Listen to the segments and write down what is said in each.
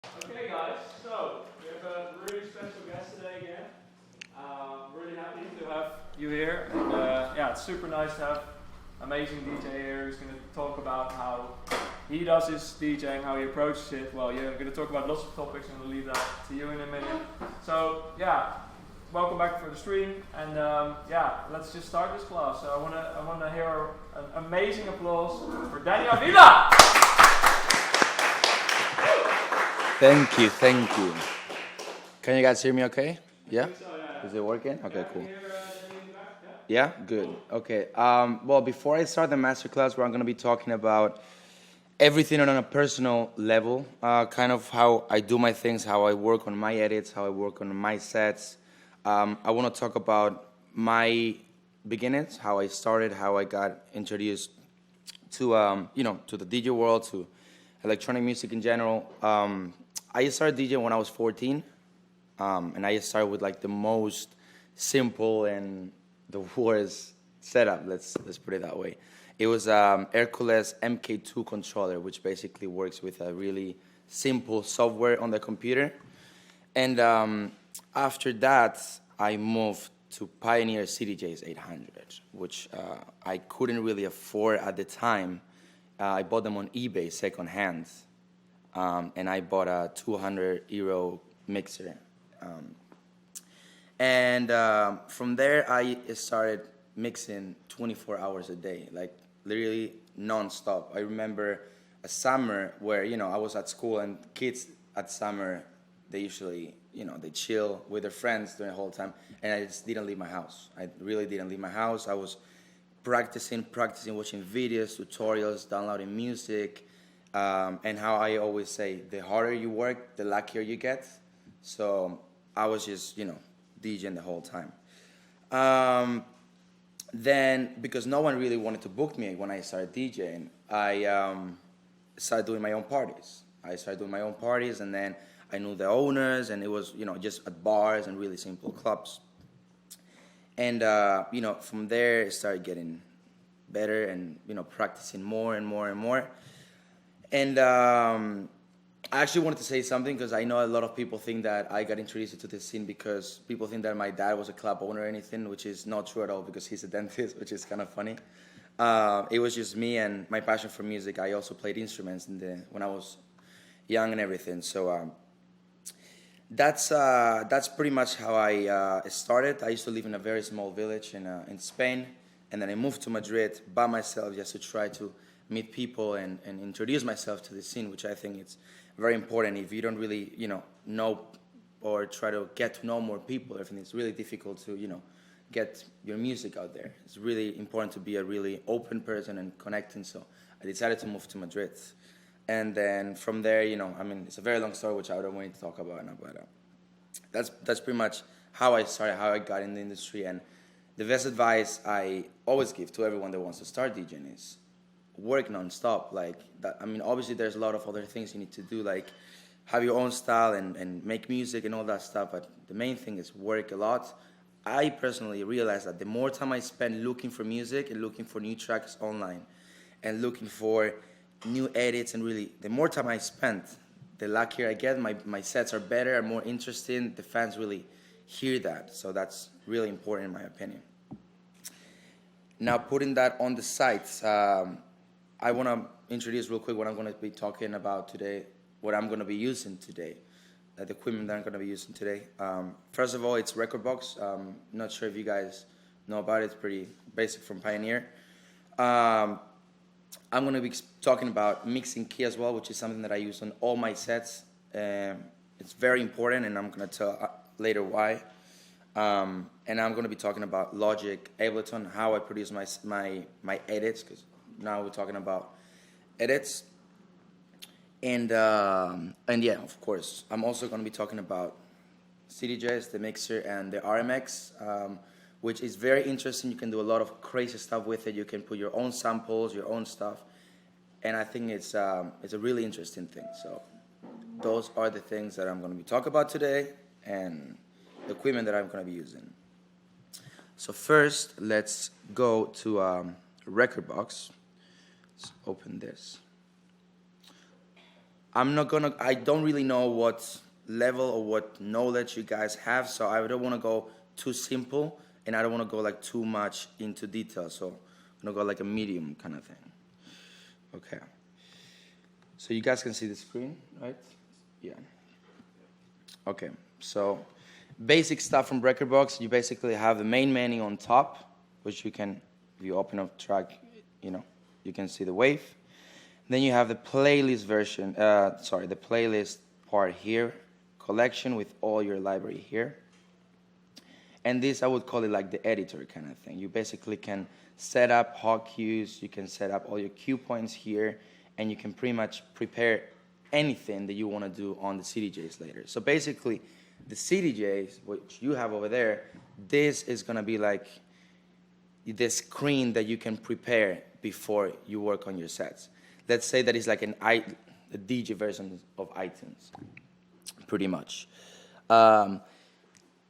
Okay, guys, so we have a really special guest today again. Really happy to have you here. And yeah, it's super nice to have amazing DJ here who's going to talk about how he does his DJing, how he approaches it. Well, yeah, we're going to talk about lots of topics and we'll leave that to you in a minute. So, yeah, welcome back for the stream. And yeah, let's just start this class. So I want to hear an amazing applause for Danny Avila! Thank you, thank you. Can you guys hear me okay? Yeah? Is it working? Okay, cool. Yeah, good. Okay. Well, before I start the masterclass, where I'm going to be talking about everything on a personal level, kind of how I do my things, how I work on my edits, how I work on my sets. I want to talk about my beginnings, how I started, how I got introduced to, to the DJ world, to electronic music in general. I started DJing when I was 14, and I started with like the most simple and the worst setup. Let's put it that way. It was Hercules MK2 controller, which basically works with a really simple software on the computer. And after that, I moved to Pioneer CDJs 800, which I couldn't really afford at the time. I bought them on eBay secondhand. And I bought a 200 € mixer. From there, I started mixing 24 hours a day, like literally non-stop. I remember a summer where, I was at school and kids at summer, they usually, they chill with their friends during the whole time. And I just didn't leave my house. I really didn't leave my house. I was practicing, watching videos, tutorials, downloading music. And how I always say, the harder you work, the luckier you get. So I was just, DJing the whole time. Then, because no one really wanted to book me when I started DJing, I started doing my own parties. And then I knew the owners, and it was, just at bars and really simple clubs. And, from there, it started getting better and, practicing more and more and more. And I actually wanted to say something because I know a lot of people think that I got introduced to this scene because people think that my dad was a club owner or anything, which is not true at all because he's a dentist, which is kind of funny. It was just me and my passion for music. I also played instruments when I was young and everything. So that's pretty much how I started. I used to live in a very small village in Spain, and then I moved to Madrid by myself just to try to meet people and introduce myself to the scene, which I think it's very important. If you don't really, know or try to get to know more people, I think it's really difficult to, get your music out there. It's really important to be a really open person and connecting. So I decided to move to Madrid. And then from there, it's a very long story, which I don't want to talk about now, but that's pretty much how I started, how I got in the industry. And the best advice I always give to everyone that wants to start DJing is work non-stop. Like that. Obviously there's a lot of other things you need to do, like have your own style and make music and all that stuff, but the main thing is work a lot. I personally realized that the more time I spend looking for music and looking for new tracks online and looking for new edits, and really the more time I spend, the luckier I get. My sets are better and more interesting. The fans really hear that, so that's really important in my opinion. Now, putting that on the sites, I want to introduce real quick what I'm going to be talking about today, what I'm going to be using today, the equipment that I'm going to be using today. First of all, it's Recordbox. Not sure if you guys know about it. It's pretty basic from Pioneer. I'm going to be talking about mixing key as well, which is something that I use on all my sets. It's very important, and I'm going to tell later why. And I'm going to be talking about Logic, Ableton, how I produce my edits, because now we're talking about edits. And yeah, of course, I'm also going to be talking about CDJs, the mixer, and the RMX, which is very interesting. You can do a lot of crazy stuff with it. You can put your own samples, your own stuff, and I think it's a really interesting thing. So those are the things that I'm going to be talking about today, and the equipment that I'm going to be using. So first, let's go to Recordbox. Let's open this. I don't really know what level or what knowledge you guys have, so I don't want to go too simple, and I don't want to go like too much into detail. So I'm gonna go like a medium kind of thing. Okay. So you guys can see the screen, right? Yeah. Okay. So basic stuff from Rekordbox. You basically have the main menu on top, which you can, if you open up track, you can see the wave. Then you have the playlist version, the playlist part here, collection with all your library here. And this, I would call it like the editor kind of thing. You basically can set up hot cues, you can set up all your cue points here, and you can pretty much prepare anything that you want to do on the CDJs later. So basically, the CDJs, which you have over there, this is going to be like the screen that you can prepare before you work on your sets. Let's say that it's like a DJ version of iTunes, pretty much.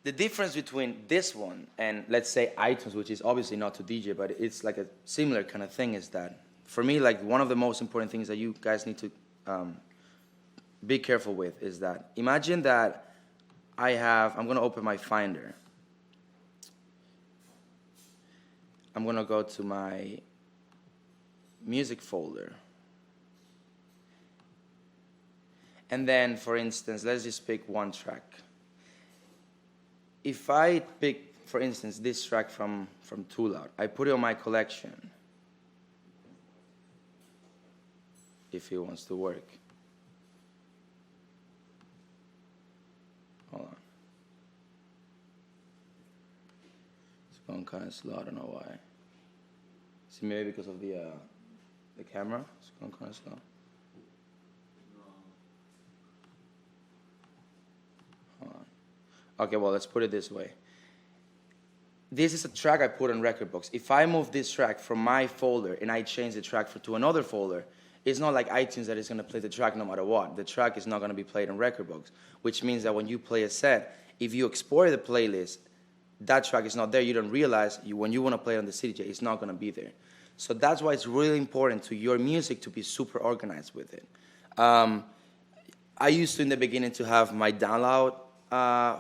The difference between this one and, let's say, iTunes, which is obviously not to DJ, but it's like a similar kind of thing, is that, for me, like one of the most important things that you guys need to be careful with is that, imagine that I'm going to open my Finder. I'm going to go to my music folder. And then, for instance, let's just pick one track. If I pick, for instance, this track from Too Loud, I put it on my collection, if it wants to work. Hold on. It's going kind of slow, I don't know why. See, maybe because of the camera, it's going kind of slow. Okay, well, let's put it this way. This is a track I put on Rekordbox. If I move this track from my folder and I change the track to another folder, it's not like iTunes that is going to play the track no matter what. The track is not going to be played on Rekordbox, which means that when you play a set, if you export the playlist, that track is not there. You don't realize when you want to play on the CDJ, it's not going to be there. So that's why it's really important to your music to be super organized with it. I used to, in the beginning, to have my download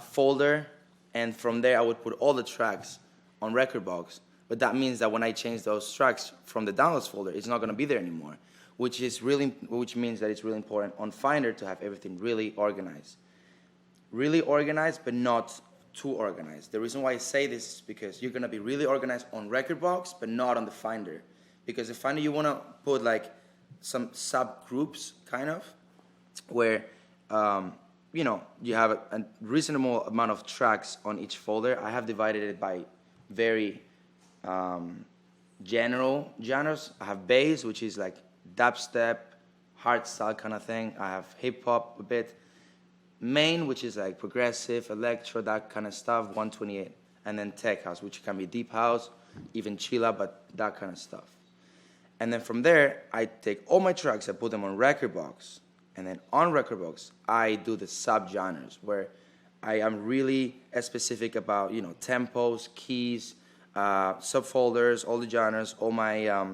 folder, and from there I would put all the tracks on Rekordbox. But that means that when I change those tracks from the downloads folder, it's not going to be there anymore, which means that it's really important on Finder to have everything really organized, but not too organized. The reason why I say this is because you're going to be really organized on Rekordbox, but not on the Finder, because the Finder you want to put like some subgroups, kind of, where you have a reasonable amount of tracks on each folder. I have divided it by very general genres. I have bass, which is like dubstep, hardstyle kind of thing. I have hip hop a bit. Main, which is like progressive, electro, that kind of stuff, 128. And then tech house, which can be deep house, even chill out, but that kind of stuff. And then from there, I take all my tracks, I put them on Rekordbox. And then on Rekordbox, I do the subgenres where I am really specific about, tempos, keys, subfolders, all the genres, all my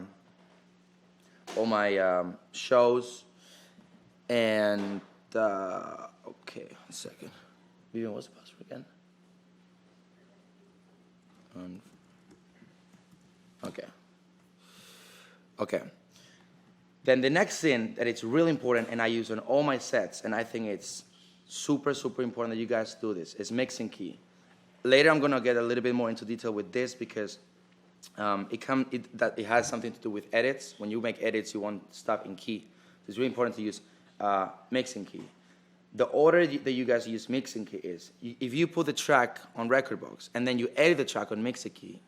shows. And okay, a second. Vivian, what's the password again? Okay. Then the next thing that it's really important, and I use on all my sets, and I think it's super, super important that you guys do this, is mixing key. Later I'm going to get a little bit more into detail with this because it has something to do with edits. When you make edits, you want stuff in key. So it's really important to use mixing key. The order that you guys use mixing key is, if you put the track on Rekordbox and then you edit the track on mixing key,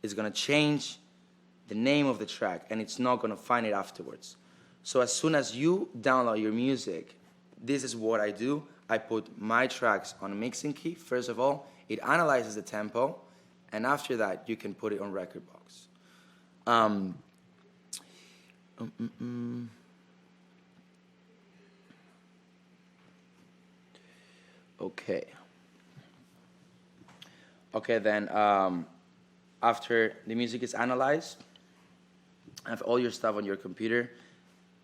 it's going to change the name of the track, and it's not going to find it afterwards. So as soon as you download your music, this is what I do. I put my tracks on mixing key. First of all, it analyzes the tempo, and after that, you can put it on Rekordbox. Okay, then after the music is analyzed, have all your stuff on your computer.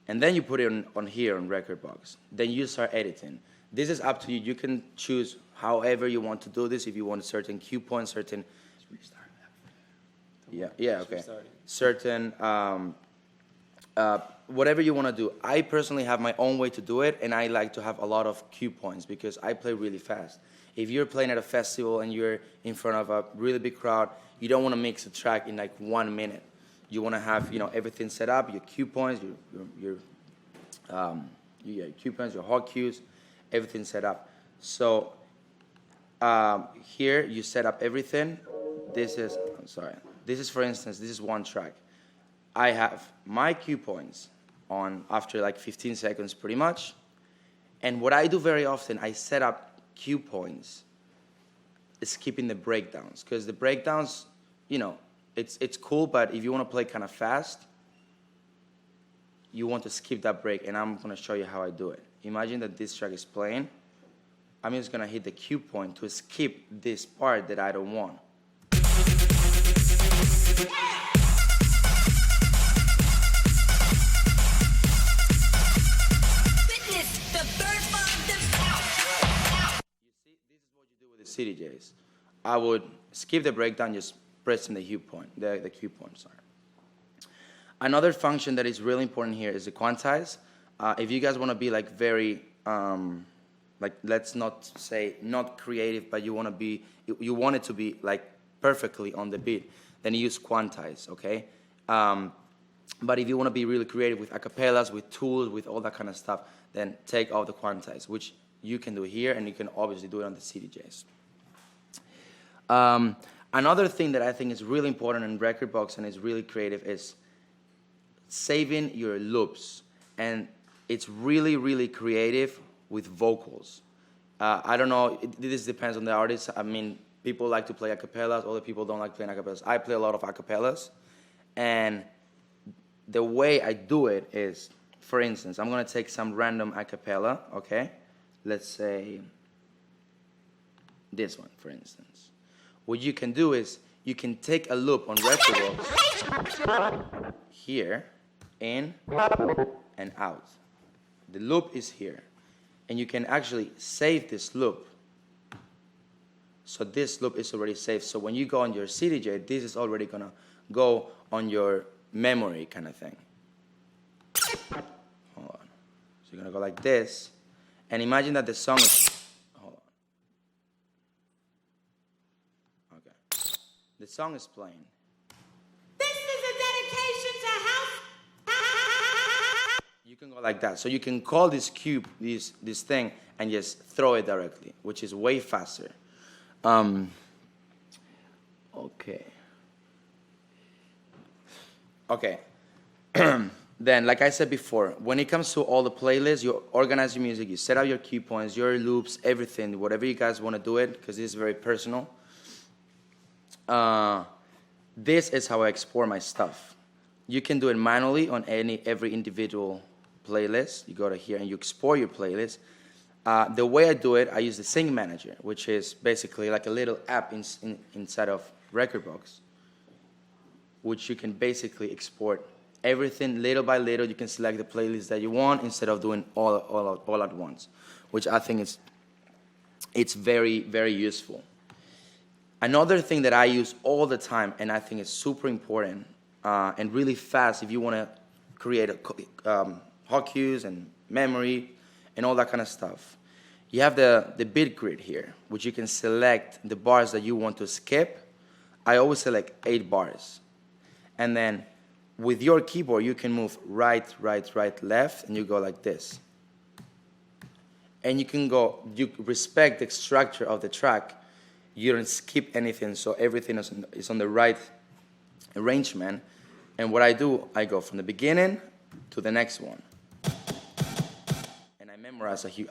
and then you put it on here on Rekordbox. Then you start editing. This is up to you. You can choose however you want to do this. If you want certain cue points, certain okay, certain whatever you want to do. I personally have my own way to do it, and I like to have a lot of cue points because I play really fast. If you're playing at a festival and you're in front of a really big crowd, you don't want to mix a track in like 1 minute. You want to have everything set up, your cue points, your cue points, your hot cues, everything set up. So here you set up everything. This is for instance, this is one track. I have my cue points on after like 15 seconds pretty much. And what I do very often, I set up cue points skipping the breakdowns, because the breakdowns, it's cool, but if you want to play kind of fast, you want to skip that break, and I'm going to show you how I do it. Imagine that this track is playing. I'm just going to hit the cue point to skip this part that I don't want. CDJs. I would skip the breakdown, just pressing the cue point, the cue point, sorry. Another function that is really important here is the quantize. If you guys want to be like very, like let's not say not creative, but you want it to be like perfectly on the beat, then you use quantize, okay? But if you want to be really creative with acapellas, with tools, with all that kind of stuff, then take out the quantize, which you can do here, and you can obviously do it on the CDJs. Another thing that I think is really important in Rekordbox and is really creative is saving your loops. And it's really, really creative with vocals. I don't know, this depends on the artist. I mean, people like to play acapellas, other people don't like playing acapellas. I play a lot of acapellas. And the way I do it is, for instance, I'm going to take some random acapella, okay? Let's say this one, for instance. What you can do is you can take a loop on Rekordbox here, in and out. The loop is here. And you can actually save this loop. So this loop is already saved. So when you go on your CDJ, this is already going to go on your memory kind of thing. Hold on. So you're going to go like this. And imagine that the song is... The song is playing. This is a dedication to house. You can go like that. So you can call this cube, this thing, and just throw it directly, which is way faster. Okay. Okay. Then, like I said before, when it comes to all the playlists, you organize your music, you set up your cue points, your loops, everything, whatever you guys want to do it, because this is very personal. This is how I export my stuff. You can do it manually on every individual playlist. You go to here and you export your playlist. The way I do it, I use the Sync Manager, which is basically like a little app inside of Rekordbox, which you can basically export everything little by little. You can select the playlist that you want instead of doing all at once, which I think it's very, very useful. Another thing that I use all the time, and I think is super important and really fast if you want to create hot cues and memory and all that kind of stuff. You have the bit grid here, which you can select the bars that you want to skip. I always select 8 bars. And then with your keyboard, you can move right, left, and you go like this. And you can go, you respect the structure of the track. You don't skip anything, so everything is on the right arrangement. And what I do, I go from the beginning to the next one. And I memorize a cue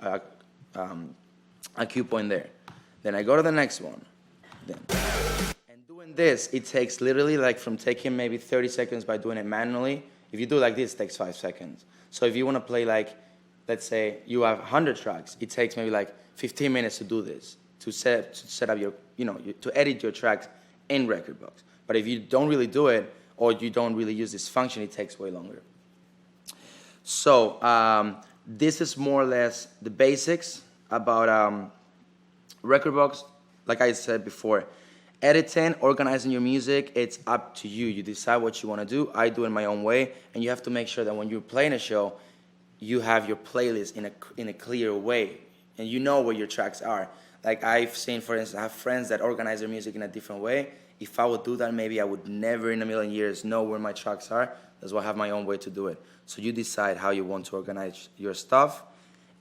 point there. Then I go to the next one. And doing this, it takes literally like from taking maybe 30 seconds by doing it manually. If you do like this, it takes 5 seconds. So if you want to play like, let's say you have 100 tracks, it takes maybe like 15 minutes to do this. To set up your, to edit your tracks in Rekordbox. But if you don't really do it, or you don't really use this function, it takes way longer. So this is more or less the basics about record box. Like I said before, editing, organizing your music, it's up to you. You decide what you want to do. I do it my own way, and you have to make sure that when you're playing a show, you have your playlist in a clear way, and you know where your tracks are. Like I've seen, for instance, I have friends that organize their music in a different way. If I would do that, maybe I would never in a million years know where my tracks are. That's why I have my own way to do it. So you decide how you want to organize your stuff,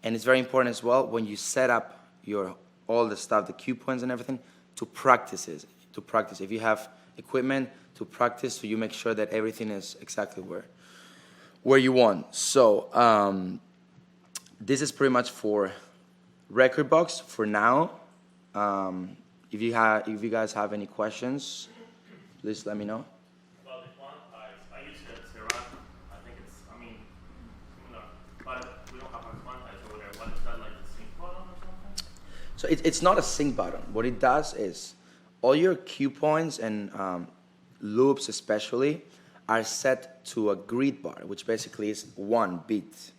and it's very important as well when you set up all the stuff, the cue points and everything, to practice it. To practice. If you have equipment, to practice, so you make sure that everything is exactly where you want. So this is pretty much for record box for now. If you guys have any questions, please let me know. Well, the quantize, I use it at Sierra. I think it's, similar, but we don't have a quantize over there. What is that, like the sync button or something? So it's not a sync button. What it does is all your cue points and loops especially are set to a grid bar, which basically is one beat.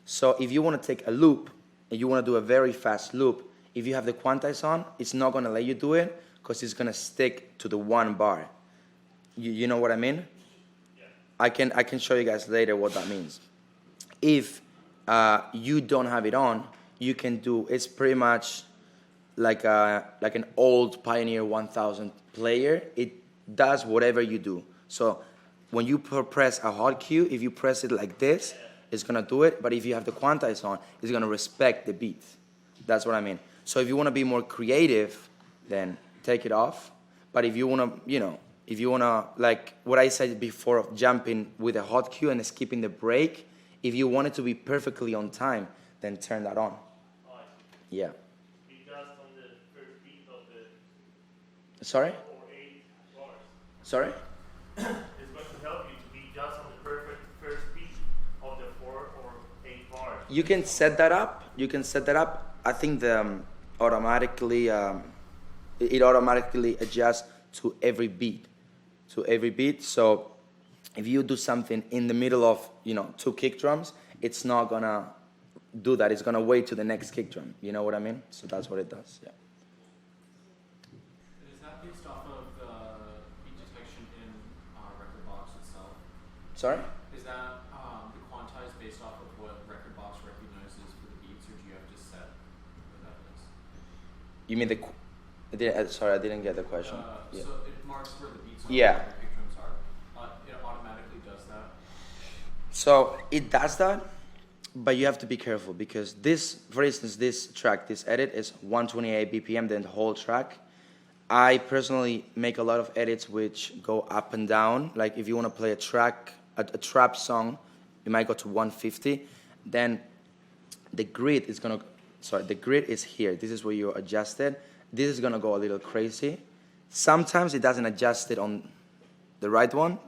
So if you want to take a loop and you want to do a very fast loop, if you have the quantize on, it's not going to let you do it because it's going to stick to the one bar. You know what I mean? Yeah. I can show you guys later what that means. If you don't have it on, you can do, it's pretty much like an old Pioneer 1000 player. It does whatever you do. So when you press a hot cue, if you press it like this, it's gonna do it. But if you have the quantize on, it's gonna respect the beat. That's what I mean. So if you wanna be more creative, then take it off. But if you wanna, if you wanna, like what I said before of jumping with a hot cue and skipping the break, if you want it to be perfectly on time, then turn that on. Yeah. Sorry? Or 8 bars. Sorry? It's going to help you to be just on the perfect first beat of the 4 or 8 bars. You can set that up. I think the automatically it automatically adjusts to every beat. So if you do something in the middle of 2 kick drums, it's not gonna do that. It's gonna wait to the next kick drum. You know what I mean? So that's what it does. Yeah. Is that based off of the beat detection in Rekordbox itself? Sorry? Is that the quantize based off of what Rekordbox recognizes for the beats, or do you have to set what that is? You mean sorry, I didn't get the question. Yeah. So it marks where the beats are, Yeah. where the kick drums are. It automatically does that. So it does that, but you have to be careful because this, for instance, this track, this edit is 128 BPM, then the whole track. I personally make a lot of edits which go up and down. Like if you want to play a trap song, you might go to 150. Then the grid is here. This is where you adjust it. This is gonna go a little crazy. Sometimes it doesn't adjust it on the right one,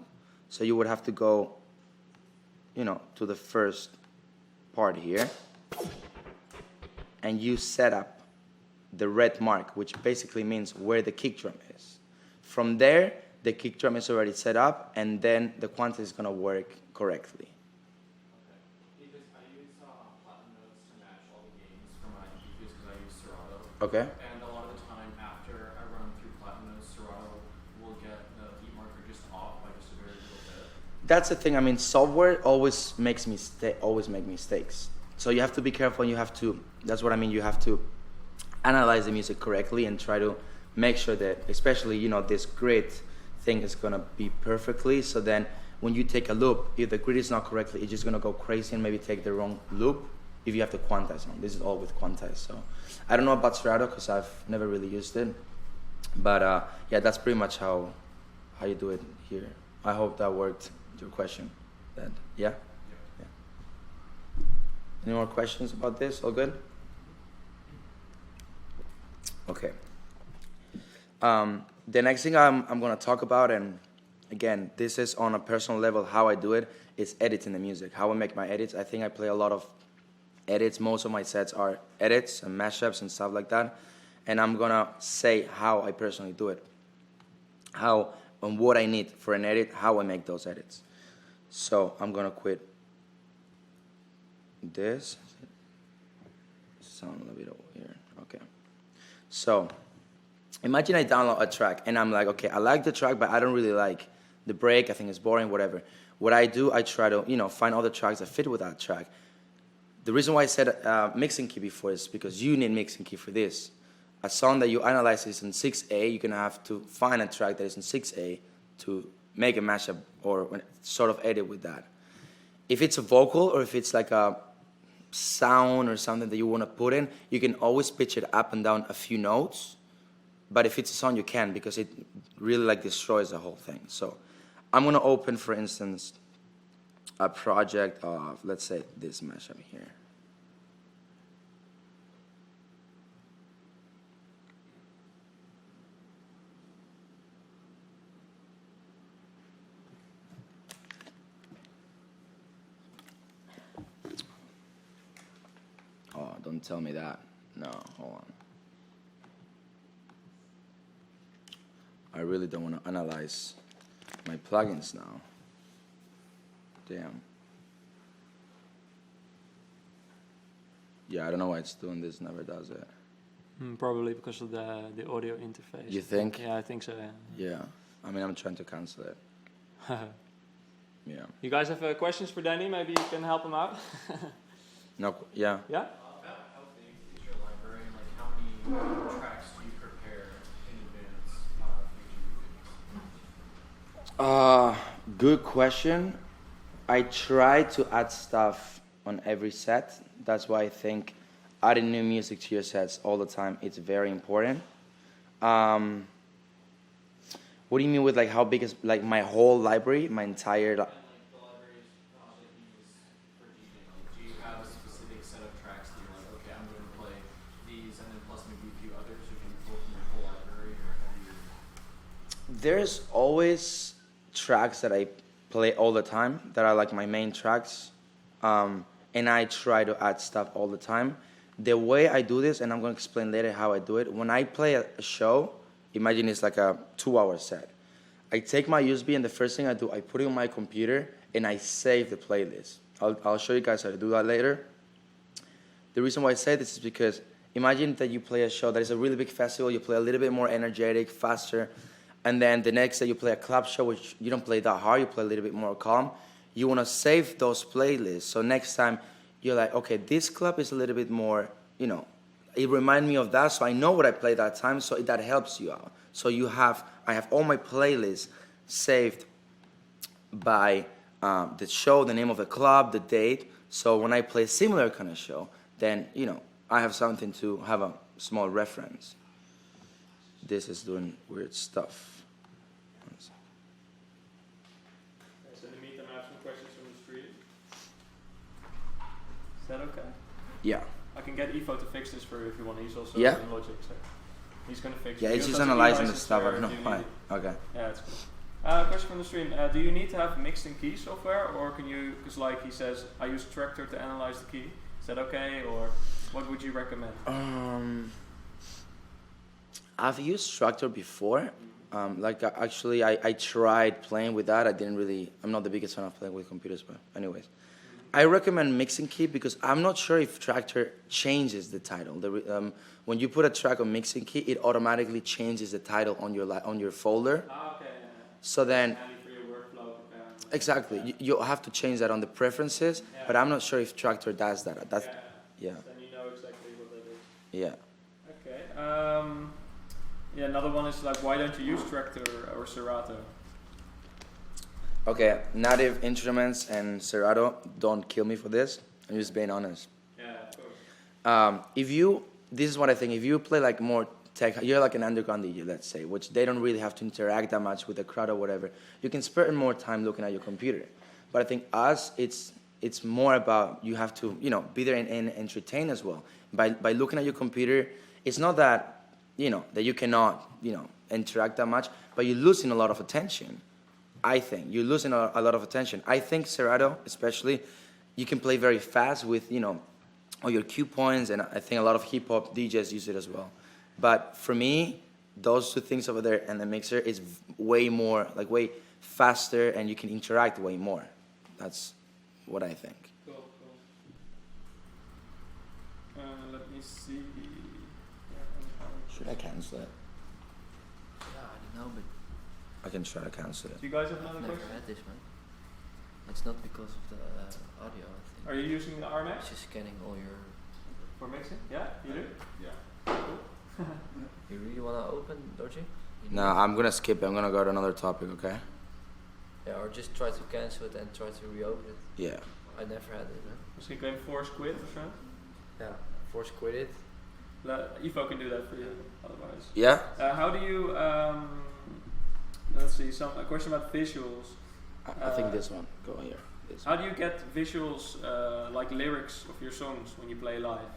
so you would have to go, to the first part here, and you set up the red mark, which basically means where the kick drum is. From there, the kick drum is already set up, and then the quantity is gonna work correctly. Okay. Because I use platinum notes to match all the gains for my EQs because I use Serato. Okay. And a lot of the time after I run through platinum notes, Serato will get the beat marker just off by just a very little bit. That's the thing. I mean, software always make mistakes. So you have to be careful, and that's what I mean. You have to analyze the music correctly and try to make sure that, especially, this grid thing is gonna be perfectly. So then when you take a loop, if the grid is not correctly, it's just gonna go crazy and maybe take the wrong loop if you have to quantize on. This is all with quantize. So I don't know about Serato because I've never really used it. But yeah, that's pretty much how you do it here. I hope that worked. Your question. Yeah? Yeah. Any more questions about this? All good? Okay. The next thing I'm going to talk about, and again, this is on a personal level, how I do it, is editing the music, how I make my edits. I think I play a lot of edits. Most of my sets are edits and mashups and stuff like that. And I'm going to say how I personally do it, how and what I need for an edit, how I make those edits. So I'm going to quit this. Sound a little bit weird. Okay. So, imagine I download a track and I'm like, okay, I like the track, but I don't really like the break. I think it's boring, whatever. What I do, I try to, find other tracks that fit with that track. The reason why I said mixing key before is because you need mixing key for this. A song that you analyze is in 6A, you're going to have to find a track that is in 6A to make a mashup or sort of edit with that. If it's a vocal or if it's like a sound or something that you want to put in, you can always pitch it up and down a few notes. But if it's a song, you can, because it really like destroys the whole thing. So I'm going to open, for instance, a project of, let's say, this mashup here. Oh, don't tell me that. No, hold on. I really don't want to analyze my plugins now. Damn. Yeah, I don't know why it's doing this, never does it. Probably because of the audio interface. You think? Yeah, I think so. Yeah. I mean, I'm trying to cancel it. Yeah. You guys have questions for Danny? Maybe you can help him out. No, yeah. Yeah? How big is your library, and like how many tracks do you prepare in advance for each of your videos? Good question. I try to add stuff on every set. That's why I think adding new music to your sets all the time, it's very important. What do you mean with like how big is like my whole library, my entire? And like the libraries that you use for DJing, like, do you have a specific set of tracks that you're like, okay, I'm going to play these, and then plus maybe a few others, or do you pull from your whole library, or how do you? There's always tracks that I play all the time that are like my main tracks, and I try to add stuff all the time. The way I do this, and I'm going to explain later how I do it, when I play a show, imagine it's like a 2-hour set. I take my USB and the first thing I do, I put it on my computer and I save the playlist. I'll show you guys how to do that later. The reason why I say this is because imagine that you play a show that is a really big festival, you play a little bit more energetic, faster, and then the next day you play a club show which you don't play that hard, you play a little bit more calm. You want to save those playlists, so next time you're like, okay, this club is a little bit more, it reminds me of that, so I know what I played that time, so that helps you out. So I have all my playlists saved by the show, the name of the club, the date. So when I play a similar kind of show, then, I have something to have a small reference. This is doing weird stuff. So in the meantime, I have some questions from the street. Is that okay? Yeah. I can get Ivo to fix this for you if you want. He's also Yeah. in Logic, so he's going to fix it. Yeah, He it's also just has a analyzing the license stuff. I there don't know if you why. need it. Okay. Yeah, it's cool. Question from the stream. Do you need to have mixed in key software, or can you, because like he says, I use Tractor to analyze the key. Is that okay, or what would you recommend? I've used Tractor before. Actually, I tried playing with that. I'm not the biggest fan of playing with computers, but anyways. I recommend mixing key because I'm not sure if Tractor changes the title. When you put a track on mixing key, it automatically changes the title on your folder. Okay. So then, Handy for your workflow. exactly, you have to change that on the preferences. Yeah. But I'm not sure if Tractor does that. Yeah. Then you know exactly what that is. Yeah. Okay. Another one is like, why don't you use Tractor or Serato? Okay, Native Instruments and Serato, don't kill me for this. I'm just being honest. Yeah, of course. This is what I think, if you play like more tech, you're like an underground DJ, let's say, which they don't really have to interact that much with the crowd or whatever, you can spend more time looking at your computer. But I think it's more about, you have to, be there and entertain as well. By looking at your computer, it's not that, that you cannot, interact that much, but you're losing a lot of attention. I think you're losing a lot of attention. I think Serato, especially, you can play very fast with, all your cue points, and I think a lot of hip-hop DJs use it as well. But for me, those two things over there and the mixer is way more, way faster, and you can interact way more. That's what I think. Cool. me see. Should I cancel it? Yeah, I don't know, but I can try to cancel it. Do you guys have I've another never question? had this, man. It's not because of the audio, I think. Are you using the RMX It's just scanning all your... for mixing? Yeah, you do? Yeah. You really want to open, don't you? No, I'm gonna skip it. I'm gonna go to another topic, okay? Yeah, or just try to cancel it and try to reopen it. Yeah. I never had it, man. Misschien kan je force quit of zo. Yeah, force quit it. Ivo can do that for you, otherwise. Yeah? How do you, let's see, a question about visuals. I think this one. Go here. This How do you get visuals, like lyrics of your songs when you play live?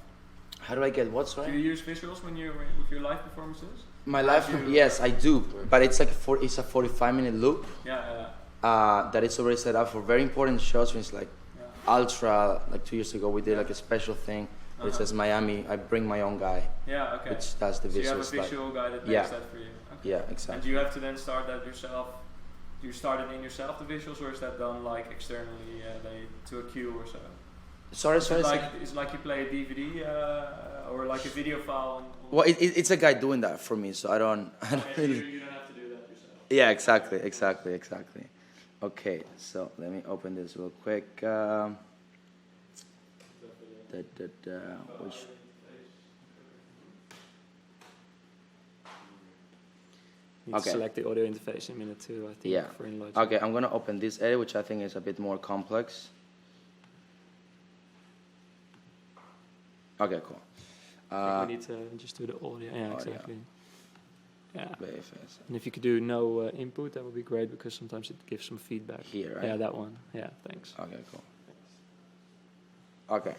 How do I get what, Do sorry? you use visuals when you with your live performances? My life, yes, I do, but it's like it's a 45-minute loop that is already set up for very important shows. When it's like Ultra, like 2 years ago, we did like a special thing. It says Miami. I bring my own guy, Yeah, okay. which does the So you have a visuals. visual guy that makes Yeah. that for you. Okay. Yeah, And exactly. do you have to then start that yourself? Do you start it in yourself, the visuals, or is that done like externally, to a queue or so? Sorry. Is it like you play a DVD or like a video file? Well, it's a guy doing that for me, so I don't Okay, so really. you don't have to do that yourself. Yeah, exactly. Okay, so let me open this real quick. Which You Okay. select the audio interface in a minute too, I think, Yeah. for InLogic. Okay, I'm gonna open this edit, which I think is a bit more complex. Okay, cool. I think we need to just do the audio. Yeah, audio. exactly. Yeah. Very fast. And if you could do no input, that would be great because sometimes it gives some feedback. Here, right? Yeah, that one. Yeah, thanks. Okay, cool. Okay.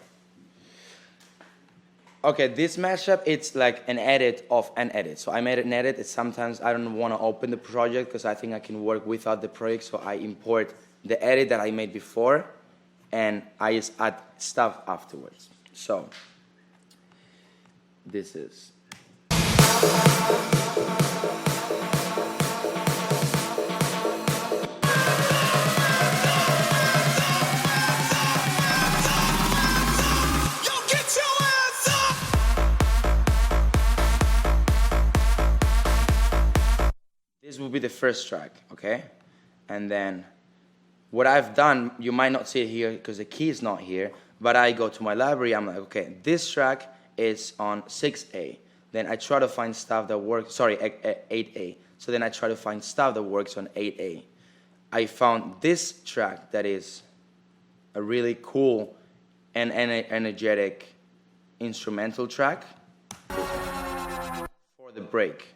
Okay, this mashup, it's like an edit of an edit. So I made an edit. It's sometimes I don't want to open the project because I think I can work without the project. So I import the edit that I made before and I just add stuff afterwards. So this is. This will be the first track, okay? And then what I've done, you might not see it here because the key is not here, but I go to my library, I'm like, okay, this track is on 6A. Then I try to find stuff that works, 8A. So then I try to find stuff that works on 8A. I found this track that is a really cool and energetic instrumental track for the break.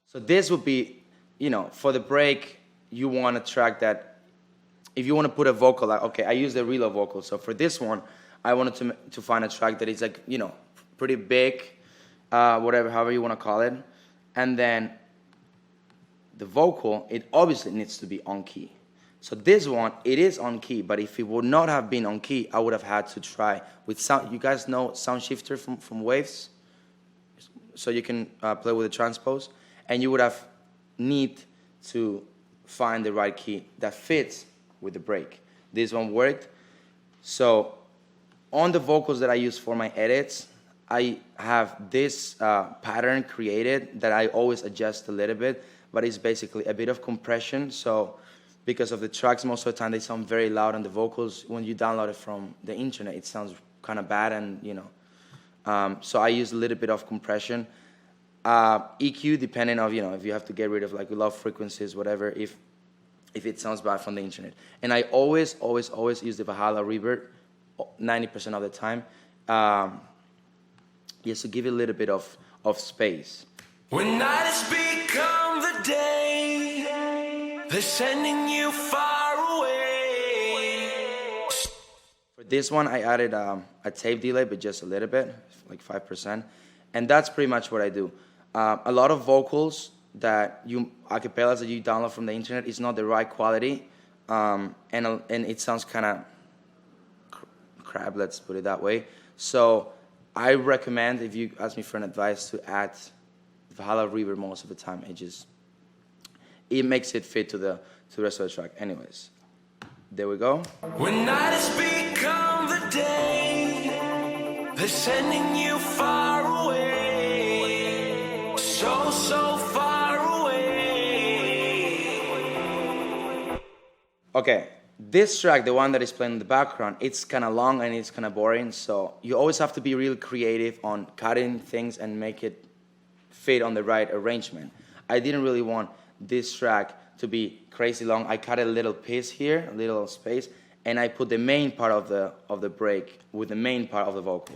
So this would be, for the break, you want a track that, if you want to put a vocal, like, okay, I use the reload vocal. So for this one, I wanted to find a track that is like, pretty big, however you want to call it. And then the vocal, it obviously needs to be on key. So this one, it is on key, but if it would not have been on key, I would have had to try with sound. You guys know Sound Shifter from Waves? So you can play with the transpose. And you would have need to find the right key that fits with the break. This one worked. So on the vocals that I use for my edits, I have this pattern created that I always adjust a little bit, but it's basically a bit of compression. So because of the tracks, most of the time they sound very loud, and the vocals, when you download it from the internet, it sounds kind of bad, and so I use a little bit of compression. EQ, depending on, if you have to get rid of like low frequencies, whatever, if it sounds bad from the internet. And I always use the Valhalla reverb 90% of the time. Just to give it a little bit of space. When night has become the day, they're sending you far away. For this one, I added a tape delay, but just a little bit, like 5%. And that's pretty much what I do. A lot of vocals that acapellas that you download from the internet is not the right quality. and it sounds kind of crap, let's put it that way. So I recommend, if you ask me for an advice, to add Avila reverb most of the time. It makes it fit to the rest of the track. Anyways, there we go. When night has become the day, they're sending you far away, so far away. Okay, this track, the one that is playing in the background, it's kind of long and it's kind of boring, so you always have to be real creative on cutting things and make it fit on the right arrangement. I didn't really want this track to be crazy long. I cut a little piece here, a little space, and I put the main part of the break with the main part of the vocal.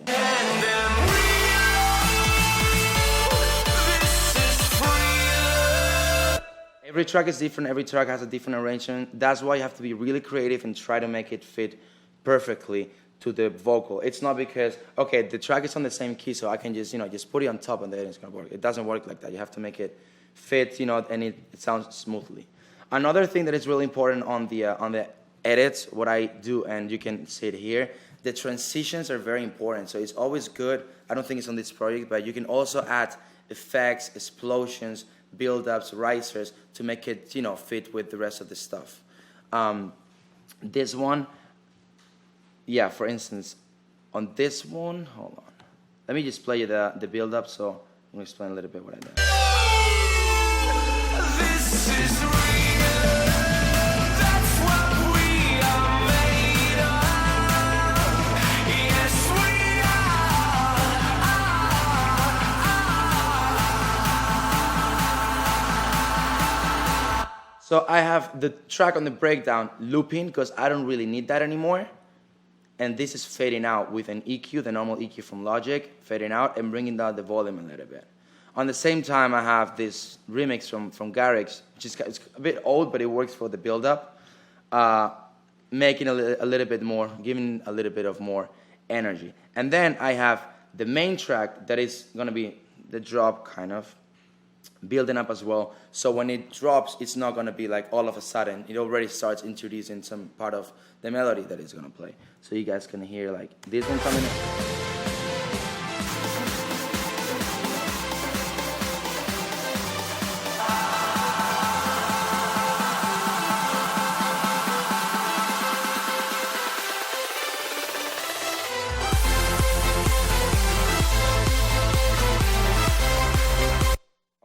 Every track is different, every track has a different arrangement. That's why you have to be really creative and try to make it fit perfectly to the vocal. It's not because, okay, the track is on the same key, so I can just, just put it on top and then it's gonna work. It doesn't work like that. You have to make it fit, and it sounds smoothly. Another thing that is really important on the edits, what I do, and you can see it here, the transitions are very important. So it's always good, I don't think it's on this project, but you can also add effects, explosions, build-ups, risers to make it, fit with the rest of the stuff. This one, yeah, for instance, on this one, hold on. Let me just play you the build-up, so I'm gonna explain a little bit what I did. This is real, that's what we are made of. Yes, we are. So I have the track on the breakdown looping because I don't really need that anymore. And this is fading out with an EQ, the normal EQ from Logic, fading out and bringing down the volume a little bit. On the same time, I have this remix from Garrix, which is it's a bit old, but it works for the build-up, making a little bit more, giving a little bit of more energy. And then I have the main track that is going to be the drop, kind of, building up as well. So when it drops, it's not going to be like all of a sudden. It already starts introducing some part of the melody that it's going to play. So you guys can hear like this one coming in.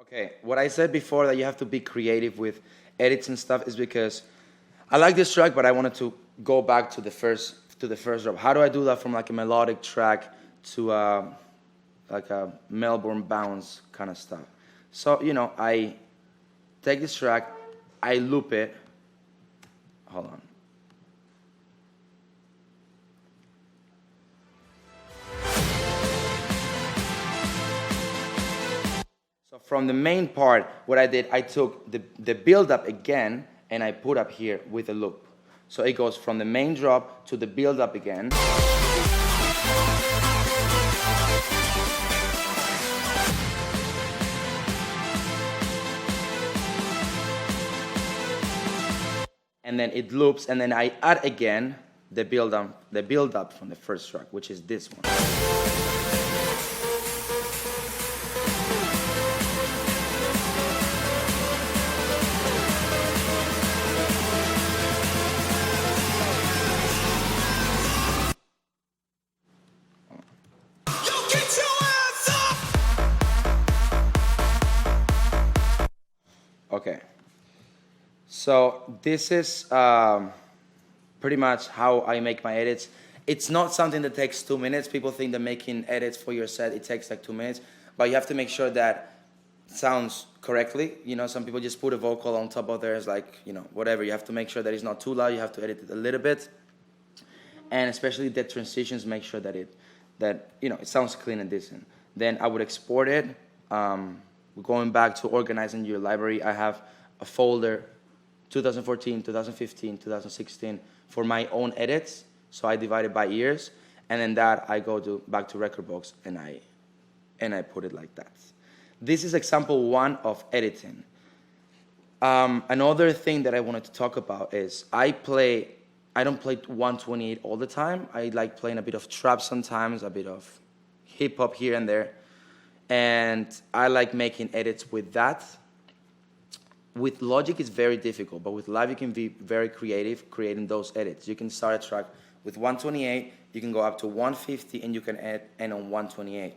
Okay, what I said before that you have to be creative with edits and stuff is because I like this track, but I wanted to go back to the first drop. How do I do that from like a melodic track to like a Melbourne bounce kind of stuff? So I take this track, I loop it. Hold on. So from the main part, what I did, I took the build-up again, and I put up here with a loop. So it goes from the main drop to the build-up again. And then it loops, and then I add again the build-up from the first track, which is this one. Okay, so this is pretty much how I make my edits. It's not something that takes 2 minutes. People think that making edits for your set, it takes like 2 minutes, but you have to make sure that it sounds correctly. Some people just put a vocal on top of theirs, like, whatever. You have to make sure that it's not too loud. You have to edit it a little bit. And especially the transitions, make sure that it sounds clean and decent. Then I would export it. Going back to organizing your library, I have a folder 2014, 2015, 2016 for my own edits. So I divide it by years, and then that I go back to Recordbox and I put it like that. This is example 1 of editing. Another thing that I wanted to talk about is I don't play 128 all the time. I like playing a bit of trap sometimes, a bit of hip hop here and there. And I like making edits with that. With Logic, it's very difficult, but with Live, you can be very creative creating those edits. You can start a track with 128, you can go up to 150, and you can end on 128.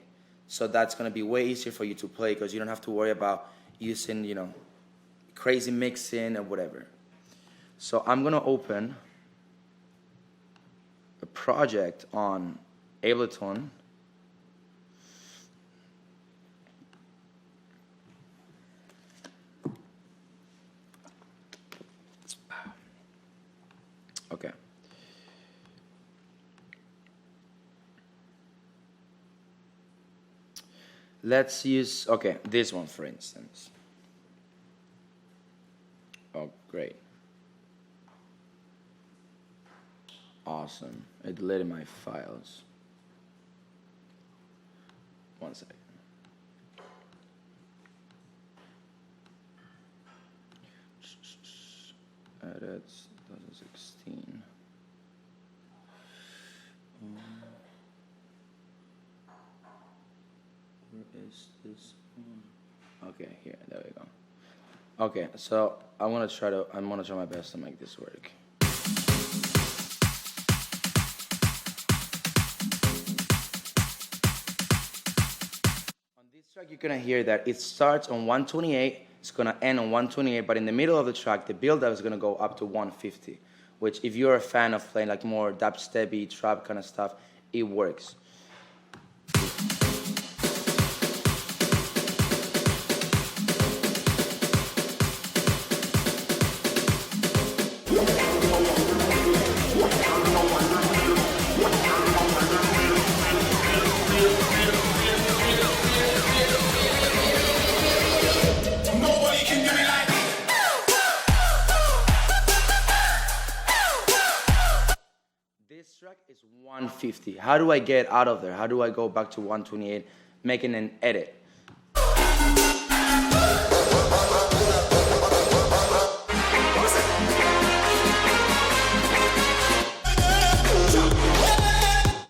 So that's going to be way easier for you to play because you don't have to worry about using, crazy mixing or whatever. So I'm going to open a project on Ableton. Okay. Let's use, okay, this one for instance. Oh, great. Awesome. I deleted my files. One second. Edits 2016. Where is this one? Okay, here, there we go. Okay, so I'm gonna try my best to make this work. On this track, you're gonna hear that it starts on 128, it's gonna end on 128, but in the middle of the track, the build-up is gonna go up to 150, which if you're a fan of playing like more dubstep-y, trap kind of stuff, it works. This track is 150. How do I get out of there? How do I go back to 128, making an edit?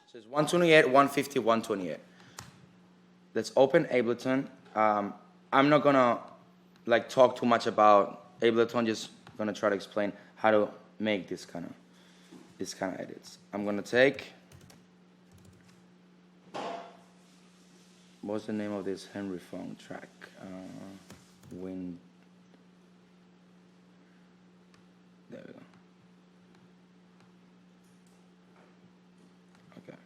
So it's 128, 150, 128. Let's open Ableton. I'm not gonna talk too much about Ableton. Just gonna try to explain how to make this kind of edits. I'm gonna take, what's the name of this Henry Fong track? Wind. There we go. Okay.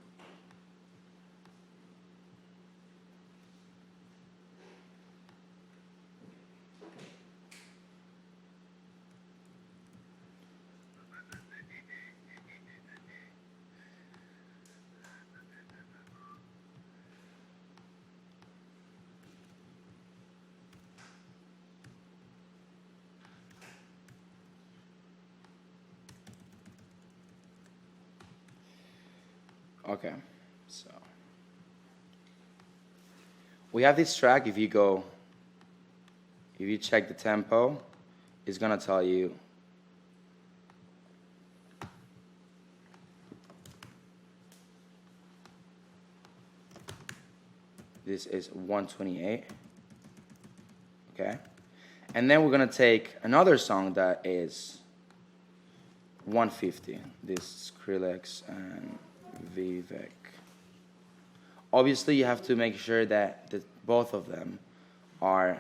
Okay, so we have this track. If you check the tempo, it's gonna tell you this is 128. Okay, and then we're gonna take another song that is 150. This Skrillex and Vivek. Obviously, you have to make sure that both of them are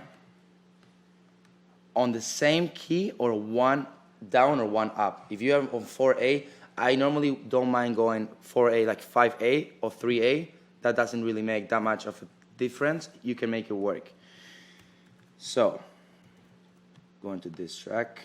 on the same key or one down or one up. If you have on 4A, I normally don't mind going 4A like 5A or 3A. That doesn't really make that much of a difference. You can make it work. So, going to this track.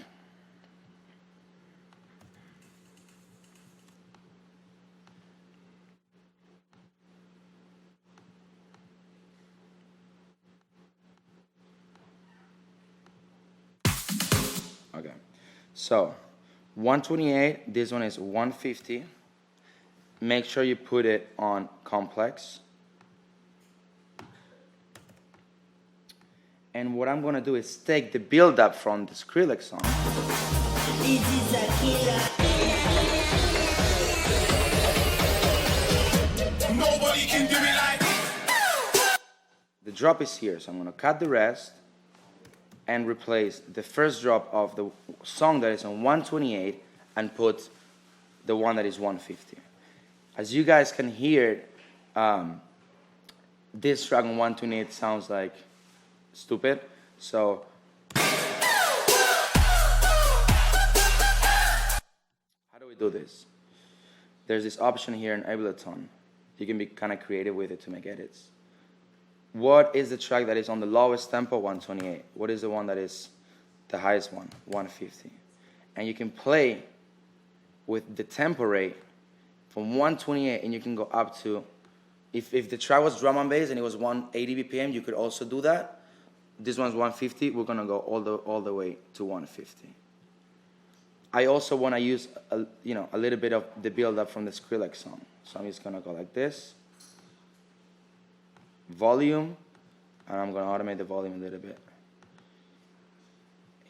Okay, so 128, this one is 150. Make sure you put it on complex. And what I'm gonna do is take the build up from the Skrillex song. Nobody can do it like. The drop is here, so I'm gonna cut the rest and replace the first drop of the song that is on 128 and put the one that is 150. As you guys can hear, this track on 128 sounds like stupid, so how do we do this? There's this option here in Avila. You can be kind of creative with it to make edits. What is the track that is on the lowest tempo? 128. What is the one that is the highest one? 150. And you can play with the tempo rate from 128, and you can go up to, if the track was drum and bass and it was 180 BPM, you could also do that. This one's 150. We're gonna go all the way to 150. I also want to use a little bit of the build up from the Skrillex song. So I'm just gonna go like this. Volume, and I'm gonna automate the volume a little bit.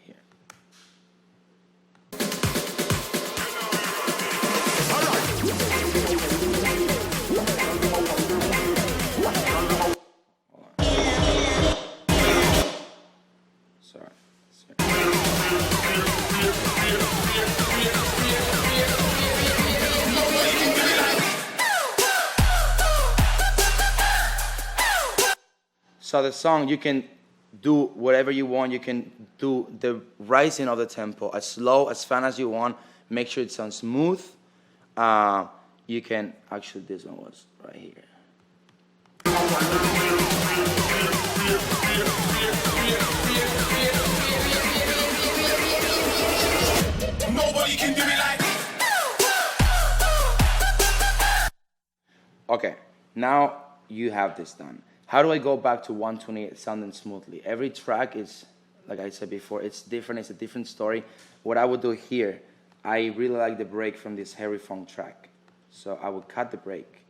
Here. Sorry. So the song, you can do whatever you want. You can do the rising of the tempo as slow, as fast as you want. Make sure it sounds smooth. You can, actually this one was right here. Nobody can do it like. Okay, now you have this done. How do I go back to 128 sounding smoothly? Every track is, like I said before, it's different, it's a different story. What I would do here, I really like the break from this Harry Funk track. So I would cut the break.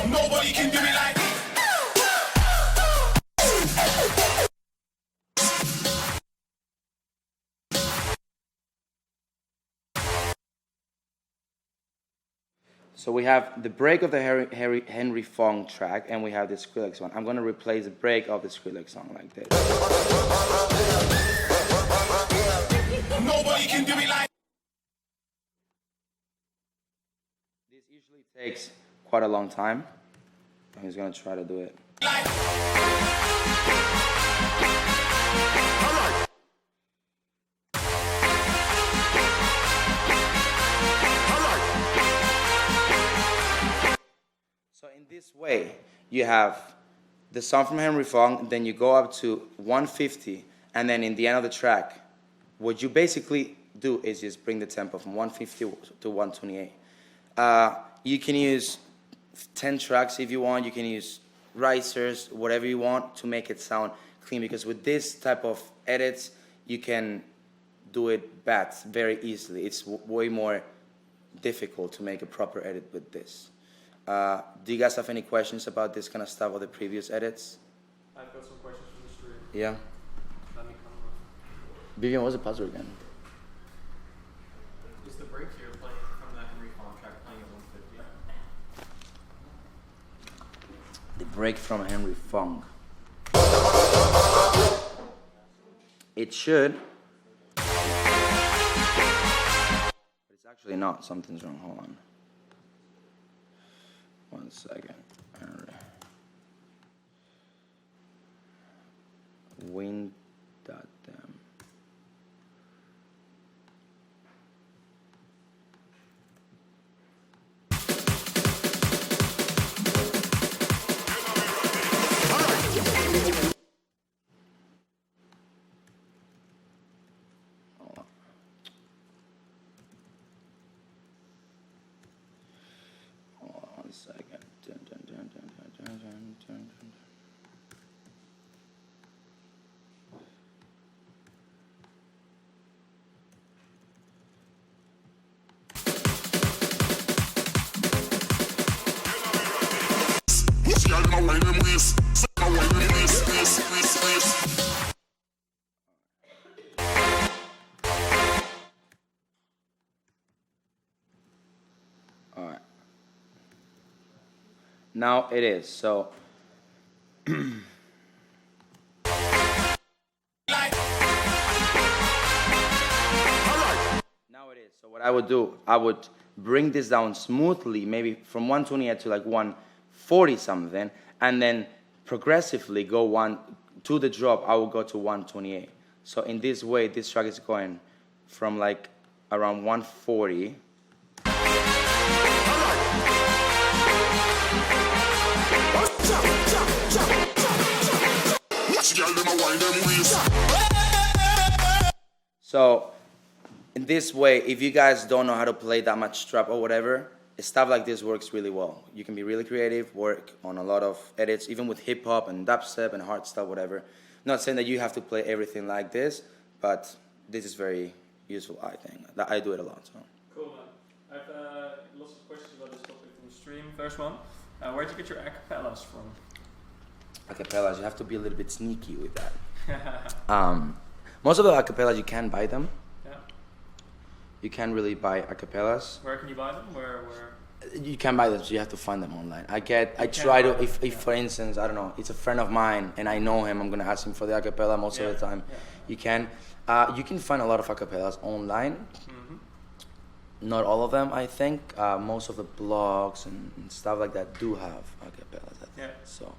Nobody can do it like. So we have the break of the Henry Fong track, and we have the Skrillex one. I'm going to replace the break of the Skrillex song like this. Nobody can do it like. This usually takes quite a long time. I'm just going to try to do it. So in this way, you have the song from Henry Fong, then you go up to 150, and then in the end of the track, what you basically do is just bring the tempo from 150 to 128. You can use 10 tracks if you want. You can use risers, whatever you want to make it sound clean, because with this type of edits, you can do it bad very easily. It's way more difficult to make a proper edit with this. Do you guys have any questions about this kind of stuff or the previous edits? I've got some questions from the stream. Yeah. Let me come up. Vivian, what's the puzzle again? Is the break here playing from that Henry Fong track playing at 150? The break from Henry Fong. It should. But it's actually not. Something's wrong. Hold on. 1 second. Win that thing. All right. Now it is. So now it is. So what I would do, I would bring this down smoothly, maybe from 128 to like 140 something, and then progressively go one to the drop. I will go to 128. So in this way, this track is going from like around 140. So in this way, if you guys don't know how to play that much strap or whatever, stuff like this works really well. You can be really creative, work on a lot of edits, even with hip hop and dubstep and hard stuff, whatever. Not saying that you have to play everything like this, but this is very useful, I think. I do it a lot. So. Cool, man. I have lots of questions about this topic from the stream. First one, where'd you get your acapellas from? Acapellas, you have to be a little bit sneaky with that. Most of the acapellas, you can buy them. Yeah. You can really buy acapellas. Where can you buy them? Where? You can buy them, so you have to find them online. I if for instance, I don't know, it's a friend of mine and I know him, I'm gonna ask him for the acapella most of the time. Yeah. You can find a lot of acapellas online. Mm-hmm. Not all of them, I think. Most of the blogs and stuff like that do have acapellas. I think. Yeah. So.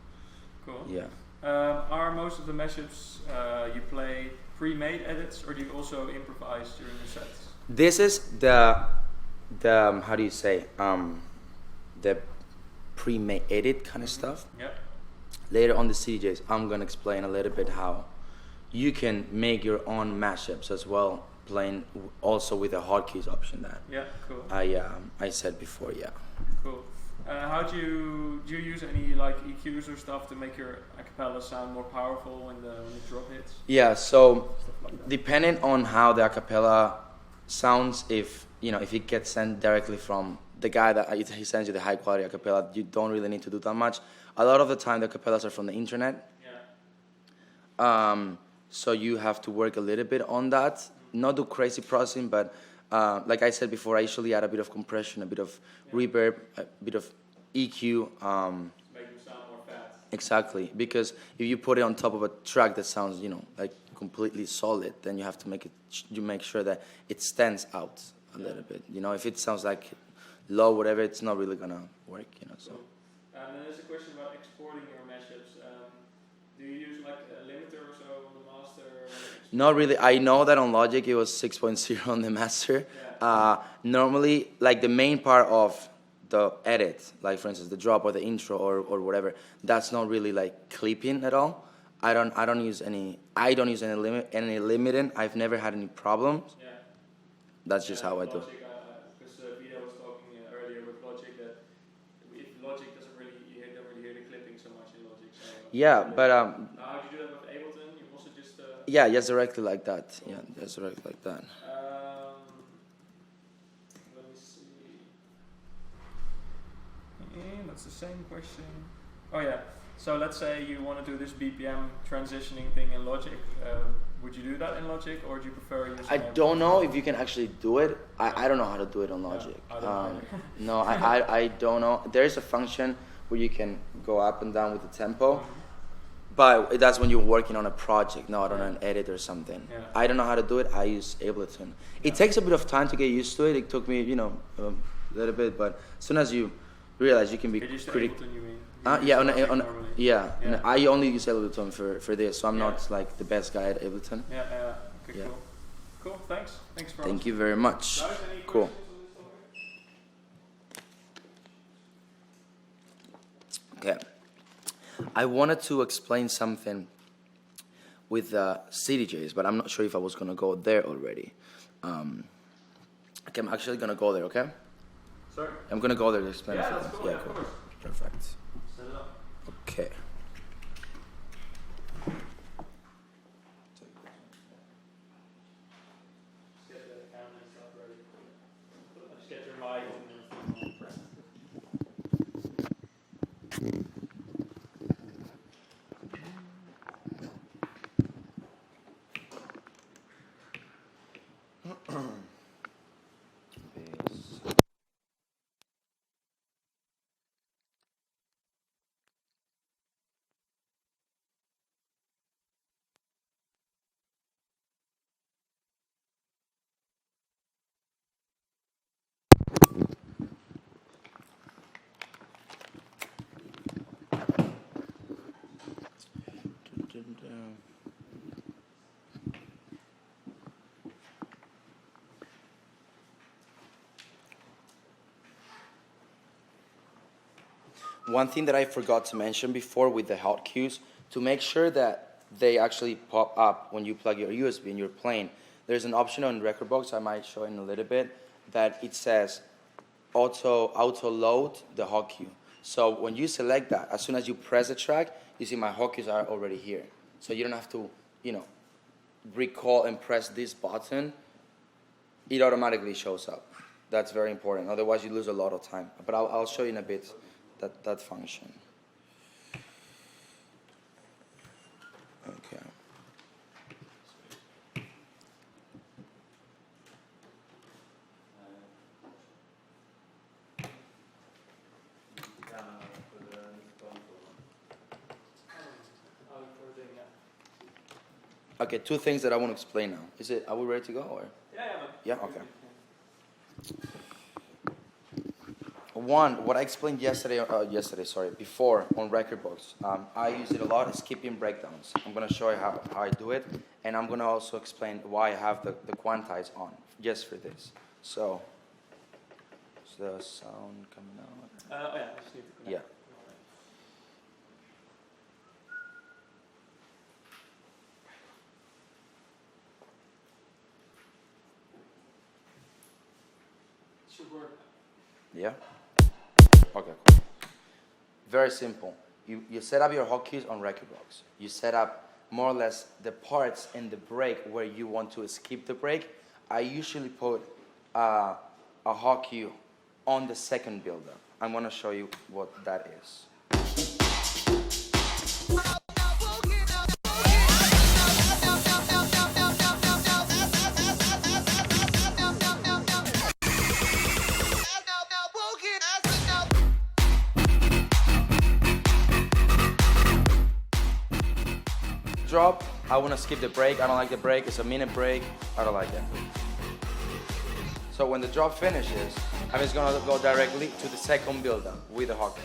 Cool. Yeah. Are most of the mashups you play pre-made edits, or do you also improvise during your sets? This is the how do you say the pre-made edit kind of stuff. Yeah. Later on the CDJs, I'm gonna explain a little bit how you can make your own mashups as well, playing also with a hotkeys option. That. Yeah. Cool. I said before. Yeah. Cool. How do you use any like EQs or stuff to make your acapella sound more powerful when the drop hits? Yeah, so Like depending on how the acapella sounds, if it gets sent directly from the guy that he sends you the high quality acapella, you don't really need to do that much. A lot of the time the acapellas are from the internet. Yeah. So you have to work a little bit on that. Not do crazy processing, but like I said before, I usually add a bit of compression, a bit of reverb, a bit of EQ. Make them sound more fast. Exactly, because if you put it on top of a track that sounds, like completely solid, then you have to make sure that it stands out a little bit. If it sounds like low, whatever, it's not really gonna work. So. Cool. And then there's a question about exporting your mashups. Do you use like a limiter or so on the master? Not really. I know that on Logic it was 6.0 on the master. Yeah. Normally, like the main part of the edit, like for instance the drop or the intro or whatever, that's not really like clipping at all. I don't use any limiting. I've never had any problems. Yeah. That's just how I do. Because Vida was talking earlier with Logic that if Logic doesn't really, you don't really hear the clipping so much in Logic. So Yeah, but how do you do that with Ableton? You also just yeah, just directly like that. Yeah, just directly like that. Let me see. That's the same question. Oh yeah. So let's say you want to do this BPM transitioning thing in Logic. Would you do that in Logic, or do you prefer using? I don't know if you can actually do it. I don't know how to do it on Logic. I don't No, I don't know. There is a function where you can go up and down with the tempo, but that's when you're working on a project, not on an edit or something. Yeah. I don't know how to do it. I use Ableton. It takes a bit of time to get used to it. It took me, a little bit, but as soon as you realize you can be pretty. Ableton, you mean? Yeah, I only use Ableton for this, so I'm not like the best guy at Ableton. Yeah. Okay, Yeah. Cool. Thanks. Thanks for. Thank you very much. Guys, any Cool. questions on this topic? Okay. I wanted to explain something with CDJs, but I'm not sure if I was gonna go there already. Okay, I'm actually gonna go there. Okay. Sorry. I'm gonna go there to explain. Yeah, a few that's things. cool. Yeah, Of cool. course. Perfect. Set it up. one thing that I forgot to mention before with the hot cues, to make sure that they actually pop up when you plug your USB and you're playing, there's an option on Rekordbox, I might show in a little bit, that it says auto load the hot cue. So when you select that, as soon as you press the track, you see my hot cues are already here. So you don't have to, recall and press this button. It automatically shows up. That's very important. Otherwise, you lose a lot of time. But I'll show you in a bit that function. Okay. Okay, two things that I want to explain now. Are we ready to go or? Yeah, okay. One, what I explained before on Rekordbox, I use it a lot, skipping breakdowns. I'm going to show you how I do it, and I'm going to also explain why I have the quantize on, just for this. So, is the sound coming out? Yeah, I just need to connect. Yeah. Should work. Yeah? Okay, cool. Very simple. You set up your hotkeys on Rekordbox. You set up more or less the parts in the break where you want to skip the break. I usually put a hotkey on the second build-up. I'm going to show you what that is. Drop, I want to skip the break. I don't like the break. It's a minute break. I don't like it. So when the drop finishes, I'm just going to go directly to the second build-up with the hotkey.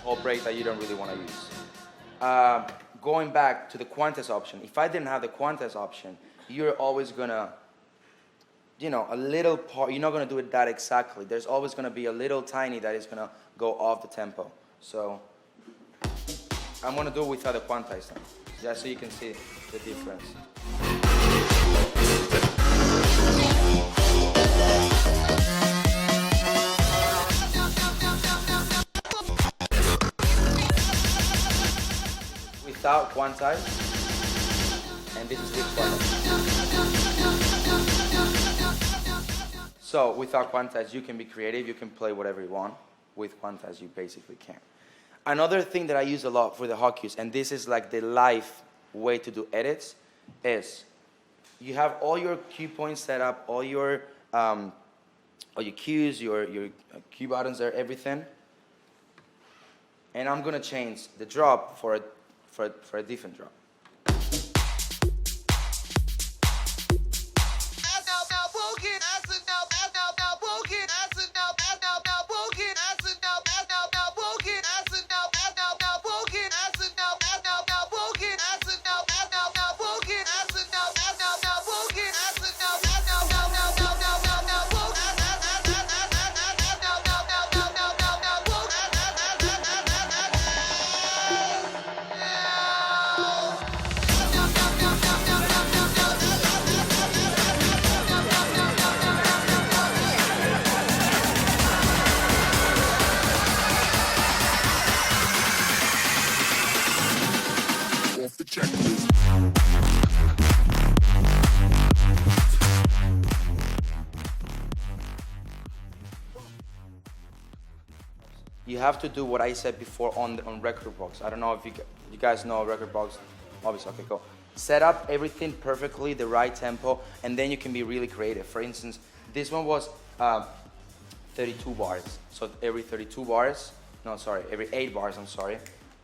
Whole break that you don't really want to use. Going back to the quantize option, if I didn't have the quantize option, you're always going to a little part, you're not going to do it that exactly. There's always going to be a little tiny that is going to go off the tempo. So I'm going to do it without the quantize now, just so you can see the difference. Without quantize, and this is with quantize. So without quantize, you can be creative, you can play whatever you want. With quantize, you basically can. Another thing that I use a lot for the hotkeys, and this is like the live way to do edits, is you have all your cue points set up, all your cues, your cue buttons there, everything. And I'm gonna change the drop for a different drop. You have to do what I said before on Rekordbox. I don't know if you guys know Rekordbox. Obviously, okay, go. Set up everything perfectly, the right tempo, and then you can be really creative. For instance, this one was 32 bars. So every 8 bars,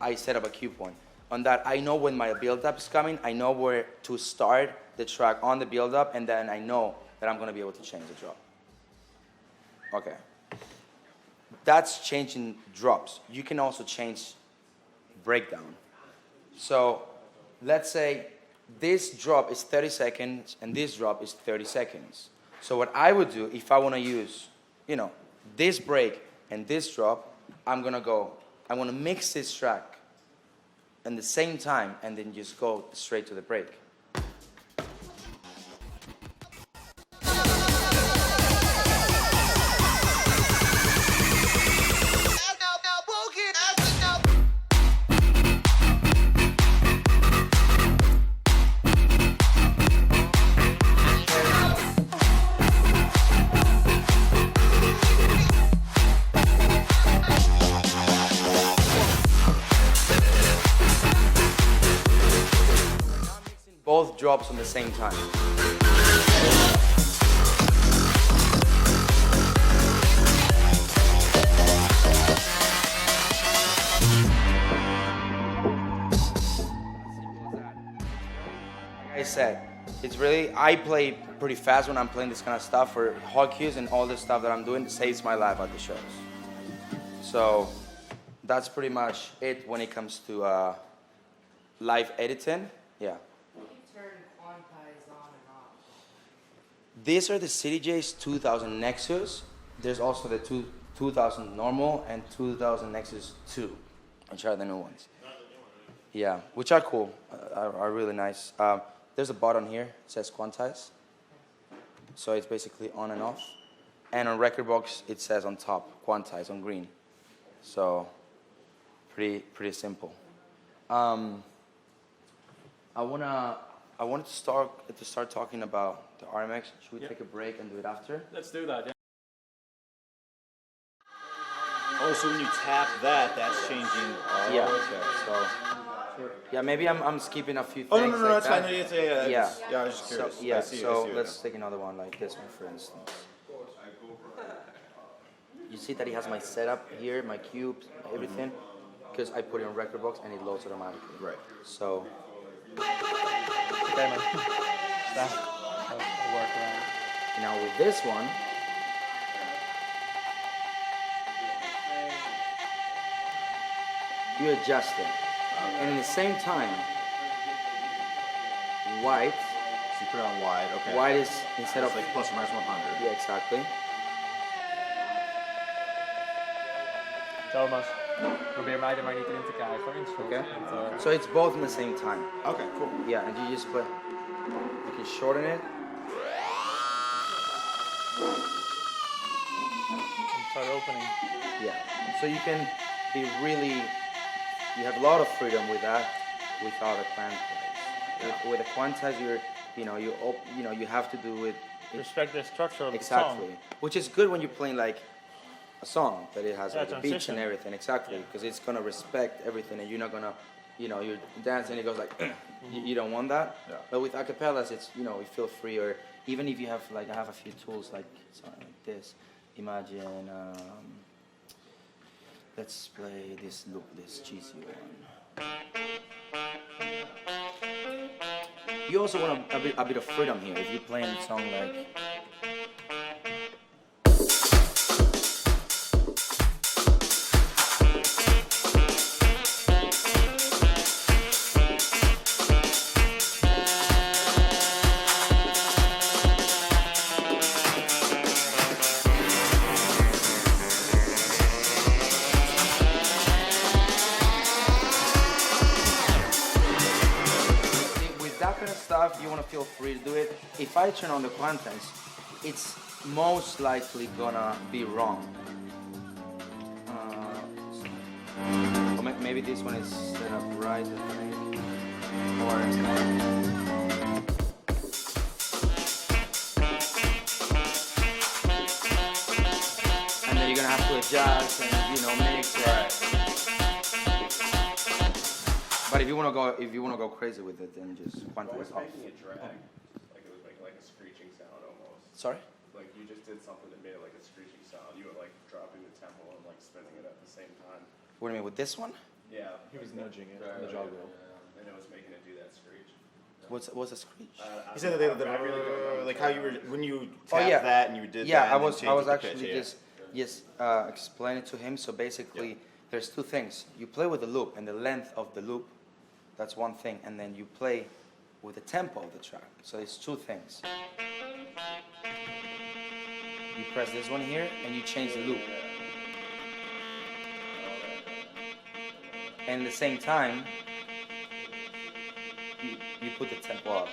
I set up a cue point. On that, I know when my build-up is coming, I know where to start the track on the build-up, and then I know that I'm gonna be able to change the drop. Okay. That's changing drops. You can also change breakdown. So let's say this drop is 30 seconds and this drop is 30 seconds. So what I would do if I want to use, this break and this drop, I'm going to mix this track at the same time and then just go straight to the break. Both drops on the same time. Like I said, it's really, I play pretty fast when I'm playing this kind of stuff for hot cues and all this stuff that I'm doing. It saves my life at the shows. So that's pretty much it when it comes to live editing. Yeah. These are the CDJs 2000 Nexus. There's also the 2000 normal and 2000 Nexus 2, which are the new ones. Yeah, which are cool, are really nice. There's a button here, it says quantize. So it's basically on and off. And on record box, it says on top, quantize on green. So pretty simple. I wanted to start talking about the RMX. Should we take a break and do it after? Let's do that. Yeah. Oh, so when you tap that, that's changing. Oh, Yeah. Okay. So yeah, maybe I'm skipping a few things. Oh no, like that's that. fine. It's Yeah. I was just So, curious. yeah, I see so it let's now. take another one like this one, for instance. You see that it has my setup here, my cubes, everything, because I put it on record box and it loads automatically. Right. So Okay, man. That'll work around. now with this one, you adjust it, and at the same time, white. So you put it on wide. Okay. White is instead It's of like plus or minus 100. yeah, exactly. Thomas, probeer mij er maar niet in te krijgen hoor, in het slot. Okay. Want, So it's both at the same time. Okay, cool. Yeah, and you just put, you can shorten it. start opening. Yeah. So you can be really, you have a lot of freedom with that without a plan place. With a quantize, you have to do it Respect the structure of exactly, the song. which is good when you're playing like a song that it has Yeah, like a beat transition. and everything. Exactly, because it's gonna respect everything, and you're not gonna, you're dancing, it goes like, you don't want that. Yeah. But with acapellas, it's you feel free, or even if you have like I have a few tools like something like this. Imagine, let's play this loop, this cheesy one. You also want a bit of freedom here. If you're playing a song like. You want to feel free to do it. If I turn on the quantize, it's most likely gonna be wrong. Or maybe this one is set up right, or and then you're gonna have to adjust and mix it. But if you want to go crazy with it, then just quantize off. Making it drag, like it was making like a screeching sound almost. Sorry? Like you just did something that made it like a screeching sound. You were like dropping the tempo and like spinning it at the same time. What do you mean with this one? Yeah. He was nudging it Right, on the right. jog wheel. And it was making it do that screech. What's a screech? He said that I really don't know. like how you were when you Oh, tapped yeah. that and you did Yeah, that. I was the actually pitch, just explaining to him. So basically, there's two things. You play with the loop, and the length of the loop That's one thing, and then you play with the tempo of the track. So it's two things. You press this one here, and you change the loop. And at the same time, you put the tempo up.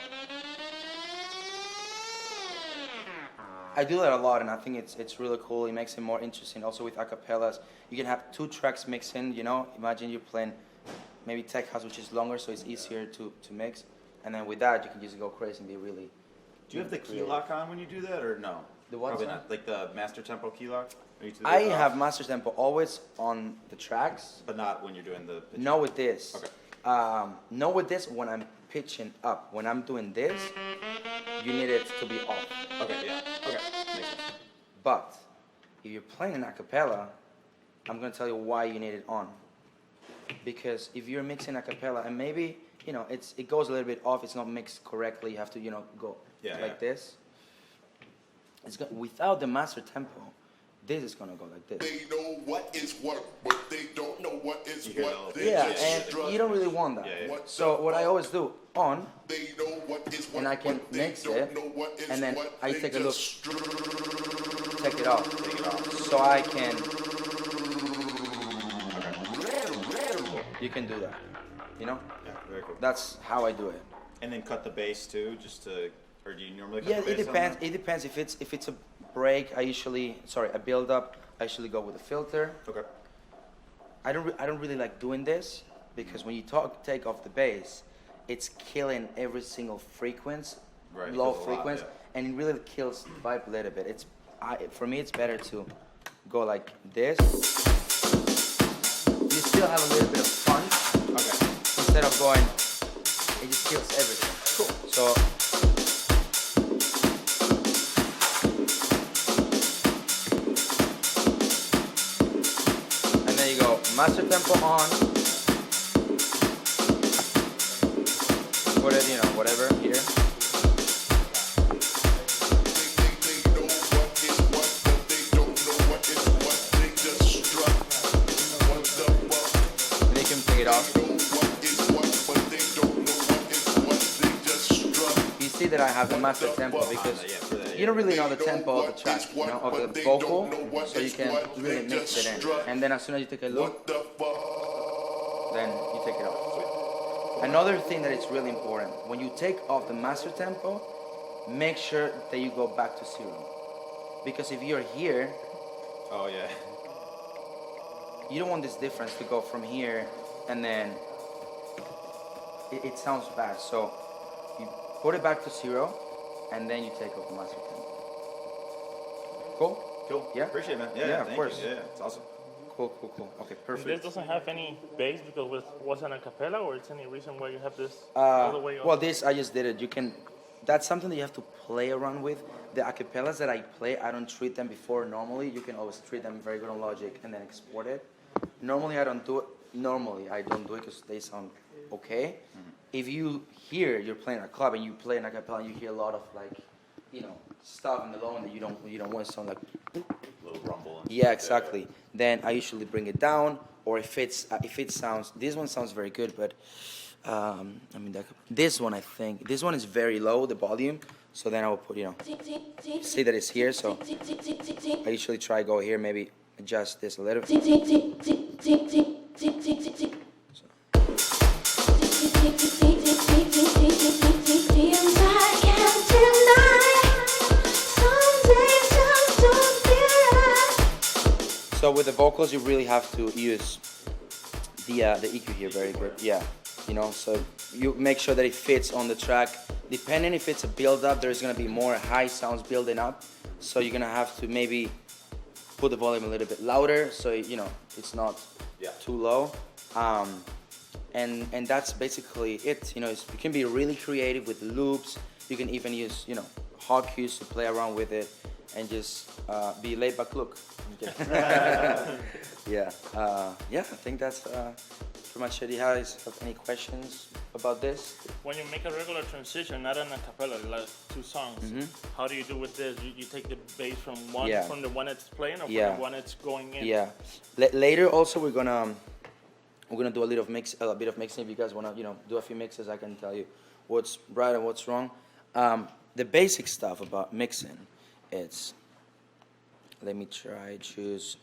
I do that a lot, and I think it's really cool. It makes it more interesting. Also with acapellas, you can have two tracks mixing. You know, imagine you're playing maybe tech house, which is longer, so it's easier to mix. And then with that, you can just go crazy and be really. Do you have the key lock on when you do that, or no? The what? Probably not. Like the master tempo key lock? Or you do I that have off? master tempo always on the tracks. But not when you're doing the pitch. No with this. Okay. No with this when I'm pitching up. When I'm doing this, you need it to be off. Okay, yeah. Okay. Makes sense. But if you're playing an acapella, I'm gonna tell you why you need it on. Because if you're mixing acapella and maybe it goes a little bit off, it's not mixed correctly. You have to go like this. Without the master tempo, this is gonna go like this. They know what is what, but they don't know what is what. They Yeah, just and strut. you don't really want that. Yeah, yeah. So what I always do on, They know what is what, and I can but they mix don't it, know what is and then what. I They take a look, just take it off, so I can. You can do that, Yeah, very cool. That's how I do it. And then cut the bass too, just to, or do you normally cut Yeah, the it bass on depends. that? It depends if it's a break. A build up. I usually go with a filter. Okay. I don't really like doing this because when you take off the bass, it's killing every single frequency, Right, it low kills a lot, frequency, yeah. and it really kills the vibe a little bit. For me, it's better to go like this. You still have a little bit of fun. Okay. Instead of going, it just kills everything. Cool. So. And then you go master tempo on. Put it, whatever here. they know what is what, but they don't know what is what. They just strut. What the fuck? And you can take it off. They know what is what, but they don't know what is what. They just strut. You see that I have the master tempo because you don't really know the tempo of the track, of the vocal, so you can really mix it in. And then as soon as you take a look, What the fuck? then you take it off. Another thing that is really important, when you take off the master tempo, make sure that you go back to zero. Because if you're here, Oh yeah. you don't want this difference to go from here and then it sounds bad. So you put it back to zero and then you take off the master tempo. Cool? Cool. Yeah? Appreciate it, man. Yeah, of thank course. You. Yeah, it's awesome. Cool. Okay, This perfect. doesn't have any bass because it was an acapella, or it's any reason why you have this all the way on? Well, this I just did it. That's something that you have to play around with. The acapellas that I play, I don't treat them before normally. You can always treat them very good on Logic and then export it. Normally I don't do it because they sound okay. If you're playing a club and you play an acapella and you hear a lot of stuff in the low end that you don't want to sound like. Little rumble. And Yeah, exactly. Then I usually bring it down, or if it sounds, this one sounds very good, but this one this one is very low, the volume. So then I will put, see that it's here. So I usually try go here, maybe adjust this a little. So with the vocals, you really have to use the EQ here very good. Yeah, so you make sure that it fits on the track. Depending if it's a build-up, there's gonna be more high sounds building up. So you're gonna have to maybe put the volume a little bit louder, so it's not too low. And that's basically it. You can be really creative with loops. You can even use hot cues to play around with it and just be laid back look. Yeah, I think that's pretty much it. Do you guys have any questions about this? When you make a regular transition, not an acapella, like 2 songs, how do you do with this? You take the bass from from the one it's playing, or from the one it's going in? Yeah. Later, also we're gonna We're gonna do a bit of mixing. If you guys wanna, do a few mixes, I can tell you what's right and what's wrong. The basic stuff about mixing, it's. Let me try choose.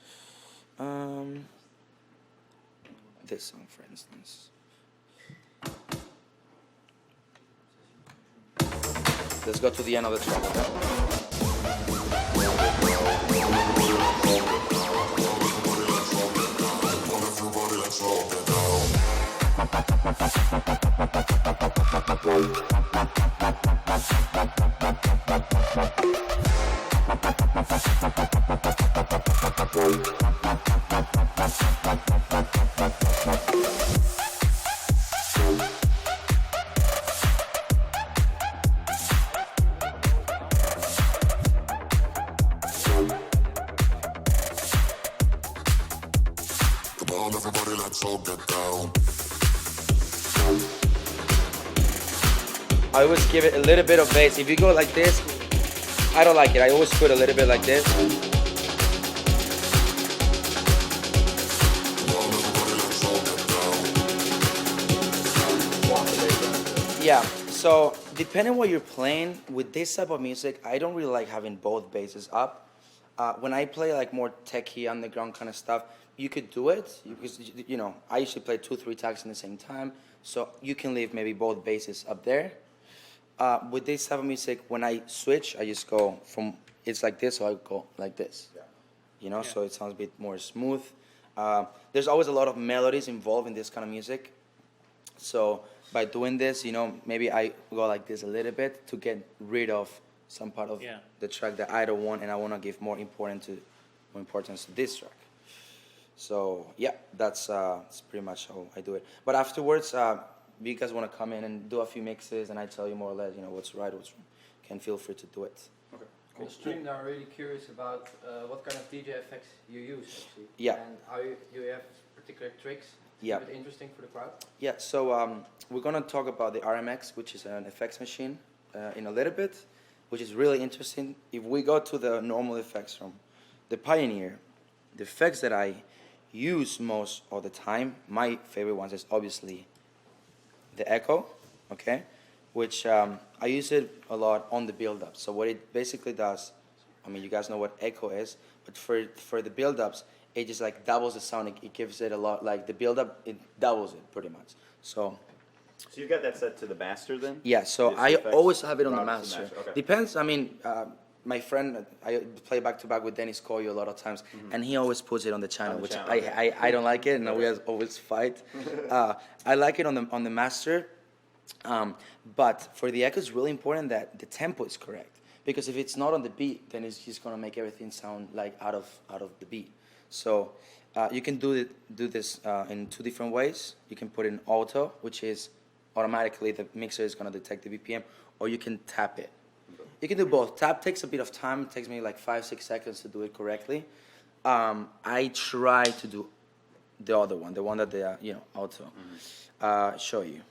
This song, for instance. Let's go to the end of the track. I always give it a little bit of bass. If you go like this, I don't like it. I always put a little bit like this. Yeah, so depending on what you're playing, with this type of music, I don't really like having both basses up. When I play like more techie, underground kind of stuff, you could do it, because, I usually play 2-3 tracks in the same time, so you can leave maybe both basses up there. With this type of music, when I switch, I just go from, it's like this, so I go like this. Yeah. So it sounds a bit more smooth. There's always a lot of melodies involved in this kind of music. So by doing this, maybe I go like this a little bit to get rid of some part of the track that I don't want, and I want to give more importance to this track. So yeah, that's pretty much how I do it. But afterwards, you guys want to come in and do a few mixes, and I tell you more or less, what's right, what's wrong. You can feel free to do it. Okay. On the stream, now I'm really curious about what kind of DJ effects you use, actually. Yeah. And how you have particular tricks. Yeah. Is it interesting for the crowd? Yeah, so we're going to talk about the RMX, which is an effects machine, in a little bit, which is really interesting. If we go to the normal effects from the Pioneer, the effects that I use most of the time, my favorite ones is obviously the echo, okay, which I use it a lot on the build-up. So what it basically does, you guys know what echo is, but for the build-ups, it just like doubles the sound. It gives it a lot, like the build-up, it doubles it pretty much. So you've got that set to the master then? yeah, so This I effects always have it on the route to master. Okay. Depends, my friend, I play back-to-back with Dennis Coyo a lot of times, and he always puts it on the channel, On the which channel, I don't like it, and we always fight. I like it on the master, but for the echo, it's really important that the tempo is correct, because if it's not on the beat, then it's just gonna make everything sound like out of the beat. So you can do this in two different ways. You can put it in auto, which is automatically the mixer is gonna detect the BPM, or you can tap it. You can do both. Tap takes a bit of time. It takes me like 5-6 seconds to do it correctly. I try to do the other one, the one that they are, auto. Show you.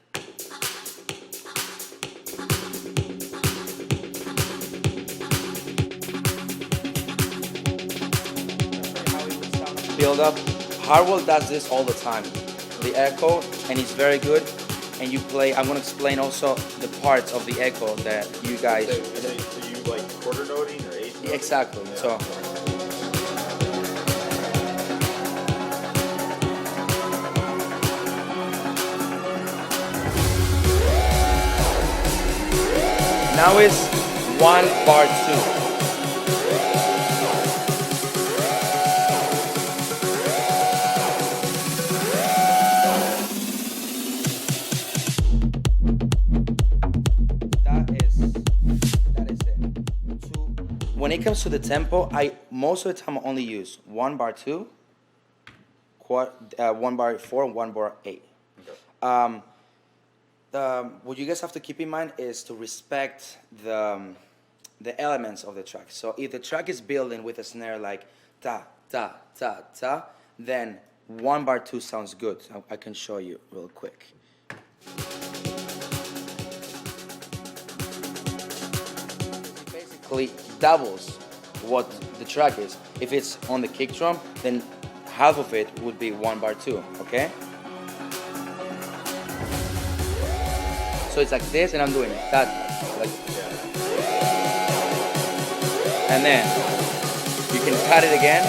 Build up. Harwell does this all the time. The echo, and it's very good. And you play. I'm gonna explain also the parts of the echo that you guys. So you like quarter noting or eighth noting? Exactly. Yeah. So. Now it's 1 bar 2. That is it. When it comes to the tempo, I most of the time only use 1 bar 2, 1 bar 4, 1 bar 8. Okay. What you guys have to keep in mind is to respect the elements of the track. So if the track is building with a snare like ta ta ta ta, then 1 bar 2 sounds good. I can show you real quick. It basically doubles what the track is. If it's on the kick drum, then half of it would be 1 bar 2. Okay. So it's like this, and I'm doing that, like, and then you can cut it again.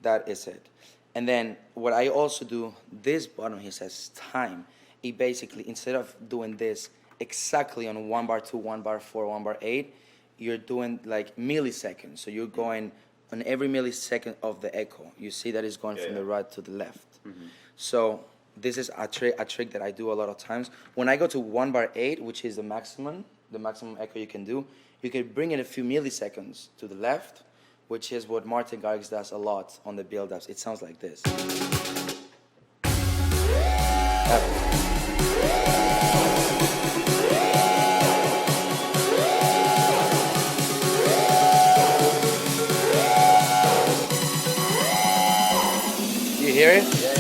That is it. And then what I also do, this button here says time. It basically, instead of doing this exactly on 1 bar 2, 1 bar 4, 1 bar 8, you're doing like milliseconds. So you're going on every millisecond of the echo. You see that it's going from the right to the left. So this is a trick that I do a lot of times. When I go to 1 bar 8, which is the maximum echo you can do, you can bring it a few milliseconds to the left, which is what Martin Garrix does a lot on the build-ups. It sounds like this. You hear it? Yeah.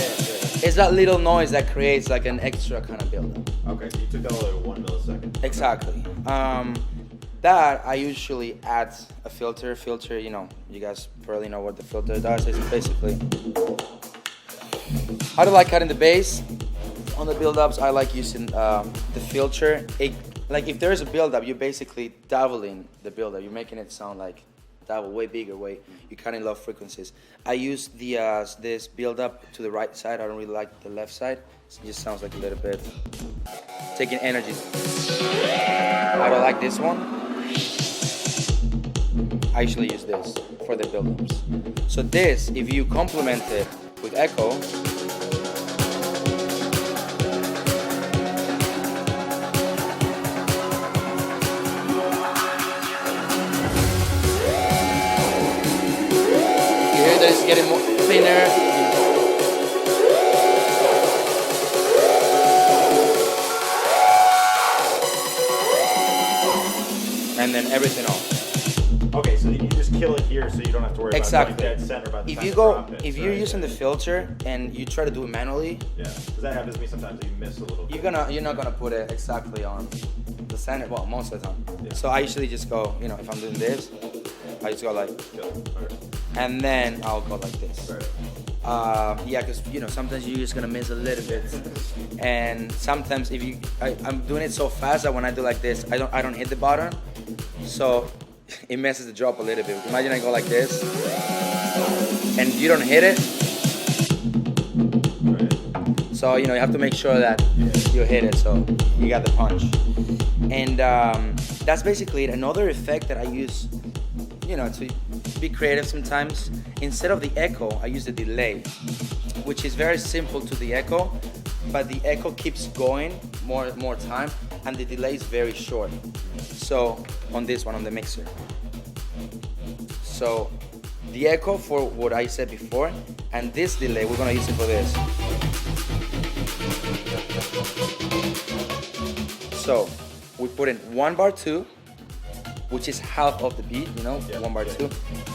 It's that little noise that creates like an extra kind of build-up. Okay, so you took that all at 1 millisecond. Exactly. That I usually add a filter. Filter, you know, you guys probably know what the filter does. It's basically, I don't like cutting the bass on the build-ups. I like using the filter. Like if there is a build-up, you're basically doubling the build-up. You're making it sound like double, way bigger, you're cutting low frequencies. I use the this build-up to the right side. I don't really like the left side. It just sounds like a little bit taking energy. I don't like this one. I usually use this for the build-ups. So this, if you complement it with echo, you hear that it's getting more thinner. And then everything else. Okay, so you just kill it here, so you don't have to worry about like that center by the If time you to go, drop it, if you're using the filter and you try to do it manually, because that happens to me sometimes. You miss a little bit. you're not gonna put it exactly on the center. Well, most of the time. Yeah. So I usually just go, you know, if I'm doing this, I just go like, Kill it. Okay. and then I'll go like this. Right. Yeah, because you know sometimes you're just gonna miss a little bit, and sometimes if I'm doing it so fast that when I do like this, I don't hit the button, so it messes the drop a little bit. Imagine I go like this, and you don't hit it, Right. so you know you have to make sure that you hit it, so you got the punch, and that's basically it. Another effect that I use, you know, to be creative sometimes, instead of the echo, I use the delay, which is very simple to the echo, but the echo keeps going more time, and the delay is very short. So on this one, on the mixer. So the echo for what I said before, and this delay, we're gonna use it for this. So we put in 1 bar 2, which is half of the beat, you know, 1 bar 2,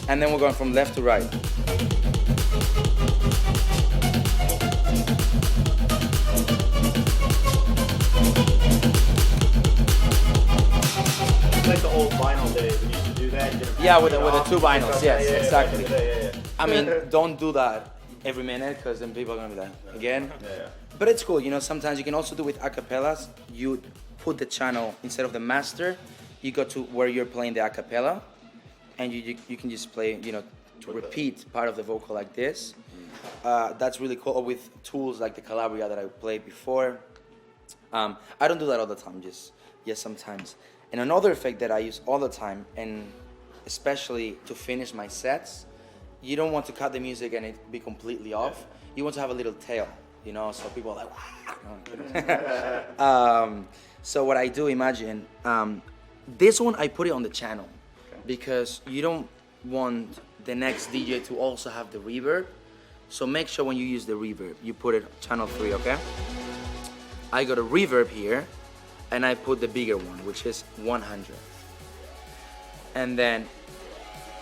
and then we're going from left to right. It's like the old vinyl days when you used to do that. Yeah, with the two vinyls, yes, Yeah, exactly. Yeah. I mean, don't do that every minute, because then people are gonna be like, again. Yeah. But it's cool, you know, sometimes you can also do with acapellas. You put the channel, instead of the master, you go to where you're playing the acapella, and you can just play, you know, to repeat part of the vocal like this. That's really cool. Or with tools like the Calabria that I played before. I don't do that all the time, just sometimes. And another effect that I use all the time, and especially to finish my sets, you don't want to cut the music and it be completely off. You want to have a little tail, you know, so people are like, wow. So what I do, imagine, this one I put it on the channel, because you don't want the next DJ to also have the reverb. So make sure when you use the reverb, you put it channel 3, okay? I got a reverb here, and I put the bigger one, which is 100. And then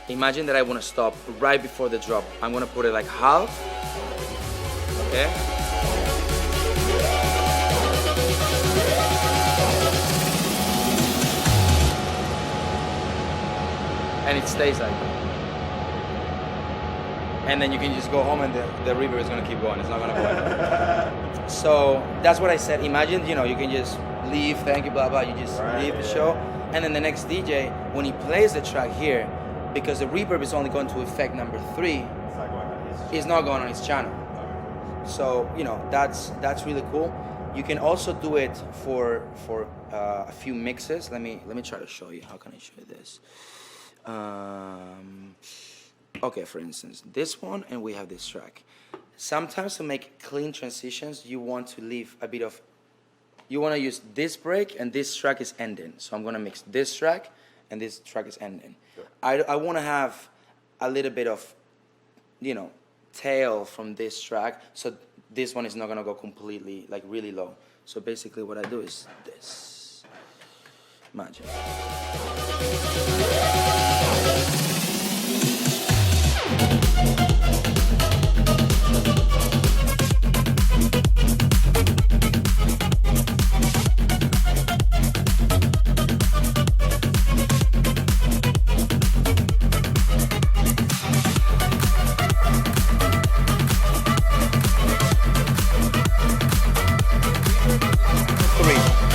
imagine that I want to stop right before the drop. I'm gonna put it like half, okay? And it stays like that. and then you can just go home and the reverb is gonna keep going. It's not gonna go anywhere. So that's what I said. Imagine, you know, you can just leave, thank you, blah blah. You just leave the show, and then the next DJ, when he plays the track here, because the reverb is only going to effect number 3, it's not going on his channel. So you know that's really cool. You can also do it for a few mixes. Let me try to show you. How can I show you this? Okay, for instance, this one, and we have this track. Sometimes to make clean transitions, you want to leave a bit of. You want to use this break, and this track is ending. So I'm gonna mix this track, and this track is ending. Sure. I want to have a little bit of, you know, tail from this track, so this one is not gonna go completely like really low. So basically what I do is this. Imagine.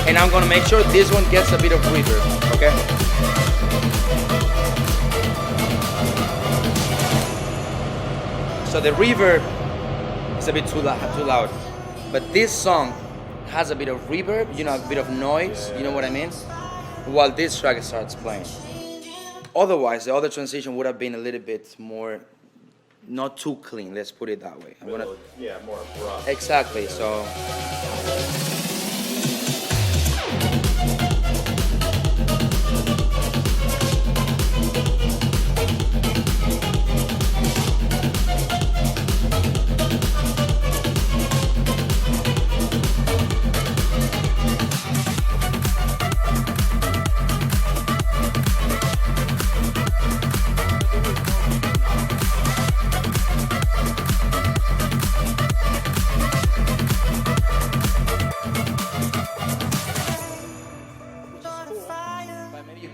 And I'm gonna make sure this one gets a bit of reverb, okay? So the reverb is a bit too loud, but this song has a bit of reverb, you know, a bit of noise, you know what I mean? While this track starts playing. Otherwise, the other transition would have been a little bit more, not too clean, let's put it that way. More abrupt. Exactly, so.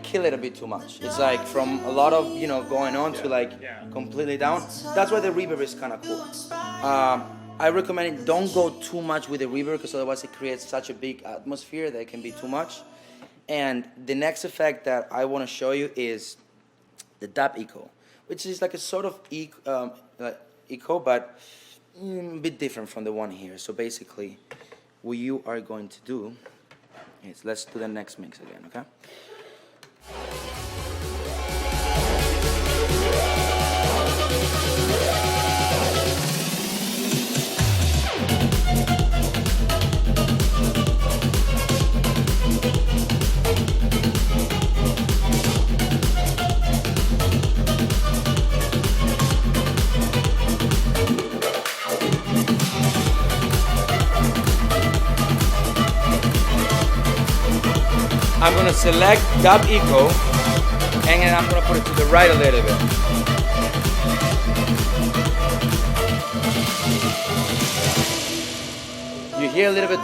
Kill it a bit too much. It's like from a lot of, you know, going on to like completely down. That's why the reverb is kind of cool. I recommend it, don't go too much with the reverb, because otherwise it creates such a big atmosphere that it can be too much. And the next effect that I want to show you is the dub echo, which is like a sort of echo, but a bit different from the one here. So basically what you are going to do is, let's do the next mix again, okay? I'm gonna select dub echo, and then I'm gonna put it to the right a little bit. You hear a little bit.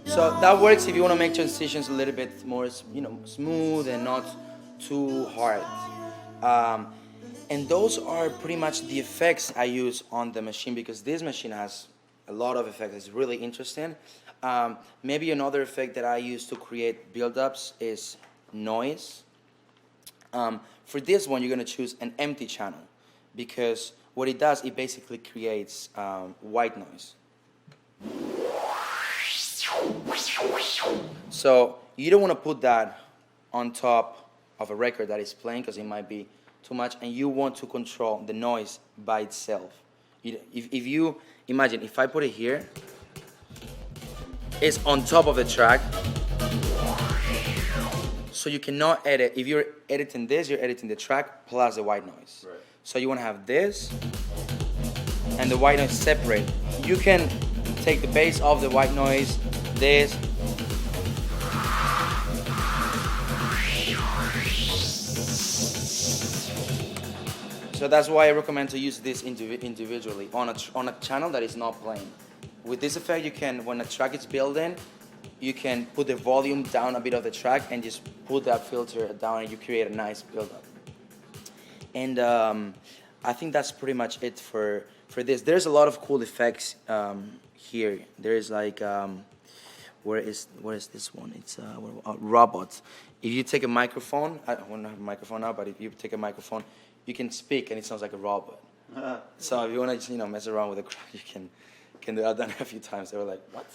So that works if you want to make transitions a little bit more, you know, smooth and not too hard. And those are pretty much the effects I use on the machine, because this machine has a lot of effects. It's really interesting. Maybe another effect that I use to create build-ups is noise. For this one, you're going to choose an empty channel, because what it does, it basically creates white noise. So you don't want to put that on top of a record that is playing, because it might be too much, and you want to control the noise by itself. If you imagine, if I put it here, it's on top of the track, so you cannot edit. If you're editing this, you're editing the track plus the white noise. Right. So you want to have this and the white noise separate. You can take the bass off the white noise, this. So that's why I recommend to use this individually on a channel that is not playing. With this effect, you can, when a track is building, you can put the volume down a bit of the track and just put that filter down, and you create a nice build-up. And I think that's pretty much it for this. There's a lot of cool effects here. There's like where is this one? It's robots. If you take a microphone, I don't have a microphone now, but if you take a microphone, you can speak and it sounds like a robot. So if you want to mess around with the crowd, you can do. I've done it a few times. They were like, what?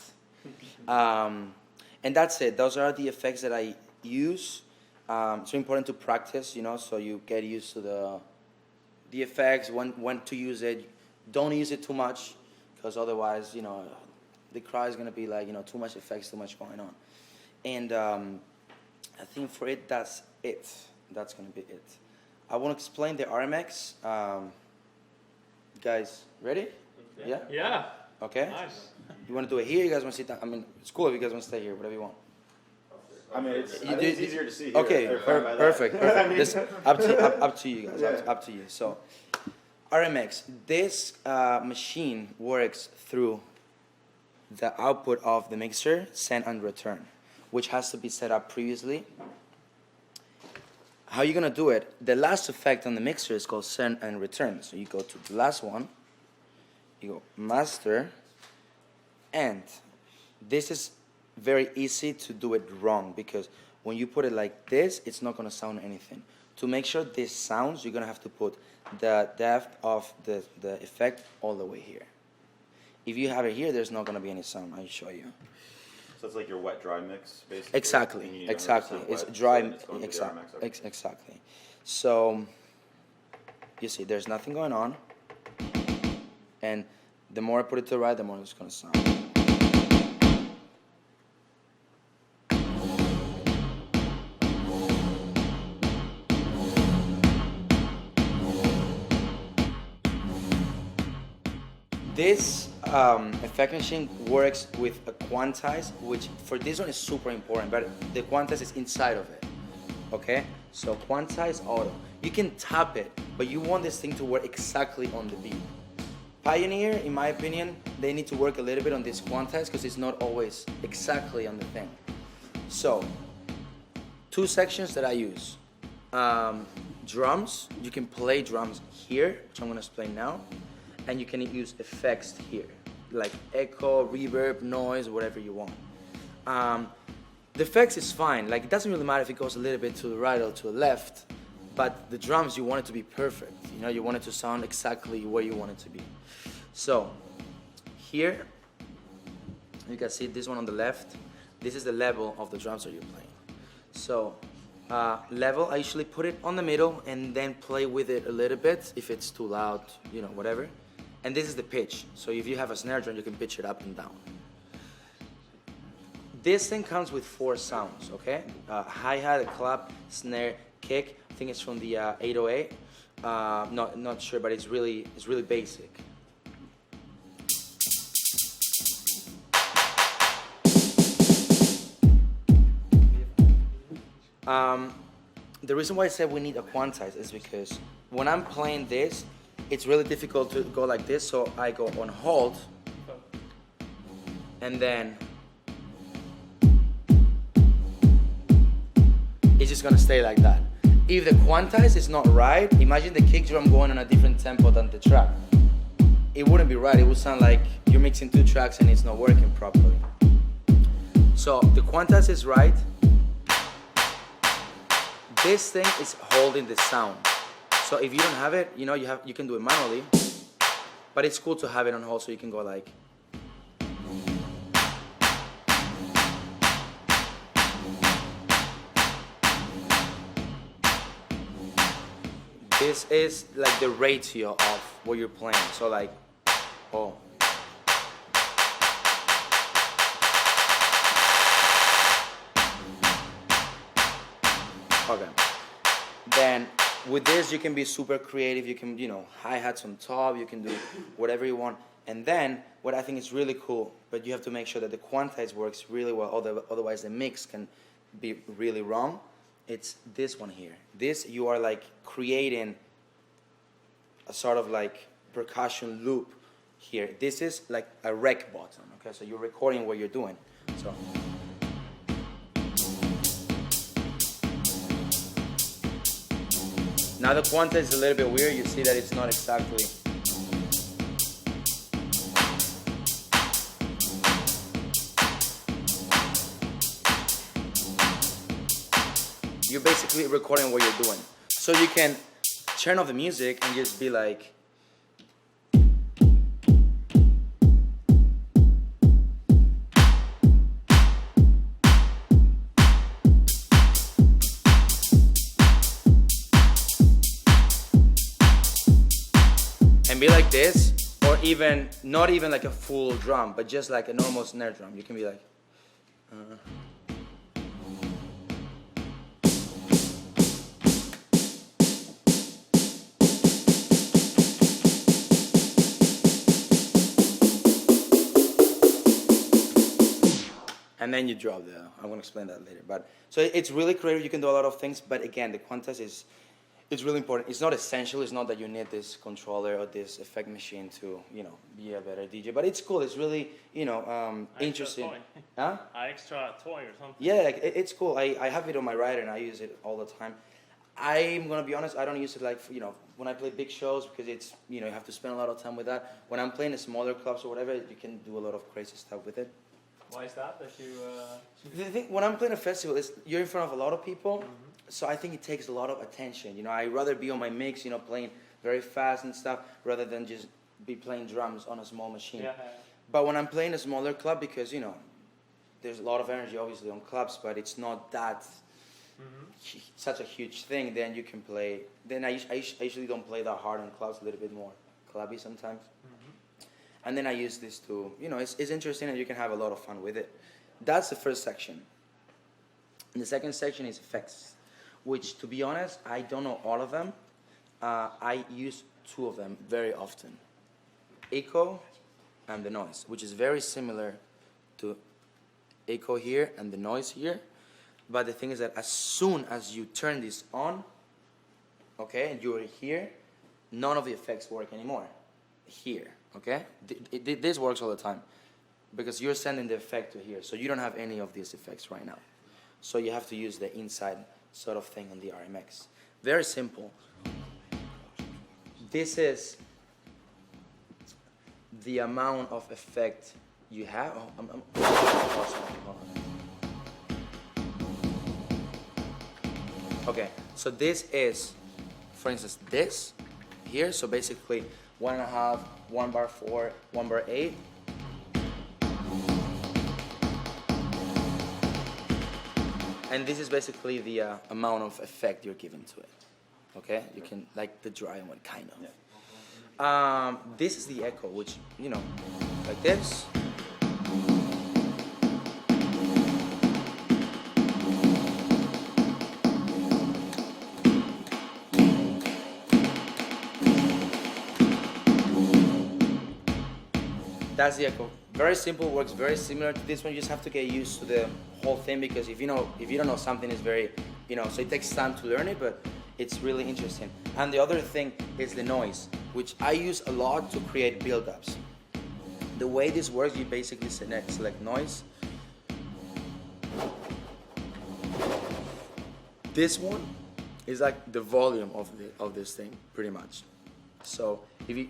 And that's it. Those are the effects that I use. It's important to practice, so you get used to the effects, when to use it. Don't use it too much, because otherwise, the crowd is going to be like, too much effects, too much going on. And I think for it, that's it. That's going to be it. I want to explain the RMX. Guys, ready? Yeah? Yeah. Okay. Nice. You want to do it here? You guys want to sit down? I mean, it's cool if you guys want to stay here, whatever you want. I mean, I think it's easier to see here. Okay, if they're fine by that. perfect. This, up to you guys. Yeah. Up to you. So, RMX. This machine works through the output of the mixer, send and return, which has to be set up previously. How you're gonna do it? The last effect on the mixer is called send and return. So you go to the last one. You go master, and this is very easy to do it wrong, because when you put it like this, it's not going to sound anything. To make sure this sounds, you're going to have to put the depth of the effect all the way here. If you have it here, there's not going to be any sound. I'll show you. So it's like your wet-dry mix, basically? Exactly. And you need Exactly. 100% It's wet, dry. so it's going to the RMX, okay. Exactly. So you see, there's nothing going on, and the more I put it to the right, the more it's going to sound. This effect machine works with a quantize, which for this one is super important, but the quantize is inside of it. Okay? So quantize auto. You can tap it, but you want this thing to work exactly on the beat. Pioneer, in my opinion, they need to work a little bit on this quantize because it's not always exactly on the thing. So, two sections that I use. Drums, you can play drums here, which I'm going to explain now. And you can use effects here, like echo, reverb, noise, whatever you want. The effects is fine. Like, it doesn't really matter if it goes a little bit to the right or to the left, but the drums, you want it to be perfect. You want it to sound exactly where you want it to be. So, here, you can see this one on the left. This is the level of the drums that you're playing. So, level, I usually put it on the middle and then play with it a little bit if it's too loud, whatever. And this is the pitch. So if you have a snare drum, you can pitch it up and down. This thing comes with 4 sounds, okay? Hi-hat, a clap, snare, kick. I think it's from the 808. Not sure, but it's really basic. The reason why I said we need a quantize is because when I'm playing this, it's really difficult to go like this, so I go on hold, and then it's just gonna stay like that. If the quantize is not right, imagine the kick drum going on a different tempo than the track. It wouldn't be right. It would sound like you're mixing 2 tracks and it's not working properly. So the quantize is right. This thing is holding the sound. So if you don't have it, you can do it manually, but it's cool to have it on hold so you can go like. This is like the ratio of what you're playing. So like, oh. Okay. Then with this, you can be super creative. You can, hi-hats on top. You can do whatever you want. And then, what I think is really cool, but you have to make sure that the quantize works really well, otherwise the mix can be really wrong. It's this one here. This, you are like creating a sort of like percussion loop here. This is like a rec button, okay? So you're recording what you're doing. So. Now the quanta is a little bit weird. You see that it's not exactly. You're basically recording what you're doing. So you can turn off the music and just be like, and be like this, or even not even like a full drum, but just like a normal snare drum. You can be like, and then you drop the. I'm gonna explain that later. But so it's really creative. You can do a lot of things. But again, the quantas is. It's really important. It's not essential. It's not that you need this controller or this effect machine to, be a better DJ. But it's cool. It's really, interesting. Huh? An extra toy or something. Yeah, like, it's cool. I have it on my rider and I use it all the time. I'm gonna be honest. I don't use it like when I play big shows because it's you have to spend a lot of time with that. When I'm playing in smaller clubs or whatever, you can do a lot of crazy stuff with it. Why is that you? The thing, when I'm playing a festival, you're in front of a lot of people. Mm-hmm. So I think it takes a lot of attention. I'd rather be on my mix, playing very fast and stuff, rather than just be playing drums on a small machine. Yeah. But when I'm playing a smaller club, because there's a lot of energy obviously on clubs, but it's not that such a huge thing. Then you can play. Then I usually don't play that hard on clubs. A little bit more clubby sometimes. And then I use this to, it's interesting and you can have a lot of fun with it. That's the first section. And the second section is effects, which, to be honest, I don't know all of them. I use two of them very often. Echo and the noise, which is very similar to echo here and the noise here. But the thing is that as soon as you turn this on, okay, and you're here, none of the effects work anymore. Here, okay? This works all the time because you're sending the effect to here. So you don't have any of these effects right now. So you have to use the inside sort of thing on the RMX. Very simple. This is the amount of effect you have. Okay, so this is, for instance, this here. So basically 1.5, 1 bar 4, 1 bar 8. And this is basically the amount of effect you're giving to it. Okay, you can like the dry one, kind of. This is the echo, which like this. That's the echo. Very simple, works very similar to this one. You just have to get used to the whole thing because if you don't know something, it's very, so it takes time to learn it, but it's really interesting. And the other thing is the noise, which I use a lot to create build-ups. The way this works, you basically select noise. This one is like the volume of this thing, pretty much. So if you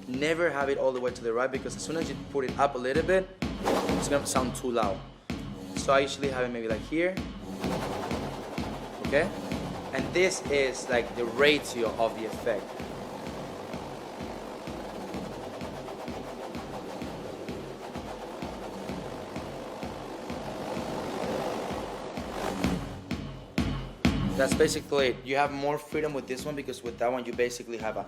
never have it all the way to the right, because as soon as you put it up a little bit, it's gonna sound too loud. So I usually have it maybe like here, okay? And this is like the ratio of the effect. That's basically it. You have more freedom with this one because with that one you basically have a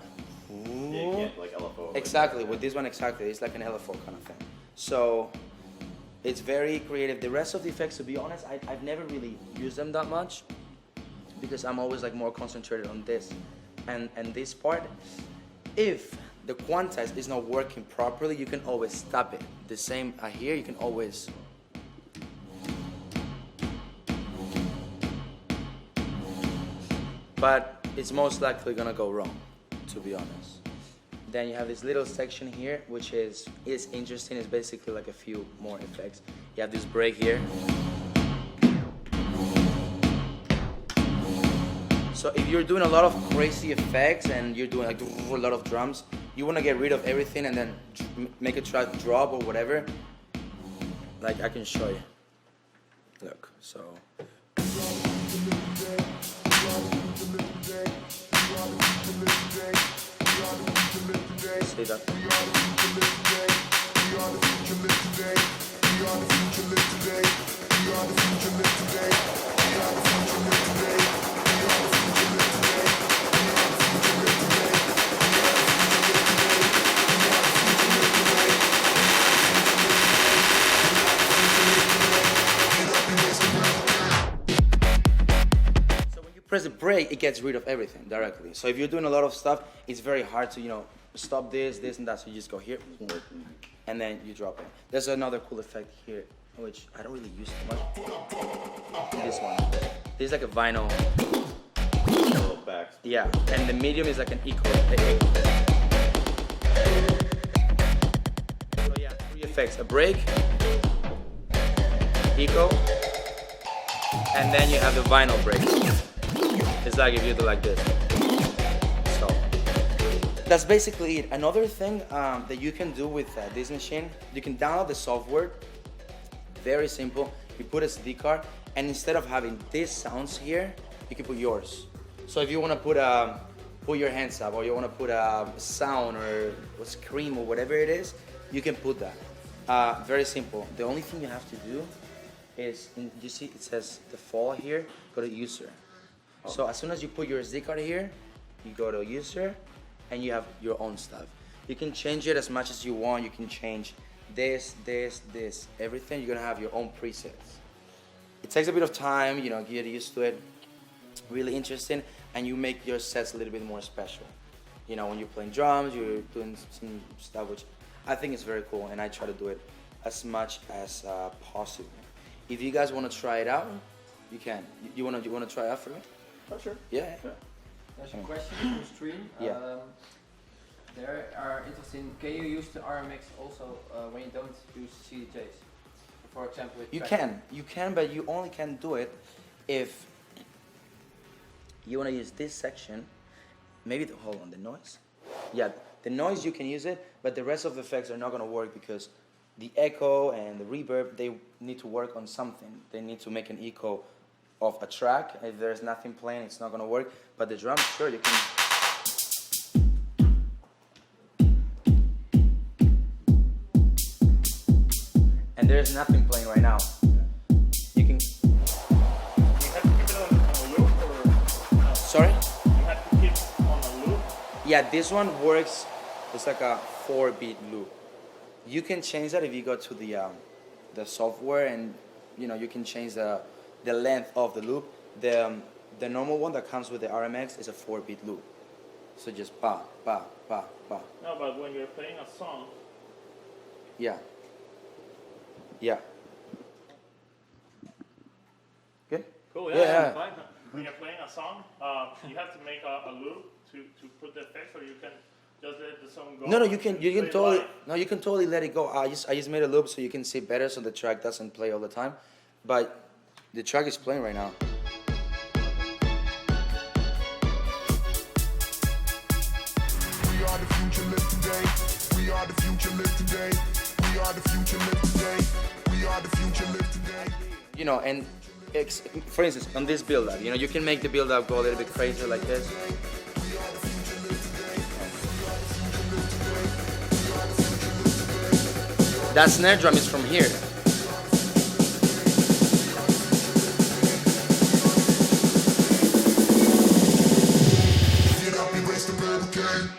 Yeah, you can't like LFO. exactly, with this one exactly, it's like an LFO kind of thing. So it's very creative. The rest of the effects, to be honest, I've never really used them that much because I'm always like more concentrated on this and this part. If the quantize is not working properly, you can always stop it. The same here, you can always. But it's most likely gonna go wrong, to be honest. Then you have this little section here, which is interesting. It's basically like a few more effects. You have this break here. So if you're doing a lot of crazy effects and you're doing like a lot of drums, you want to get rid of everything and then make a track drop or whatever. Like I can show you. Look, so. See that? Press the brake, it gets rid of everything directly. So if you're doing a lot of stuff, it's very hard to, stop this, and that. So you just go here, and then you drop it. There's another cool effect here, which I don't really use too much. This one. This is like a vinyl. Yeah, and the medium is like an echo. So yeah, 3 effects: a brake, echo, and then you have the vinyl brake. It's like if you do like this. So that's basically it. Another thing that you can do with this machine, you can download the software. Very simple. You put a SD card, and instead of having these sounds here, you can put yours. So if you want to put your hands up, or you want to put a sound or a scream or whatever it is, you can put that. Very simple. The only thing you have to do is, you see it says the fall here, go to user. So as soon as you put your SD card here, you go to user, and you have your own stuff. You can change it as much as you want. You can change this, everything. You're gonna have your own presets. It takes a bit of time, get used to it. Really interesting, and you make your sets a little bit more special. When you're playing drums, you're doing some stuff which I think is very cool, and I try to do it as much as possible. If you guys want to try it out, you can. You want to try it out for me? Oh, sure. Yeah. There's a question from stream. Yeah. There are interesting. Can you use the RMX also when you don't use CDJs? For example, with You track- can, but you only can do it if you want to use this section. Maybe hold on, the noise. Yeah, the noise you can use it, but the rest of the effects are not going to work because the echo and the reverb, they need to work on something. They need to make an echo of a track. If there's nothing playing, it's not going to work. But the drums, sure, you can. And there's nothing playing right now. You can. You have to keep it on a loop, or Sorry? you have to keep on a loop. Yeah, this one works. It's like a 4-beat loop. You can change that if you go to the software, and you can change the length of the loop. The normal one that comes with the RMX is a 4-beat loop. So just pa pa pa pa. No, but when you're playing a song, Yeah. Yeah. Good? Cool, Yeah. fine. when you're playing a song, you have to make a loop to put the effects, or you can just let the song go. No, you can play totally live. no, you can totally let it go. I just made a loop so you can see better, so the track doesn't play all the time. But the track is playing right now. We are the future, live today. We are the future, live today. We are the future, live today. We are the future, live today. And for instance, on this build-up, you can make the build-up go a little bit crazier like this. That snare drum is from here. Get up and raise the red again.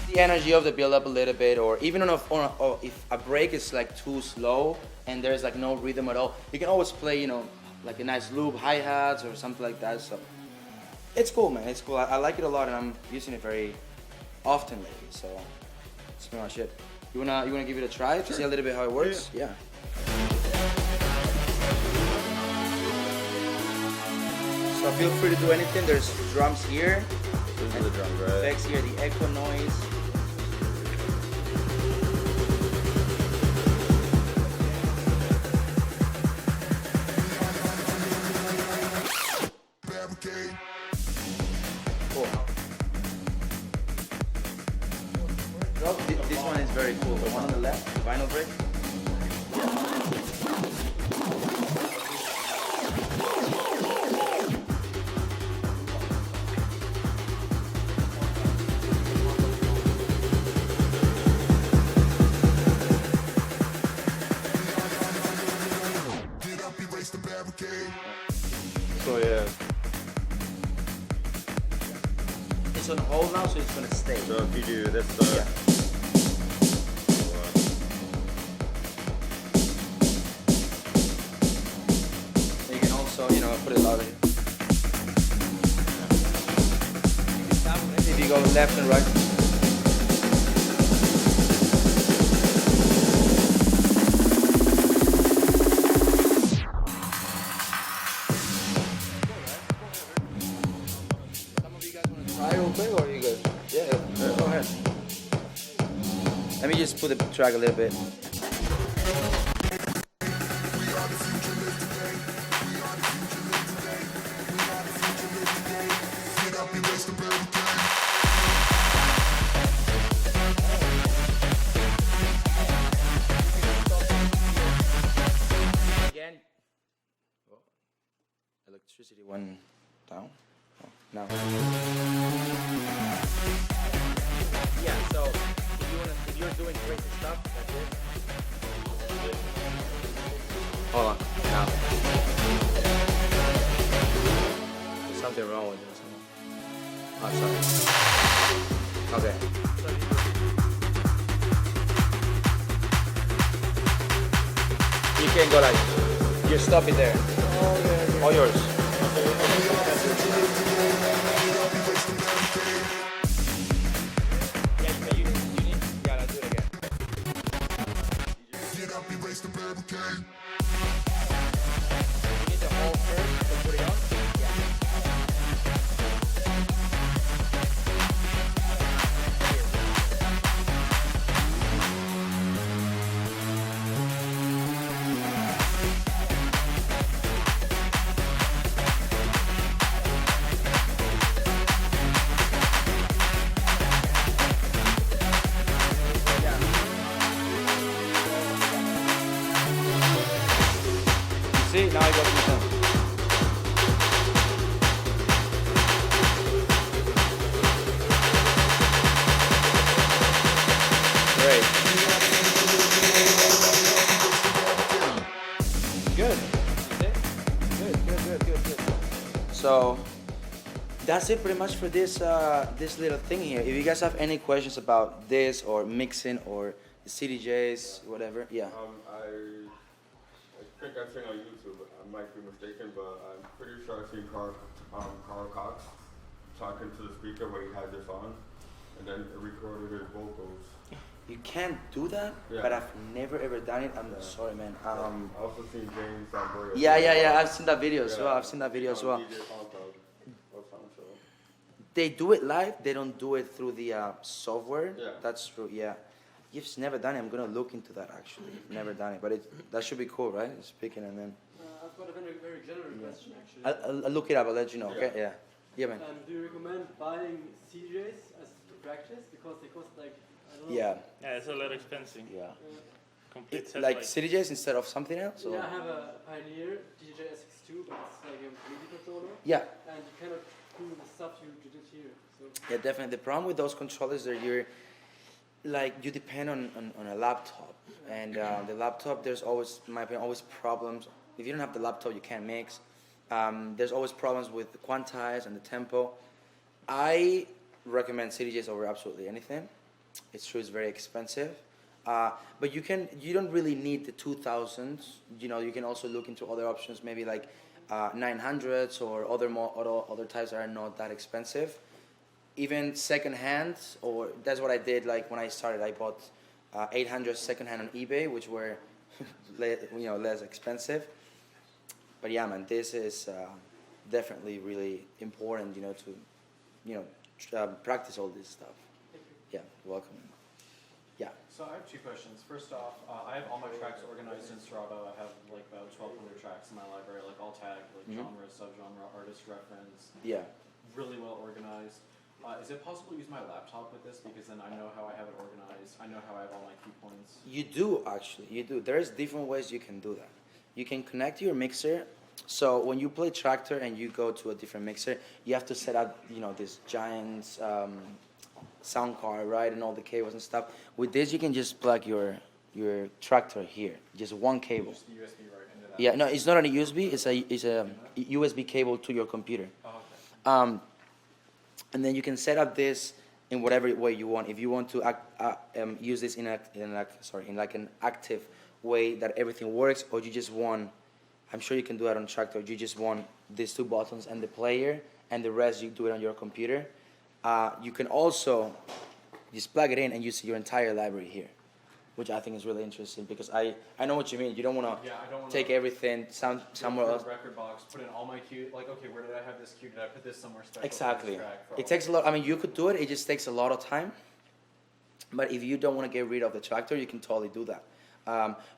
The energy of the build-up a little bit, or even if a break is like too slow and there's like no rhythm at all, you can always play, like a nice loop, hi-hats or something like that. So it's cool, man. It's cool. I like it a lot, and I'm using it very often lately. So that's pretty much it. You wanna give it a try to see a little bit how it works? Yeah. So feel free to do anything. There's drums here. Those are the drums, right? Effects here, the echo noise. This one is very cool. The one on the left, vinyl brick. Get up, erase the barricade. So yeah. It's on hold now, so it's gonna stay. So if you do this, Yeah. You can also, you know, put it louder. If you go left and right. Some of you guys want to try real quick, or you good? Yeah, go ahead. Let me just put the track a little bit. Get up, erase the barricade. Again. Oh, electricity went down. Oh, now. Yeah. So if you're doing crazy stuff, that's it. Hold on. Now. There's something wrong with this. Oh, sorry. Okay. You can go like, you stop it there. All yours. Yeah, let's do it again. Get up, erase the barricade. You need the whole first to put it on. Yeah. See, now I got this done. Great. Good. Good. So that's it pretty much for this this little thing here. If you guys have any questions about this or mixing or the CDJs, whatever, yeah. I think I've seen on YouTube, I might be mistaken, but I'm pretty sure I've seen Carl Cox talking to the speaker when he had this on, and then it recorded his vocals. You can't do that, Yeah. but I've never ever done it. I'm sorry, man. I've also seen James Zamboya. Yeah. I've seen that video as well. I've seen that video as well. They do it live. They don't do it through the software. Yeah. That's true. Yeah. You've never done it. I'm gonna look into that actually. Never done it, but that should be cool, right? Speaking and then. I've got a very general question actually. I'll look it up. I'll let you know. Okay. Yeah. Yeah, man. Do you recommend buying CDJs as to practice because they cost like I don't know? Yeah. Yeah, it's a little expensive. Yeah. Complete set Like CDJs instead of something else. Or? Yeah, I have a Pioneer DJ SX2, but it's like a MIDI controller. Yeah. And you cannot do the stuff you did here. So. Yeah, definitely. The problem with those controllers is you're like you depend on a laptop, and the laptop there's always, in my opinion, always problems. If you don't have the laptop, you can't mix. There's always problems with the quantize and the tempo. I recommend CDJs over absolutely anything. It's true, it's very expensive, but you don't really need the 2000s. You know, you can also look into other options, maybe like 900s or other types that are not that expensive. Even secondhand, or that's what I did. Like when I started, I bought 800 secondhand on eBay, which were less expensive. But yeah, man, this is definitely really important, to practice all this stuff. Yeah, welcome. Yeah. So I have two questions. First off, I have all my tracks organized in Serato. I have like about 1,200 tracks in my library, like all tagged, like genre, subgenre, artist reference. Yeah. Really well organized. Is it possible to use my laptop with this? Because then I know how I have it organized. I know how I have all my key points. You do actually. You do. There's different ways you can do that. You can connect your mixer. So when you play Tractor and you go to a different mixer, you have to set up, this giant sound card, right, and all the cables and stuff. With this, you can just plug your Tractor here, just one cable. Just the USB right into that. Yeah, no, it's not a USB. It's a USB cable to your computer. Oh, okay. And then you can set up this in whatever way you want. If you want to use this in like an active way that everything works, or you just want, I'm sure you can do that on Tractor. You just want these two buttons and the player, and the rest you do it on your computer. You can also just plug it in and you see your entire library here, which I think is really interesting because I know what you mean. You don't want to take everything somewhere else. Record box, put in all my cue. Like, okay, where did I have this cue? Did I put this somewhere special? Exactly. It takes a lot. I mean, you could do it. It just takes a lot of time. But if you don't want to get rid of the Tractor, you can totally do that.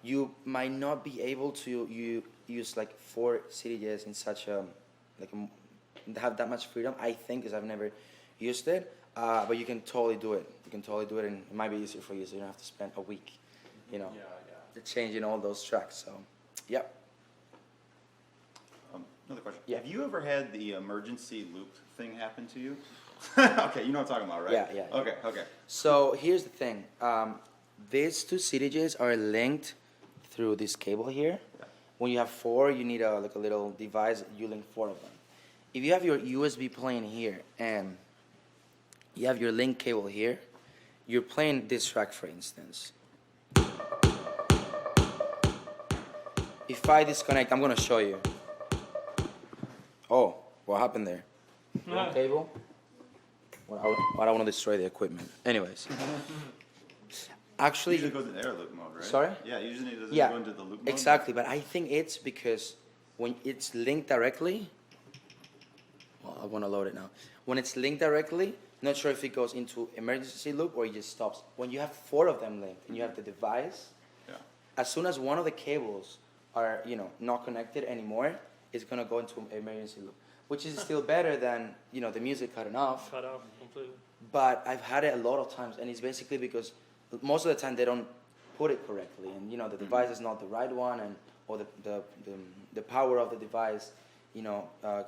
You might not be able to use like 4 CDJs in such have that much freedom. I think, because I've never used it. But you can totally do it. You can totally do it, and it might be easier for you, so you don't have to spend a week, changing all those tracks. So, yeah. Another question. Yeah. Have you ever had the emergency loop thing happen to you? Okay, you know what I'm talking about, right? Yeah. Okay. So here's the thing. These 2 CDJs are linked through this cable here. Yeah. When you have 4, you need a little device. You link 4 of them. If you have your USB playing here and you have your link cable here, you're playing this track, for instance. If I disconnect, I'm going to show you. Oh, what happened there? Wrong cable? Well, I don't want to destroy the equipment. Anyways. Actually, usually goes in air loop mode, right? Sorry? Yeah, usually it doesn't go into the loop mode. Exactly, but I think it's because when it's linked directly, well, I want to load it now. When it's linked directly, not sure if it goes into emergency loop or it just stops. When you have 4 of them linked and you have the device, as soon as one of the cables are not connected anymore, it's gonna go into emergency loop, which is still better than the music cutting off. Cut off completely. But I've had it a lot of times, and it's basically because most of the time they don't put it correctly, and the device is not the right one, or the power of the device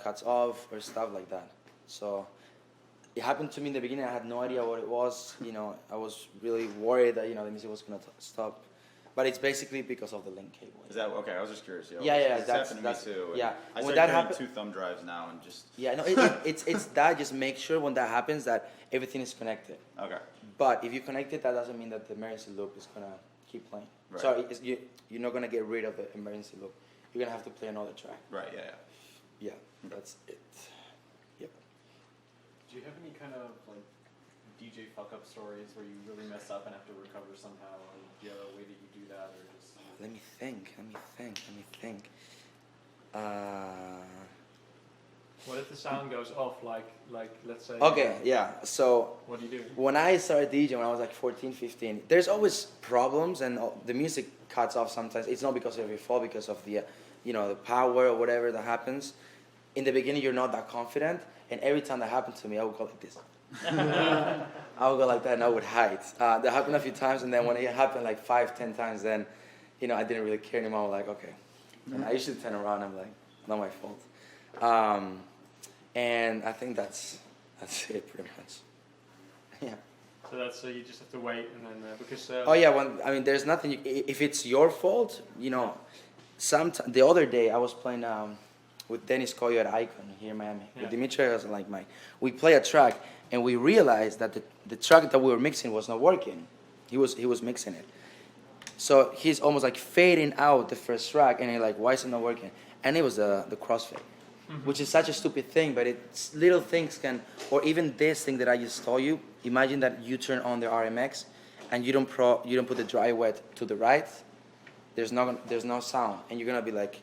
cuts off or stuff like that. So it happened to me in the beginning. I had no idea what it was. I was really worried that the music was gonna stop. But it's basically because of the link cable. Is that okay? I was just curious. Yeah, It's happened to me too. Yeah, I when started that carrying 2 thumb drives now and just. Yeah, no, it's that. Just make sure when that happens that everything is connected. Okay. But if you connect it, that doesn't mean that the emergency loop is gonna keep playing. Right. So you're not gonna get rid of the emergency loop. You're gonna have to play another track. Right. Yeah. Yeah, that's it. Yep. Do you have any kind of DJ fuck up stories where you really mess up and have to recover somehow? Or do you have a way that you do that, or just? Let me think. What if the sound goes off, like let's say? Okay, yeah. So what do you do? when I started DJing when I was like 14, 15, there's always problems and the music cuts off sometimes. It's not because of your fault, because of the the power or whatever that happens. In the beginning, you're not that confident, and every time that happened to me, I would go like this. I would go like that and I would hide. That happened a few times, and then when it happened like 5, 10 times, then I didn't really care anymore. I was like, okay. And I usually turn around and I'm like, not my fault. And I think that's it pretty much. Yeah. So that's you just have to wait, and then because. Oh yeah, there's nothing. If it's your fault, the other day I was playing with Dennis Coyo at Icon here in Miami. Yeah. With Dimitri was like Mike. We play a track and we realized that the track that we were mixing was not working. He was mixing it. So he's almost like fading out the first track, and he's like, why is it not working? And it was the crossfade, which is such a stupid thing, but it's little things can, or even this thing that I just told you. Imagine that you turn on the RMX, and you don't put the dry wet to the right. There's no sound, and you're gonna be like,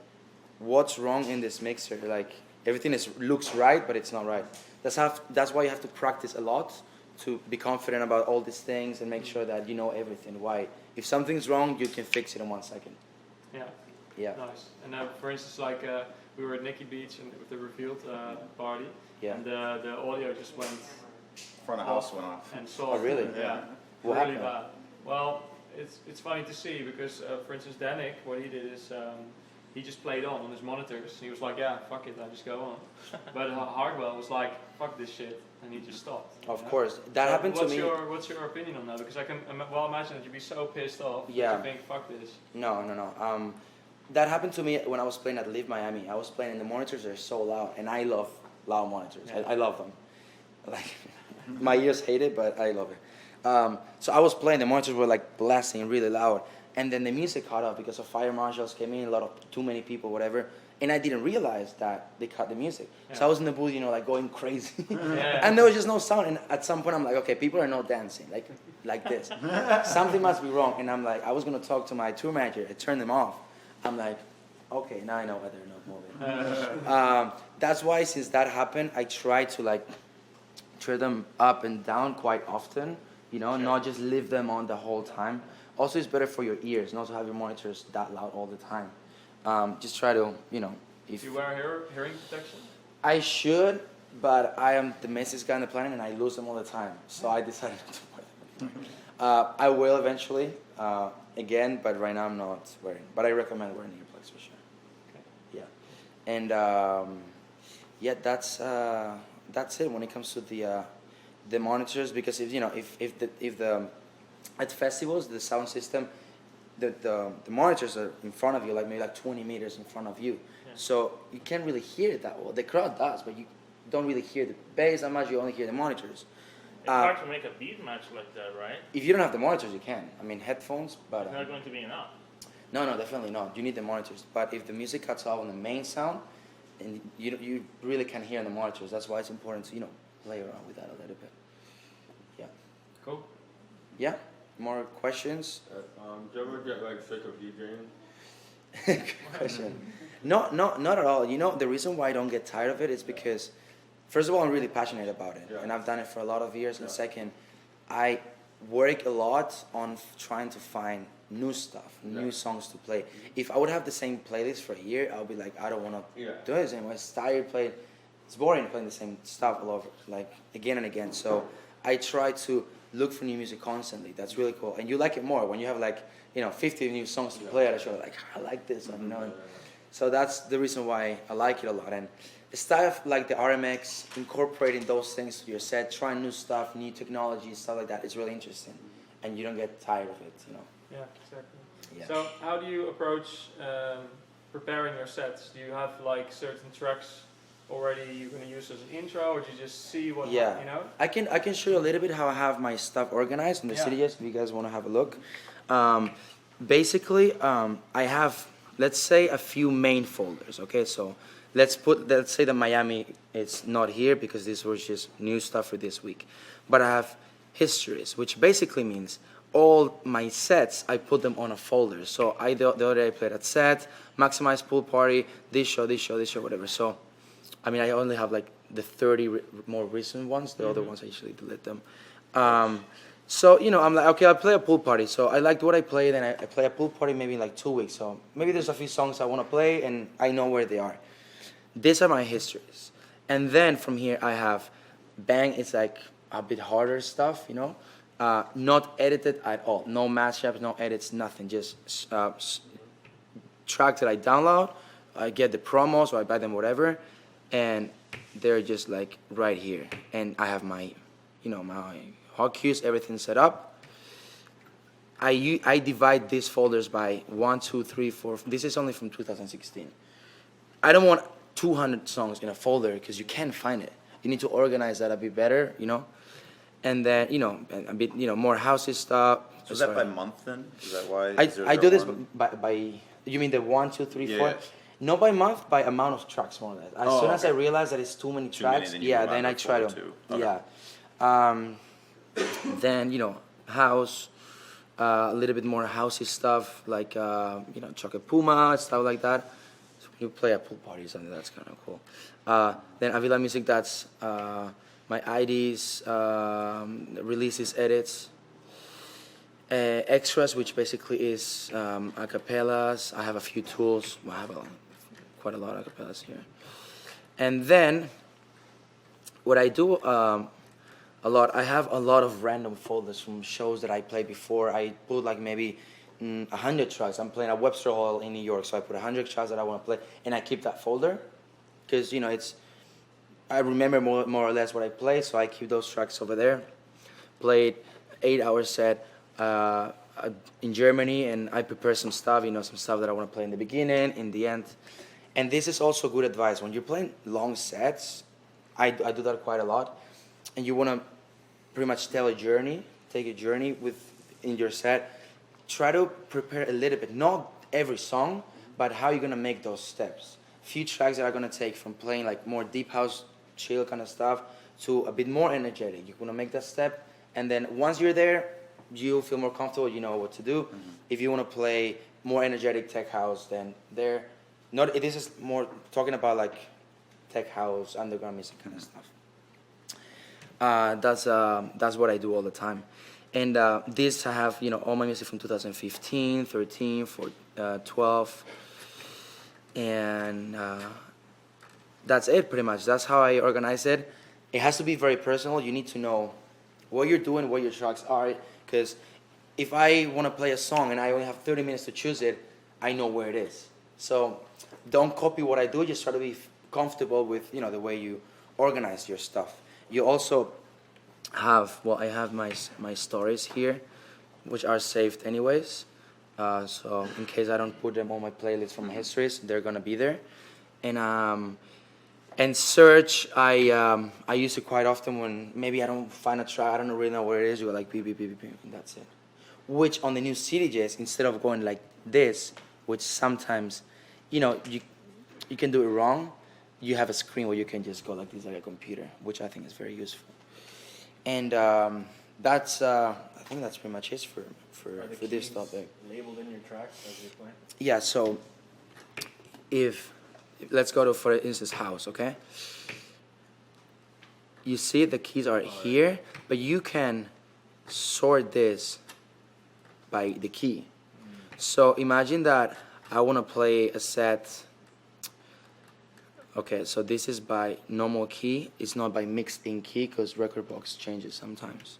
what's wrong in this mixer? Like everything looks right, but it's not right. That's why you have to practice a lot to be confident about all these things and make sure that you know everything. Why? If something's wrong, you can fix it in 1 second. Yeah. Yeah. Nice. And for instance, we were at Nikki Beach and with the Revealed party. Yeah. And the audio just went front of house went off. and soft. Oh, really? Yeah. What really happened? bad. Well, it's funny to see because, for instance, Danik, what he did is he just played on his monitors. He was like, yeah, fuck it, I just go on. But Hardwell was like, fuck this shit, and he just stopped. Of you know? course, that So happened to me. What's your opinion on that? Because I can well imagine that you'd be so pissed off that Yeah. you think, fuck this. No. That happened to me when I was playing at Live Miami. I was playing and the monitors are so loud, and I love loud monitors. Yeah. I love them. Like my ears hate it, but I love it. So I was playing. The monitors were like blasting really loud, and then the music cut off because of fire marshals came in, too many people, whatever. And I didn't realize that they cut the music. So Yeah. I was in the booth, like going crazy, Yeah. and there was just no sound. And at some point, I'm like, okay, people are not dancing like this. Something must be wrong. And I'm like, I was gonna talk to my tour manager. I turned them off. I'm like, okay, now I know why they're not moving. That's why since that happened, I try to turn them up and down quite often. Not just leave them on the whole time. Also, it's better for your ears not to have your monitors that loud all the time. Just try to, if Do you wear hearing protection? I should, but I am the messiest guy on the planet and I lose them all the time. So I decided not to wear them. I will eventually, again, but right now I'm not wearing. But I recommend wearing earplugs for sure. Okay. Yeah, and that's it when it comes to the monitors, because if the at festivals the sound system, the monitors are in front of you, maybe 20 meters in front of you, Yeah. so you can't really hear it that well. The crowd does, but you don't really hear the bass that much. You only hear the monitors. It's hard to make a beat match like that, right? If you don't have the monitors, you can. I mean, headphones, but It's not going to be enough. no, definitely not. You need the monitors. But if the music cuts off on the main sound, and you really can hear on the monitors, that's why it's important to play around with that a little bit. Yeah. Cool. Yeah. More questions? Do you ever get sick of DJing? Good question. No, not at all. The reason why I don't get tired of it is because, first of all, I'm really passionate about it, Yeah. and I've done it for a lot of years. And Yeah. second, I work a lot on trying to find new stuff, new Yeah. songs to play. If I would have the same playlist for a year, I'll be like, I don't want to Yeah. do it anymore. It's tired playing. It's boring playing the same stuff all over, again and again. So I try to look for new music constantly. That's really cool, and you like it more when you have 50 new songs to play at a show. I like this one, and so that's the reason why I like it a lot. And stuff like the RMX, incorporating those things to your set, trying new stuff, new technology, stuff like that, is really interesting, and you don't get tired of it. Yeah, exactly. Yeah. So how do you approach preparing your sets? Do you have certain tracks already you're going to use as an intro, or do you just see what Yeah. you know? I can show you a little bit how I have my stuff organized in the Yeah. CDs if you guys want to have a look. Basically, I have, let's say, a few main folders. Okay, so let's say that Miami is not here because this was just new stuff for this week. But I have histories, which basically means all my sets, I put them on a folder. So the other day I played at set, Maximize Pool Party, this show, whatever. So I mean, I only have the 30 more recent ones. The other ones I usually delete them. So I'm like, okay, I'll play a pool party. So I liked what I played, and I play a pool party maybe in 2 weeks. So maybe there's a few songs I want to play, and I know where they are. These are my histories, and then from here I have bang. It's a bit harder stuff, not edited at all. No mashups, no edits, nothing. Just tracks that I download. I get the promos, or I buy them, whatever. And they're just right here, and I have my my hot cues, everything set up. I divide these folders by 1, 2, 3, 4. This is only from 2016. I don't want 200 songs in a folder because you can't find it. You need to organize that a bit better, and then a bit more housey stuff. So is that by month then? Is that why? I do this by you mean the 1, 2, 3, 4? Yeah. Not by month, by amount of tracks, more or less. As soon as I realize that it's too many tracks, then you move on then I to try 4 to, or 2. Okay. yeah. Then house, a little bit more housey stuff like Chocolate Puma, stuff like that. So when you play at pool parties, and that's kind of cool. Then Avila music, that's my IDs, releases, edits. Extras, which basically is acapellas. I have a few tools. I have quite a lot of acapellas here. And then what I do, A lot. I have a lot of random folders from shows that I played before. I put like maybe 100 tracks. I'm playing at Webster Hall in New York, so I put 100 tracks that I want to play, and I keep that folder because it's. I remember more or less what I played, so I keep those tracks over there. Played 8-hour set in Germany, and I prepare some stuff. Some stuff that I want to play in the beginning, in the end. And this is also good advice when you're playing long sets. I do that quite a lot, and you want to pretty much take a journey in your set. Try to prepare a little bit, not every song, but how you're gonna make those steps. Few tracks that are gonna take from playing like more deep house, chill kind of stuff to a bit more energetic. You're gonna make that step, and then once you're there, you feel more comfortable. You know what to do. If you want to play more energetic tech house, then there. Not this is more talking about like tech house, underground music kind of stuff. That's what I do all the time. And this I have all my music from 2015, 13, 12, and that's it pretty much. That's how I organize it. It has to be very personal. You need to know what you're doing, what your tracks are, because if I want to play a song and I only have 30 minutes to choose it, I know where it is. So don't copy what I do. Just try to be comfortable with the way you organize your stuff. You also have I have my stories here, which are saved anyways. So in case I don't put them on my playlist from my histories, they're gonna be there. And search, I use it quite often when maybe I don't find a track, I don't really know where it is. You go like beep beep beep beep, and that's it. Which on the new CDJs, instead of going like this, which sometimes you can do it wrong. You have a screen where you can just go like this, like a computer, which I think is very useful. And that's I think that's pretty much it for this topic. Labeled in your tracks as you play? Yeah. So if let's go to, for instance, house. Okay. You see the keys are here, but you can sort this by the key. So imagine that I want to play a set. Okay, so this is by normal key. It's not by mixed in key because record box changes sometimes.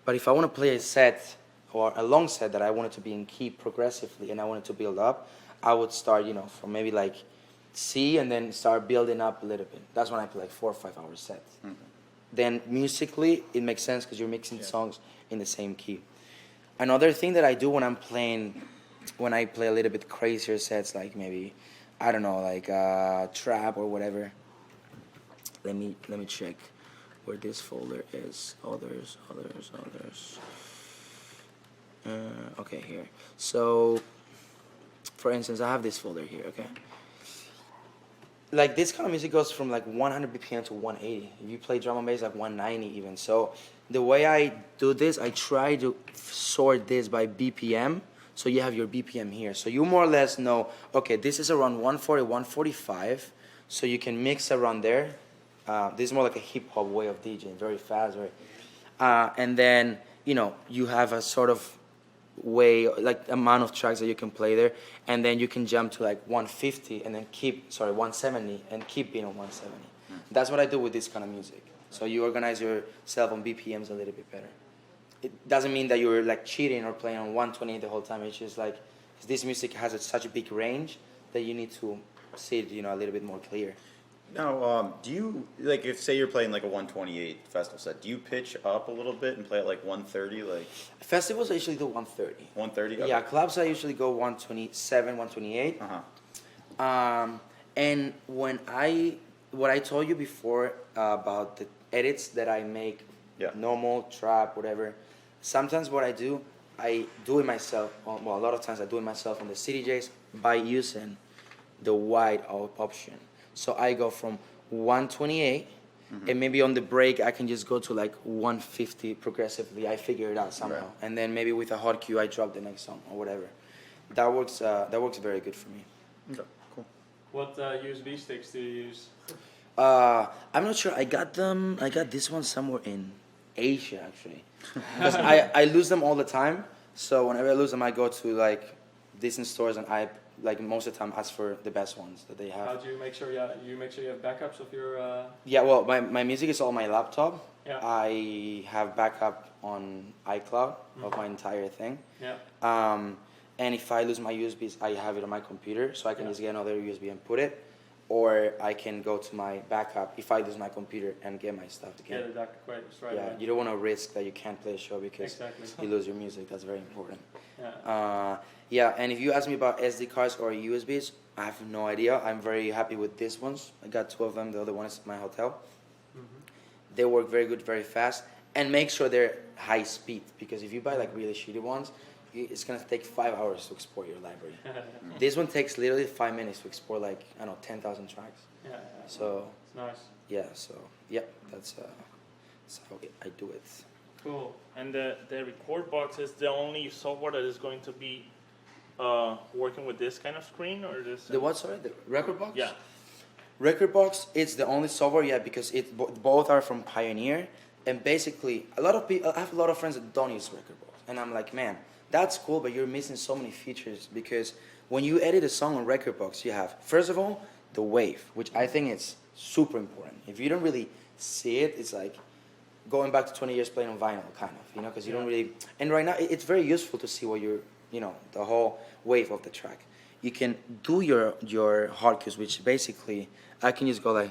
But if I want to play a set or a long set that I want it to be in key progressively and I want it to build up, I would start, from maybe like C and then start building up a little bit. That's when I play like 4 or 5 hour sets. Mm-hmm. Then musically, it makes sense because you're mixing songs in the same key. Another thing that I do when I play a little bit crazier sets, like maybe, I don't know, like trap or whatever. Let me check where this folder is. Others. Okay, here. So, for instance, I have this folder here. Okay. Like this kind of music goes from like 100 BPM to 180. If you play drum and bass, like 190 even. So the way I do this, I try to sort this by BPM. So you have your BPM here. So you more or less know, okay, this is around 140, 145. So you can mix around there. This is more like a hip hop way of DJing, very fast, right? And then, you have a sort of way, like amount of tracks that you can play there. And then you can jump to like 150 and then 170 and keep being on 170. That's what I do with this kind of music. So you organize yourself on BPMs a little bit better. It doesn't mean that you're like cheating or playing on 120 the whole time. It's just like this music has such a big range that you need to see it, a little bit more clear. Now, do you, like, if say you're playing like a 128 festival set, do you pitch up a little bit and play at like 130? Like festivals, I usually do 130. 130? Okay. Yeah, clubs I usually go 127, 128. And what I told you before about the edits that I make, normal, trap, whatever. Sometimes what I do it myself. Well, a lot of times I do it myself on the CDJs by using the wide option. So I go from 128, and maybe on the break I can just go to like 150 progressively. I figure it out somehow, and then maybe with a hot cue I drop the next song or whatever. That works very good for me. Okay, cool. What USB sticks do you use? I'm not sure. I got this one somewhere in Asia actually, because I lose them all the time. So whenever I lose them, I go to like decent stores, and I like most of the time ask for the best ones that they How have. do you make sure? Yeah, you make sure you have backups of your. Yeah, well, my music is on my laptop. Yeah. I have backup on iCloud of my entire thing. Yeah. And if I lose my USBs, I have it on my computer, so I can Yeah. just get another USB and put it, or I can go to my backup if I lose my computer and get my stuff Yeah, again. the DAC quite right Yeah, away. you don't want to risk that you can't play a show because Exactly. you lose your music. That's very important. Yeah. Yeah, and if you ask me about SD cards or USBs, I have no idea. I'm very happy with these ones. I got 2 of them. The other one is at my hotel. They work very good, very fast, and make sure they're high speed, because if you buy like really shitty ones, it's gonna take 5 hours to export your library. This one takes literally 5 minutes to export like, I don't know, 10,000 tracks. Yeah. So It's nice. yeah, so yeah, that's how I do it. Cool. And the record box is the only software that is going to be working with this kind of screen, or this? The what? Sorry, the record box. Yeah. Record box. It's the only software, yeah, because both are from Pioneer, and basically a lot of people. I have a lot of friends that don't use record box, and I'm like, man, that's cool, but you're missing so many features, because when you edit a song on record box, you have first of all the wave, which I think is super important. If you don't really see it, it's like going back to 20 years playing on vinyl, kind of, you know, because you don't really. And right now, it's very useful to see what you're, you know, the whole wave of the track. You can do your hard cues, which basically I can just go like.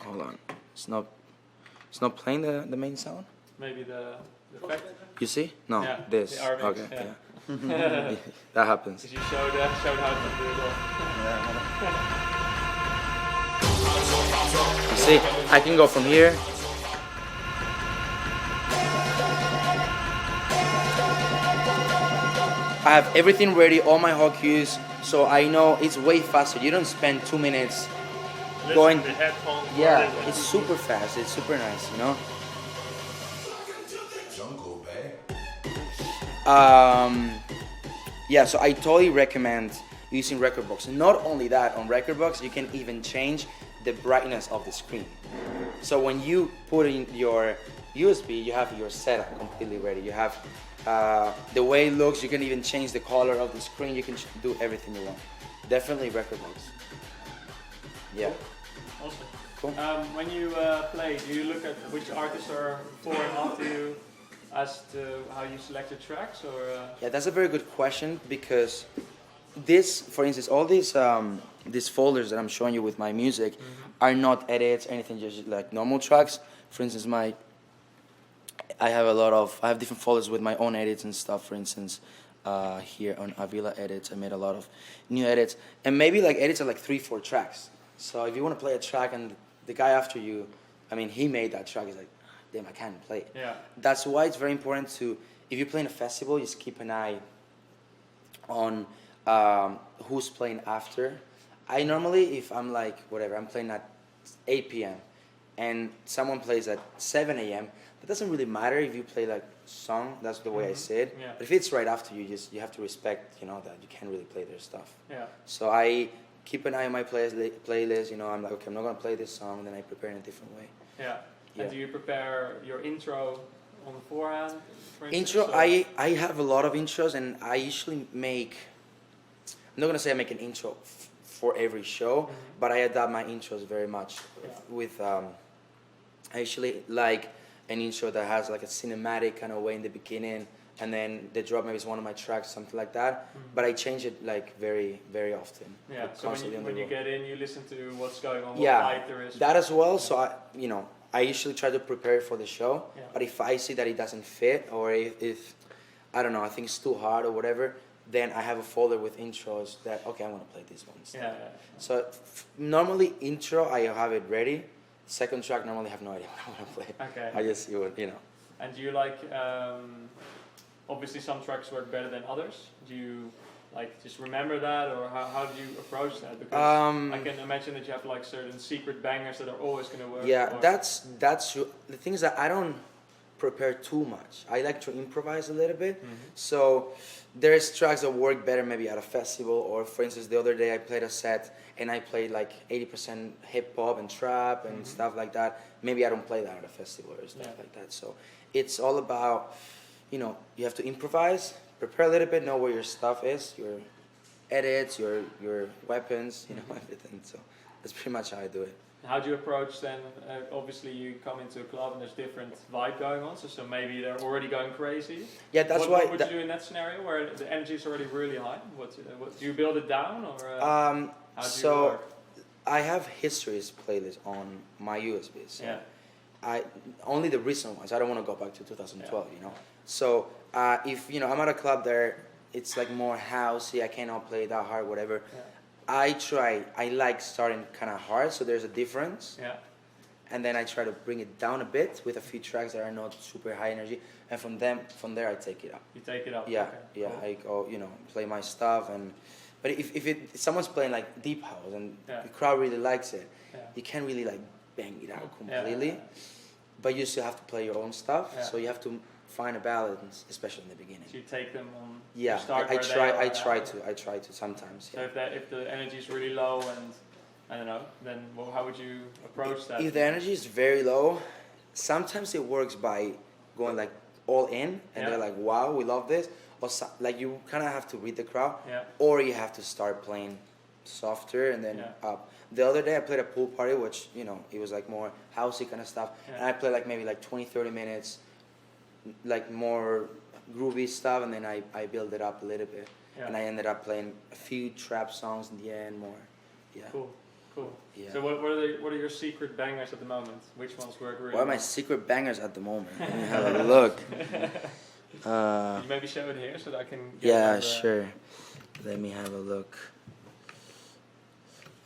Hold on, it's not playing the main sound. Maybe the effect. You see? No, Yeah, this. the RMX, Okay, yeah. yeah. That happens. Because you showed how to do it all. You see, I can go from here. I have everything ready, all my hot cues, so I know it's way faster. You don't spend 2 minutes going. The headphones. Yeah, it's super fast. It's super nice, you know. Jungle, babe. Yeah, so I totally recommend using Rekordbox. And not only that, on Rekordbox you can even change the brightness of the screen. So when you put in your USB, you have your setup completely ready. You have the way it looks. You can even change the color of the screen. You can do everything you want. Definitely Rekordbox. Yeah. Awesome. Cool. When you play, do you look at which artists are before and after you as to how you select your tracks, or? Yeah, that's a very good question, because this, for instance, all these folders that I'm showing you with my music are not edits, anything, just like normal tracks. For instance, I have different folders with my own edits and stuff. For instance, here on Avila edits, I made a lot of new edits, and maybe like edits are like 3-4 tracks. So if you want to play a track and the guy after you, I mean, he made that track, he's like, damn, I can't play it. Yeah. That's why it's very important to, if you're playing a festival, just keep an eye on who's playing after. I normally, if I'm like, whatever, I'm playing at 8 p.m. and someone plays at 7 a.m., that doesn't really matter if you play like song, that's the way I say it. Yeah. But if it's right after you, you have to respect, you know, that you can't really play their stuff. Yeah. So I keep an eye on my playlist, you know, I'm like, okay, I'm not going to play this song, then I prepare in a different way. Yeah. Yeah. And do you prepare your intro on beforehand? For instance, Intro, or? I have a lot of intros, and I usually make, I'm not going to say I make an intro for every show, but I adapt my intros very much with, I usually like an intro that has like a cinematic kind of way in the beginning, and then the drop maybe is one of my tracks, something like that. But I change it like very, very often. Yeah. So when you get in, you listen to what's going on, what light there is. That as well. So I usually try to prepare for the show. Yeah. But if I see that it doesn't fit, or if I don't know, I think it's too hard or whatever, then I have a folder with intros that, okay, I'm gonna play this one. Yeah. So normally intro, I have it ready. Second track, normally have no idea what I'm gonna play. Okay. I just, you know. And do you like, obviously some tracks work better than others. Do you like just remember that, or how do you approach that? Because I can imagine that you have like certain secret bangers that are always going to work. Yeah, or that's true. The thing is that I don't prepare too much. I like to improvise a little bit. So there's tracks that work better maybe at a festival, or for instance, the other day I played a set and I played like 80% hip hop and trap and stuff like that. Maybe I don't play that at a festival or stuff like that. So it's all about, you know, you have to improvise, prepare a little bit, know where your stuff is, your edits, your weapons, you know, everything. So that's pretty much how I do it. How do you approach then? Obviously, you come into a club and there's different vibe going on. So maybe they're already going crazy. Yeah, that's what, why. What would you do in that scenario where the energy is already really high? What do you build it down or? How do you So work? I have histories playlist on my USB. So Yeah. I only the recent ones. I don't want to go back to 2012. You know. So if you know I'm at a club there, it's like more housey. I cannot play that hard, whatever. Yeah. I like starting kind of hard, so there's a difference. Yeah. And then I try to bring it down a bit with a few tracks that are not super high energy, and from there I take it up. You take it up. Yeah, Okay. yeah. Cool. I go, you know, play my stuff, but if someone's playing like deep house and Yeah. the crowd really likes it, Yeah. you can't really like bang it out Yeah. completely, but you still have to play your own stuff. Yeah. So you have to find a balance, especially in the beginning. So you take them on. Yeah, you start I where they try. are I try to sometimes. So Yeah. if the energy is really low and I don't know, then how would you approach that? If the energy is very low, sometimes it works by going like all in, and Yeah. they're like, "Wow, we love this," or like you kind of have to read the crowd, Yeah. or you have to start playing softer and then Yeah. up. The other day I played a pool party, which you know it was like more housey kind of stuff, Yeah. and I played like maybe like 20-30 minutes, like more groovy stuff, and then I build it up a little bit, Yeah. and I ended up playing a few trap songs in the end more. Yeah. Cool. Cool. Yeah. So what are your secret bangers at the moment? Which ones work really What are my well? secret bangers at the moment? Let me have a look. Can you maybe show it here so that I can get Yeah, another- sure. Let me have a look.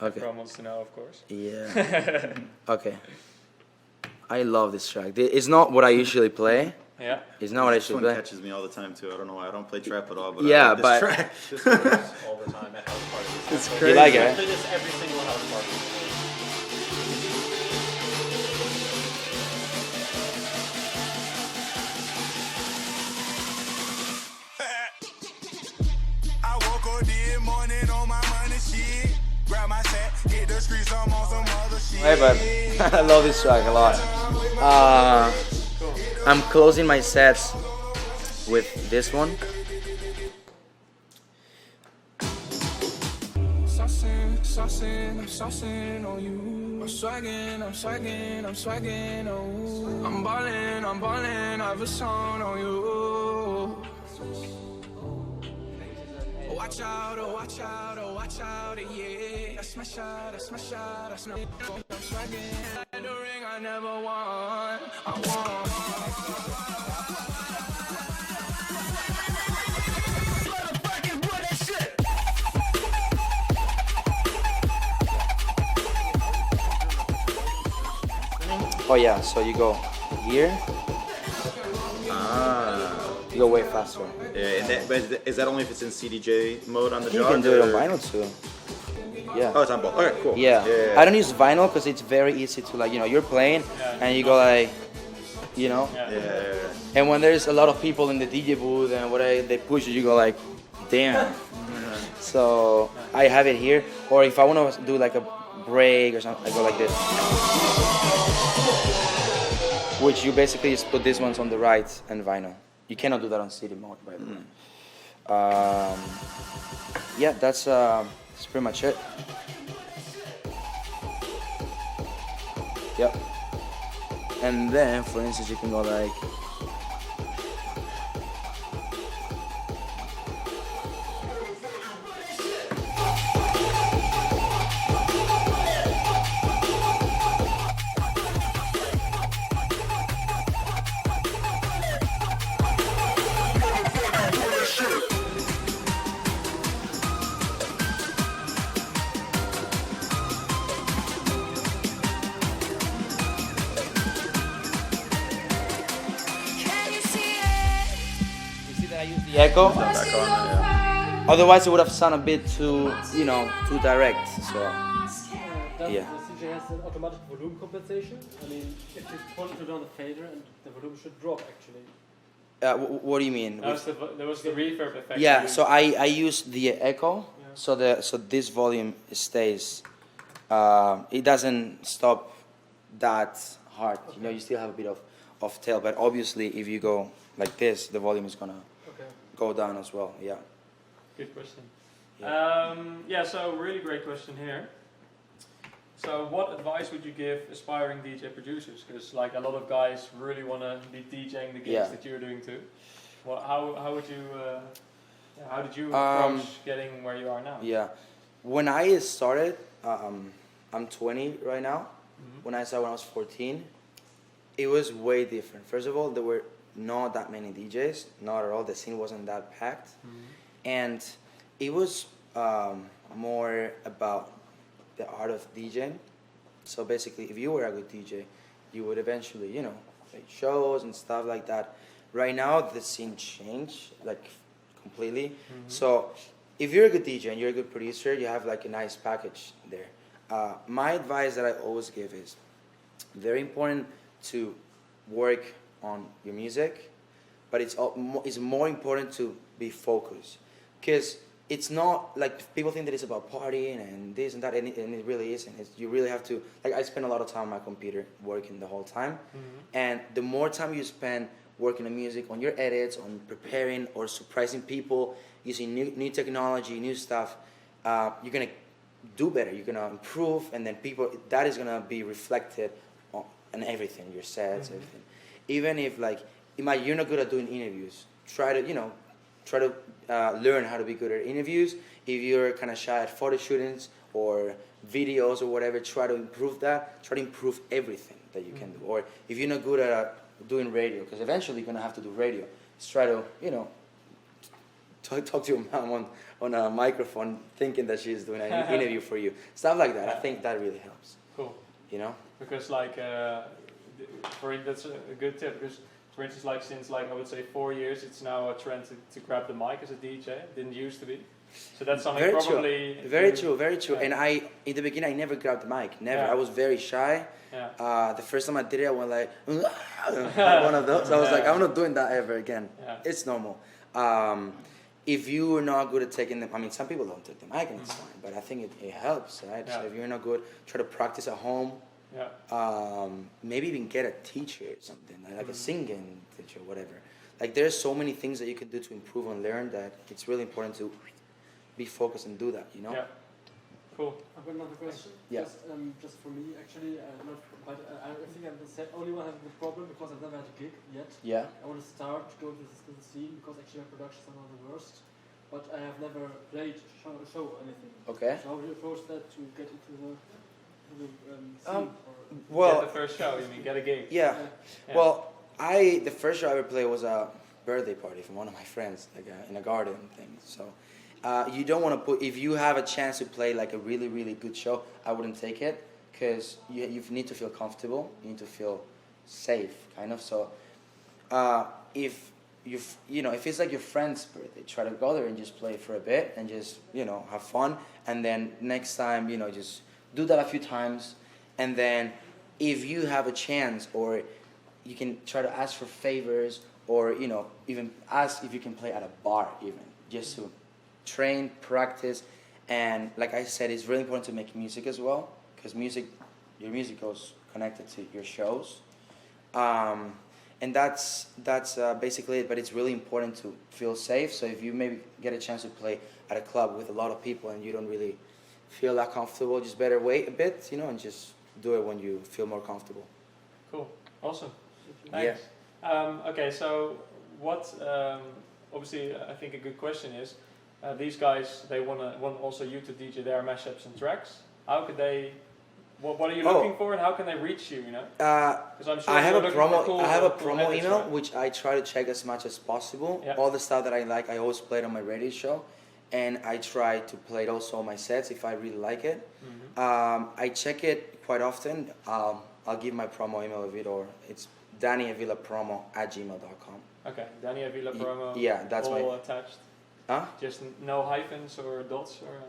Okay. Everyone wants to know, of course. Yeah. Okay. I love this track. It's not what I usually play. Yeah. It's not what I This should one play. catches me all the time too. I don't know why I don't play trap at all, but Yeah, I like this but- track. This goes all the time at house parties. It's I play- crazy. You like it, I eh? play this every single house party. I woke up this morning on my money shit. Grab my sack, hit the streets, I'm on some other shit. Hey, but I love this track a lot. I'm closing my sets with this one. I'm saucing on you. I'm swagging, oh. I'm ballin', I've a song on you. Watch out, yeah. I smash out, I'm swagging. The ring I never won, I won. Oh yeah, so you go here, Ah. you go way faster. Yeah, and but is that only if it's in CDJ mode on the You jog? can do it on or- vinyl too. Yeah. Oh, it's on both. All right, cool. Yeah. I don't use vinyl because it's very easy to like, you know, you're playing and you go like, you know, Yeah. and when there's a lot of people in the DJ booth and they push you, you go like, damn. So I have it here, or if I want to do like a break or something, I go like this. Which you basically just put these ones on the right and vinyl. You cannot do that on CD mode, by the way. Yeah, that's pretty much it. Yep. And then, for instance, you can go like. You see that I use the echo? Otherwise, it would have sounded a bit too, you know, too direct. So, Does yeah. the CJ has an automatic volume compensation? I mean, if you put it on the fader, and the volume should drop actually. What do you mean? There was the reverb effect. Yeah, you so I use the echo, so this volume stays. It doesn't stop that hard. You know, you still have a bit of tail, but obviously if you go like this, the volume is gonna go down as well. Yeah. Good question. Yeah. Yeah, so really great question here. So what advice would you give aspiring DJ producers? Because like a lot of guys really want to be DJing the gigs Yeah. that you're doing too. Well, how would you, how did you approach getting where you are now? Yeah. When I started, I'm 20 right now. Mhm. When I started when I was 14, it was way different. First of all, there were not that many DJs, not at all. The scene wasn't that packed. Mhm. And it was more about the art of DJing. So basically, if you were a good DJ, you would eventually, you know, play shows and stuff like that. Right now, the scene changed like completely. Mhm. So if you're a good DJ and you're a good producer, you have like a nice package there. My advice that I always give is very important to work on your music, but it's more important to be focused, because it's not like people think that it's about partying and this and that, and it really isn't. You really have to, like, I spend a lot of time on my computer working the whole time, and the more time you spend working on music, on your edits, on preparing or surprising people, using new technology, new stuff, you're gonna do better. You're gonna improve, and then that is gonna be reflected on everything, your sets, everything. Even if like you're not good at doing interviews, try to learn how to be good at interviews. If you're kind of shy at photo shootings or videos or whatever, try to improve that. Try to improve everything that you can do. Or if you're not good at doing radio, because eventually you're gonna have to do radio, just try to talk to your mom on a microphone, thinking that she's doing an interview for you. Stuff like that. I think that really helps. Cool. You know. Because like, that's a good tip. Because for instance, like since like I would say 4 years, it's now a trend to grab the mic as a DJ. It didn't used to be. So that's something Very probably. true. Very true. Very true. Yeah. And in the beginning, I never grabbed the mic. Never. Yeah. I was very shy. Yeah. The first time I did it, I went like one of those. I was like, I'm not doing that ever again. Yeah. It's normal. If you are not good at taking them, I mean, some people don't take the mic and it's fine, but I think it helps, right? Yeah. So if you're not good, try to practice at home. Yeah. Maybe even get a teacher or something, like a singing teacher, whatever. Like there's so many things that you can do to improve and learn that it's really important to be focused and do that, you know? Yeah. Cool. I've got another question. Yeah. Just for me, actually, I think I'm the only one having the problem because I've never had a gig yet. Yeah. I want to start to go to the scene because actually my productions are not the worst, but I have never played show anything. Okay. So how do you approach that to get into the scene? Well, get the first show. You mean get a gig? Yeah. Yeah. Well, the first show I ever played was a birthday party from one of my friends, like in a garden thing. So you don't want to if you have a chance to play like a really, really good show, I wouldn't take it, because you need to feel comfortable. You need to feel safe, kind of. So if it's like your friend's birthday, try to go there and just play for a bit and just, have fun. And then next time, just do that a few times. And then if you have a chance, or you can try to ask for favors, or, even ask if you can play at a bar even, just to train, practice. And like I said, it's really important to make music as well, because your music goes connected to your shows. And that's basically it, but it's really important to feel safe. So if you maybe get a chance to play at a club with a lot of people and you don't really feel that comfortable, just better wait a bit, and just do it when you feel more comfortable. Cool. Awesome. Thanks. Yeah. Okay, so what, obviously I think a good question is, these guys, they want also you to DJ their mashups and tracks. How could they, what are you looking for, and how can they reach you, Because I'm sure I have a looking for promo. I have a cool promo edits, email, right? which I try to check as much as possible. Yeah. All the stuff that I like, I always play it on my radio show, and I try to play it also on my sets if I really like it. I check it quite often. I'll give my promo email of it, or it's DannyAvilaPromo@gmail.com. Okay, Danny Avila promo. Yeah, that's all attached. Huh? Just no hyphens or dots or.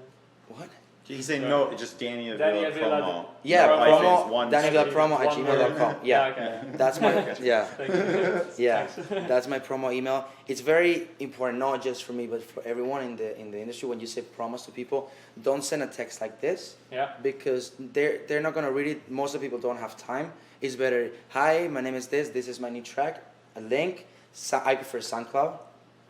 What? He's saying no, just Danny Avila Danny Avila, promo. Yeah, No promo. hyphens, one DannyAvilaPromo@gmail.com. Yeah. Okay. That's my yeah. Thank you. Yeah, Thanks. that's my promo email. It's very important, not just for me, but for everyone in the industry. When you say promos to people, don't send a text like this. Yeah. Because they're not gonna read it. Most of the people don't have time. It's better. Hi, my name is this. This is my new track. A link. I prefer SoundCloud.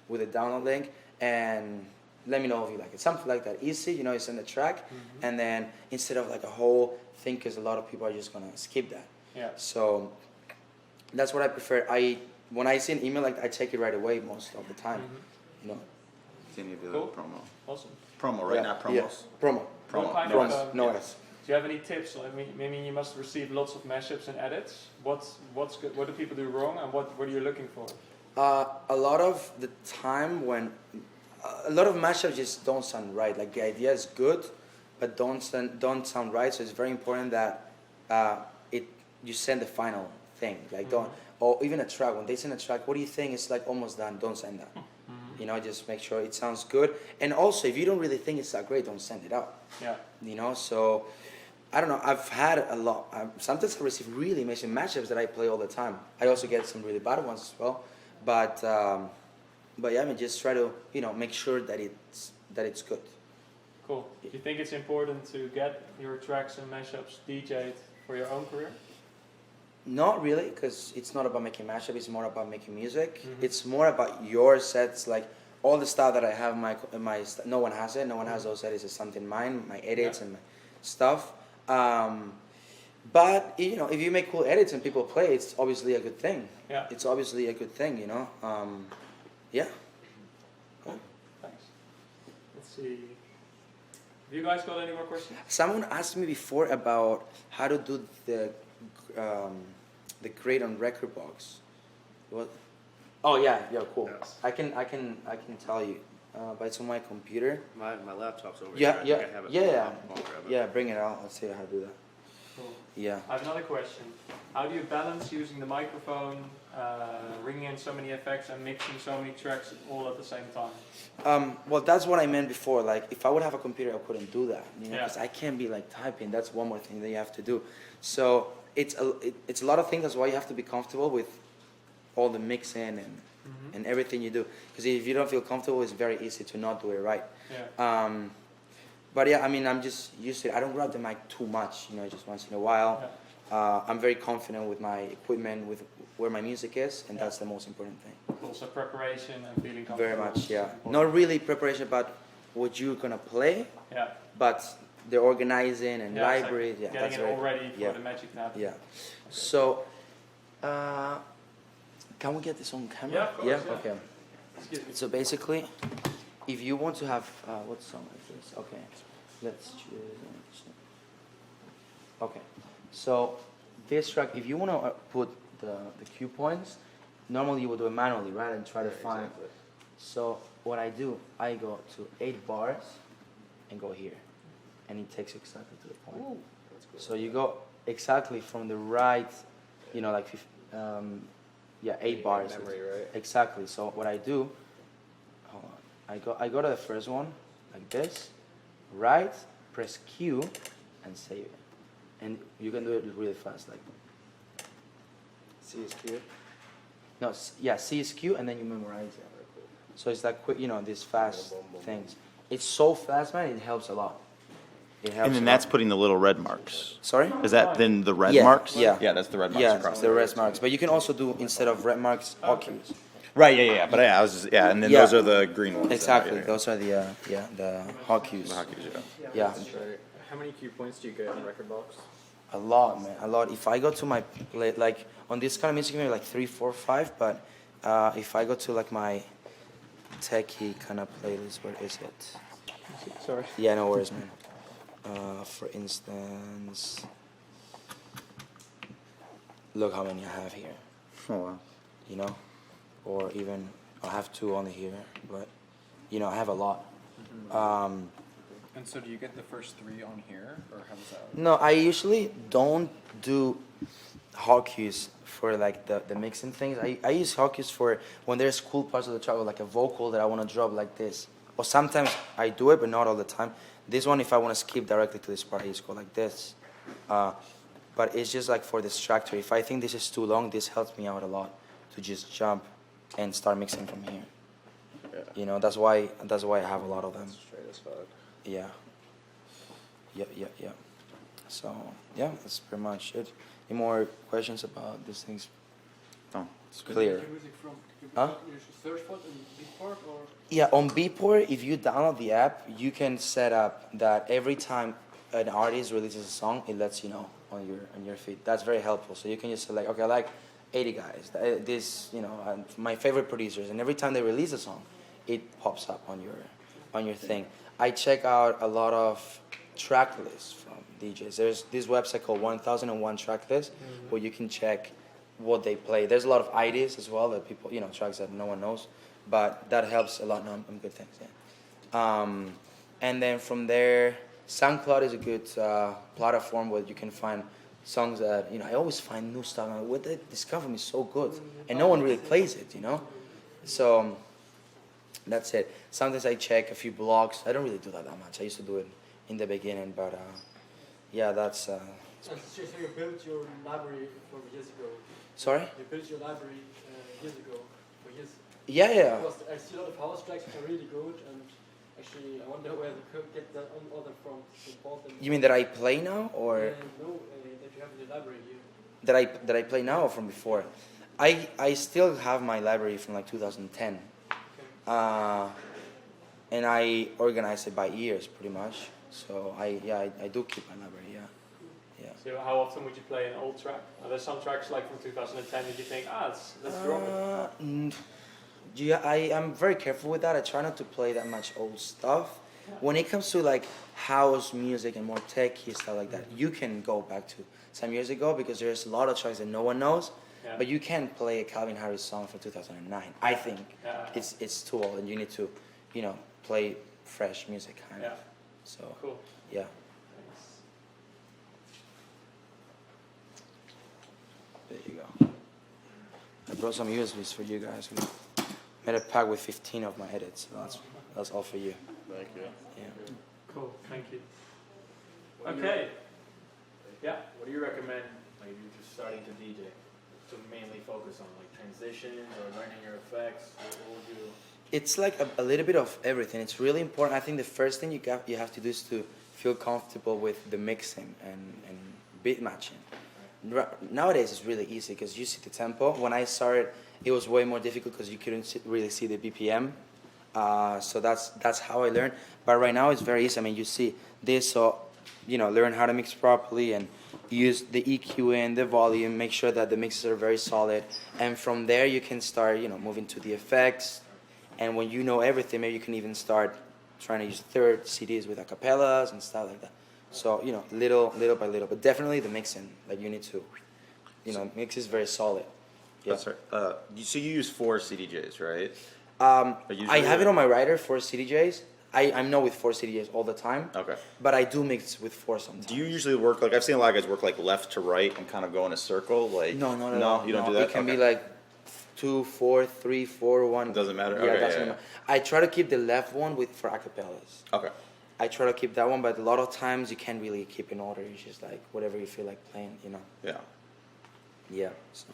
with a download link, and let me know if you like it. Something like that, easy. You know, you send a track, and then instead of like a whole thing, because a lot of people are just gonna skip that. Yeah. So that's what I prefer. When I see an email, like I check it right away most of the time. You know. Can you do Cool. promo? Awesome. Promo, right? Yeah, Not promos. yeah. Promo. What kind Promo. of, No yeah. S. Do you have any tips? I mean, you must receive lots of mashups and edits. What's good? What do people do wrong, and what are you looking for? A lot of the time when a lot of mashups just don't sound right. Like the idea is good, but don't sound right. So it's very important that you send the final thing. Like don't, or even a track. When they send a track, what do you think? It's like almost done. Don't send that. You know, just make sure it sounds good. And also, if you don't really think it's that great, don't send it out. Yeah. You know, so I don't know. I've had a lot. Sometimes I receive really amazing mashups that I play all the time. I also get some really bad ones as well. But yeah, I mean, just try to make sure that it's good. Cool. Do you think it's important to get your tracks and mashups DJ'd for your own career? Not really, because it's not about making mashup. It's more about making music. It's more about your sets, like all the stuff that I have. No one has it. No one has those edits. It's something mine. My edits and my stuff. But if you make cool edits and people play, it's obviously a good thing. Yeah. It's obviously a good thing. Yeah. Cool. Thanks. Let's see. Have you guys got any more questions? Someone asked me before about how to do the create on record box. What? Oh yeah, cool. Yes. I can tell you, but it's on my computer. My laptop's over Yeah, here. I yeah, think I have it. yeah. I'll grab it. Yeah, bring it out. Let's see how to do that. Cool. Yeah. I have another question. How do you balance using the microphone, ringing in so many effects, and mixing so many tracks all at the same time? Well, that's what I meant before. Like, if I would have a computer, I couldn't do that. Because Yeah. I can't be like typing. That's one more thing that you have to do. So it's a lot of things. That's why you have to be comfortable with all the mixing and everything you do. Because if you don't feel comfortable, it's very easy to not do it right. Yeah. But yeah, I mean, I'm just used to it. I don't grab the mic too much, just once in a while. Yeah. I'm very confident with my equipment, with where my music is, and that's the most important thing. Also preparation and feeling comfortable. Very much, yeah. Important. Not really preparation about what you're gonna play, Yeah. but the organizing and Yeah, it's like libraries. Yeah, getting that's it very all ready for yeah. the magic to happen. Yeah. So, can we get this on camera? Yeah, of course, yeah. Okay. Excuse me. So basically, if you want to have what song is this? Okay, let's choose. Okay, so this track, if you want to put the cue points, normally you would do it manually, right, and try to find. Exactly. So what I do, I go to 8 bars and go here, and it takes exactly to the point. Ooh, that's cool. So you go exactly from the right, like 8 bars. Memory, right? Exactly. So what I do, hold on, I go to the first one like this, right, press Q, and save it, and you can do it really fast, like. C is Q. No, C is Q, and then you memorize it. So it's like quick, these fast Boom, boom, boom, things. It's so fast, man. It helps a lot. It helps. And then a that's lot. putting the little red marks. Sorry. Is that then the red Yeah, marks? yeah. Yeah, that's the red marks Yeah, across it's the the red marks. But you can also do, instead of red marks, hotkeys. Right, yeah. But I was just, and then Yeah. those are the green ones. then, Exactly. yeah. Those are the hotkeys. The hotkeys, yeah. Yeah. That's right. How many cue points do you get in record box? A lot, man. A lot. If I go to my play, like on this kind of music, maybe like 3, 4, 5. But if I go to like my techie kind of playlist, where is it? Sorry. Yeah, no worries, man. For instance, look how many I have here. Oh, wow. Or even I have 2 only here, but I have a lot. And so do you get the first 3 on here, or how does that? No, I usually don't do hotkeys for like the mixing things. I use hotkeys for when there's cool parts of the track, like a vocal that I want to drop like this. Or sometimes I do it, but not all the time. This one, if I want to skip directly to this part, I just go like this. But it's just like for the structure. If I think this is too long, this helps me out a lot to just jump and start mixing from here. Yeah. That's why I have a lot of them. Straight as fuck. Yeah. Yeah. So yeah, that's pretty much it. Any more questions about these things? Oh, it's good. Clear. Music from Huh? You should search for it in Beatport or. Yeah, on Beatport, if you download the app, you can set up that every time an artist releases a song, it lets you know on your feed. That's very helpful. So you can just select, okay, I like 80 guys. This, my favorite producers, and every time they release a song, it pops up on your thing. I check out a lot of track lists from DJs. There's this website called 1001 Track List where you can check what they play. There's a lot of IDs as well that people, tracks that no one knows, but that helps a lot. No, I'm good, thanks. Yeah. And then from there, SoundCloud is a good platform where you can find songs that I always find new stuff. What they discover is so good, and no one really plays it. So that's it. Sometimes I check a few blogs. I don't really do that much. I used to do it in the beginning, but yeah, that's. So you built your library from years ago. Sorry? You built your library years ago. For years. Yeah. Because I see a lot of house tracks which are really good, and actually I wonder where you could get that on other from. You mean that I play now, or no, that you have in the library here. that I play now or from before? I still have my library from like 2010, and I organize it by years pretty much. So I do keep my library. Yeah. So how often would you play an old track? Are there some tracks like from 2010 that you think, let's drop it? Yeah, I'm very careful with that. I try not to play that much old stuff. When it comes to like house music and more techy stuff like that, you can go back to some years ago because there's a lot of tracks that no one knows. Yeah. But you can't play a Calvin Harris song from 2009. I think it's too old, and you need to, play fresh music kind of. So cool. Yeah. There you go. I brought some USBs for you guys. We made a pack with 15 of my edits. So that's all for you. Thank you. Yeah. Cool. Thank you. Okay. Yeah. What do you recommend, like if you're just starting to DJ, to mainly focus on, like transitions or learning your effects? What would you? It's like a little bit of everything. It's really important. I think the first thing you have to do is to feel comfortable with the mixing and beat matching. Nowadays it's really easy because you see the tempo. When I started, it was way more difficult because you couldn't really see the BPM. So that's how I learned. But right now it's very easy. I mean, you see this, so learn how to mix properly and use the EQ and the volume. Make sure that the mixes are very solid, and from there you can start moving to the effects. And when you know everything, maybe you can even start trying to use third CDs with acapellas and stuff like that. So little by little, but definitely the mixing. Like you need to, mix is very solid. Yeah. That's right. So you use 4 CDJs, right? I have it on my writer, 4 CDJs. I'm not with 4 CDJs all the time. Okay. But I do mix with 4 sometimes. Do you usually work like I've seen a lot of guys work like left to right and kind of go in a circle? Like No, you don't do that. It can be like 2, 4, 3, 4, 1. It doesn't matter. Yeah, Okay, doesn't yeah. matter. I try to keep the left one for acapellas. Okay. I try to keep that one, but a lot of times you can't really keep in order. It's just like whatever you feel like playing, Yeah. Yeah. So.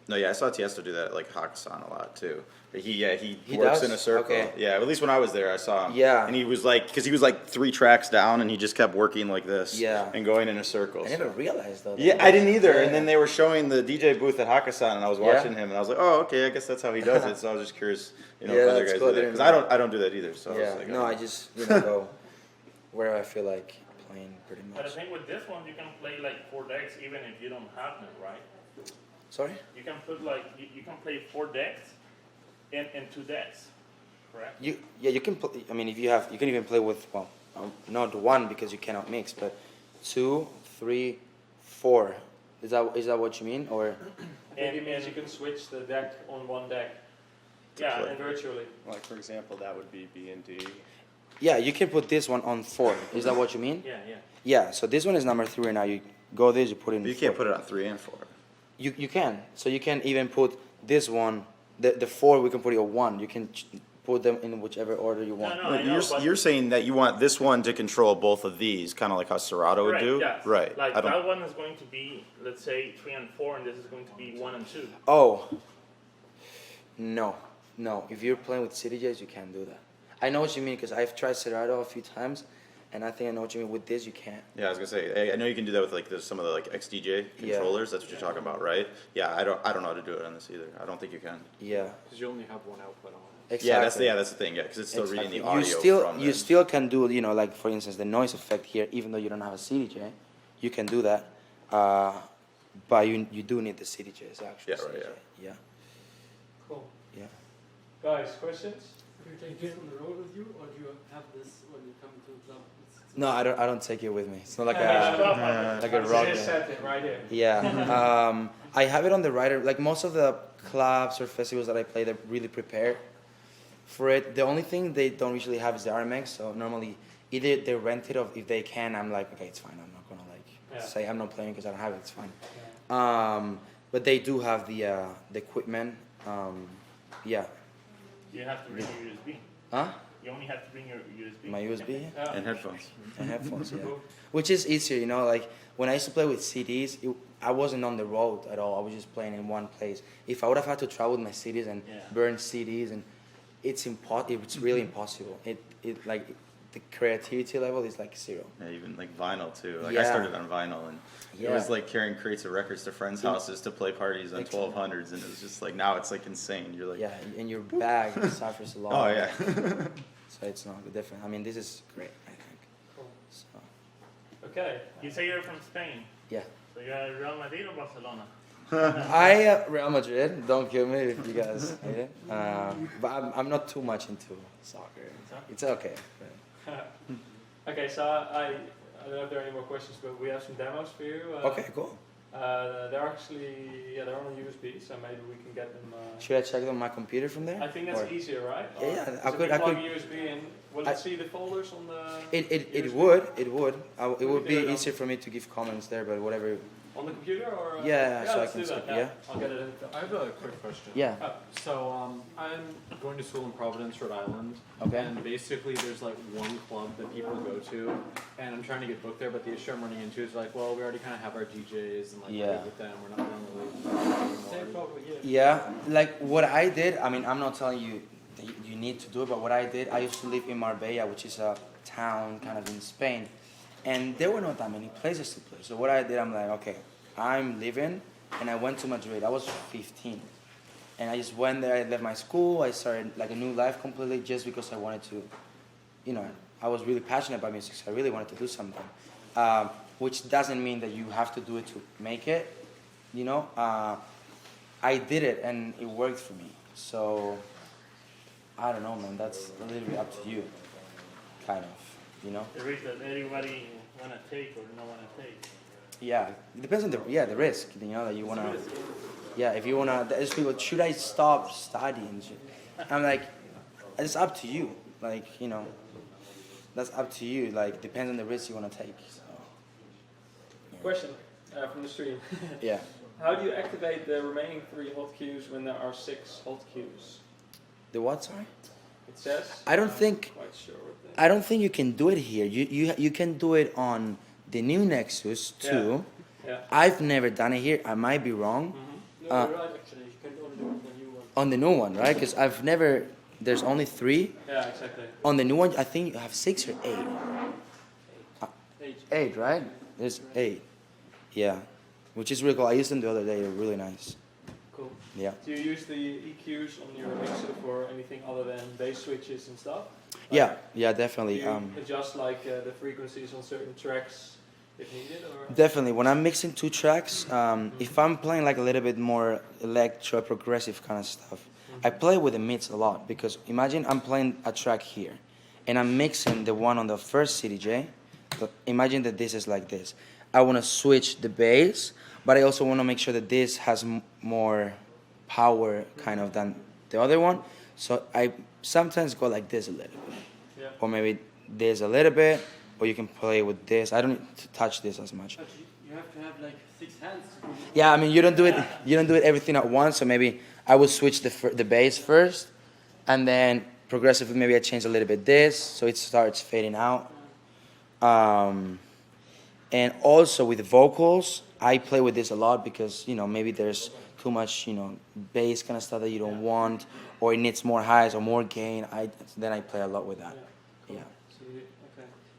No, yeah, I saw Tiesto do that at like Hakkasan a lot too. But he does? works in a circle. Okay. Yeah, at least when I was there, I saw him. Yeah. And he was like, because he was like 3 tracks down, and he just kept working like this. Yeah. And going in a circle. I never realized though. Yeah, I didn't either. Yeah. And then they were showing the DJ booth at Hakkasan, and I was watching him, and I was like, oh, okay, I guess that's how he does it. So I was just curious, if other that's guys cool. do that. Because I don't do that either. So I Yeah. was like, No, I just go where I feel like playing pretty But I much. think with this one, you can play like 4 decks even if you don't have them, right? Sorry? You can put like, you can play 4 decks in 2 decks, correct? You can play. I mean, if you can even play with not 1 because you cannot mix, but 2, 3, 4. Is that what you mean, or? I think it means you can switch the deck on one deck. Yeah, And virtually. Like for example, that would be B and D. Yeah, you can put this one on 4. Is that what you mean? yeah. Yeah. So this one is number 3 now. You go this, you put it in. you 4. can't put it on 3 and 4. You can. So you can even put this one, the 4. We can put it on 1. You can put them in whichever order you want. No, I know, but You're saying that you want this one to control both of these, kind of like how Serato would right, do? yes. Right. Like I don't. that one is going to be, let's say, 3 and 4, and this is going to be 1 and 2. Oh. No. If you're playing with CDJs, you can't do that. I know what you mean because I've tried Serato a few times, And I think I know what you mean. With this, you can't. Yeah, I was gonna say. I know you can do that with like some of the like XDJ controllers. That's what you're talking about, right? Yeah, I don't know how to do it on this either. I don't think you can. Yeah. Because you only have one output on it. Exactly. That's the thing. Yeah, because it's still reading the audio. You still can do, you know, like for instance, the noise effect here, even though you don't have a CDJ, you can do that. But you do need the CDJs actually. Yeah, right. Yeah. Cool. Yeah. Guys, questions? Do you take this on the road with you, or do you have this when you come to the club? No, I don't take it with me. It's not like a rock band. Set it right here. Yeah. I have it on the rider. Like most of the clubs or festivals that I play, they're really prepared for it. The only thing they don't usually have is the RMX. So normally either they rent it, or if they can, I'm like, okay, it's fine. I'm not gonna say I'm not playing because I don't have it. It's fine. But they do have the equipment. Yeah. You have to bring your USB. Huh? You only have to bring your USB. My USB? And headphones. And headphones, yeah. Which is easier, you know, like when I used to play with CDs, I wasn't on the road at all. I was just playing in one place. If I would have had to travel with my CDs and burn CDs, and it's really impossible. It like the creativity level is like zero. Yeah, even like vinyl too. Like I started on vinyl, and it was like carrying crates of records to friends' houses to play parties on 1200s, and it was just like now it's like insane. You're like and your bag suffers a lot. Oh yeah. So it's not different. I mean, this is great, I think. Cool. So. Okay. You say you're from Spain. Yeah. So you're at Real Madrid or Barcelona? Real Madrid. Don't kill me if you guys hate it. But I'm not too much into soccer. It's okay. Okay, so I don't know if there are any more questions, but we have some demos for you. Okay, cool. They're actually, they're on a USB, so maybe we can get them. Should I check them on my computer from there? I think that's easier, right? Yeah, I could. Plug USB in. Will it see the folders on the? It would. It would be easier for me to give comments there, but whatever. On the computer or? Yeah, so I let's can do that. yeah. I'll get it in. I have a quick question. Yeah. So I'm going to school in Providence, Rhode Island. Okay. And basically there's like one club that people go to, and I'm trying to get booked there, but the issue I'm running into is like, well, we already kind of have our DJs, and like we're good with them, we're not really. Same problem here. Yeah, like what I did. I mean, I'm not telling you that you need to do it, but what I did, I used to live in Marbella, which is a town kind of in Spain, and there were not that many places to play. So what I did, I'm like, okay, I'm leaving, and I went to Madrid. I was 15, and I just went there. I left my school. I started like a new life completely, just because I wanted to, you know, I was really passionate about music, so I really wanted to do something. Which doesn't mean that you have to do it to make it, you know. I did it, and it worked for me. So I don't know, man. That's a little bit up to you, kind of, you know. The risk that everybody want to take or not want to take. Yeah, it depends on the risk, you know, that you wanna. Yeah, if you wanna, there's people. Should I stop studying? I'm like, it's up to you. Like, you know, that's up to you. Like, depends on the risk you wanna take. So. Question from the stream. Yeah. How do you activate the remaining 3 hotkeys when there are 6 hotkeys? The what? Sorry. It says. I don't think. Quite sure what I don't think you can do it here. You can do it on the new Nexus too. Yeah. I've never done it here. I might be wrong. No, you're right, actually. You can only do it on the new one. On the new one, right? Because I've never. There's only 3. Yeah, exactly. On the new one, I think you have 6 or 8. 8, right? There's 8. Yeah, which is really cool. I used them the other day. They're really nice. Cool. Yeah. Do you use the EQs on your mixer for anything other than bass switches and stuff? Yeah, definitely. Do you adjust like the frequencies on certain tracks if needed, or? Definitely. When I'm mixing 2 tracks, if I'm playing like a little bit more electro progressive kind of stuff, I play with the mids a lot, because imagine I'm playing a track here, and I'm mixing the one on the first CDJ. But imagine that this is like this. I want to switch the bass, but I also want to make sure that this has more power kind of than the other one. So I sometimes go like this a little bit, or maybe this a little bit, or you can play with this. I don't need to touch this as much. But you have to have like 6 hands. Yeah, I mean you don't do it. You don't do it everything at once. So maybe I would switch the bass first, and then progressively maybe I change a little bit this, so it starts fading out. And also with the vocals, I play with this a lot, because you know maybe there's too much bass kind of stuff that you don't want, or it needs more highs or more gain. Then I play a lot with that. Cool. Yeah.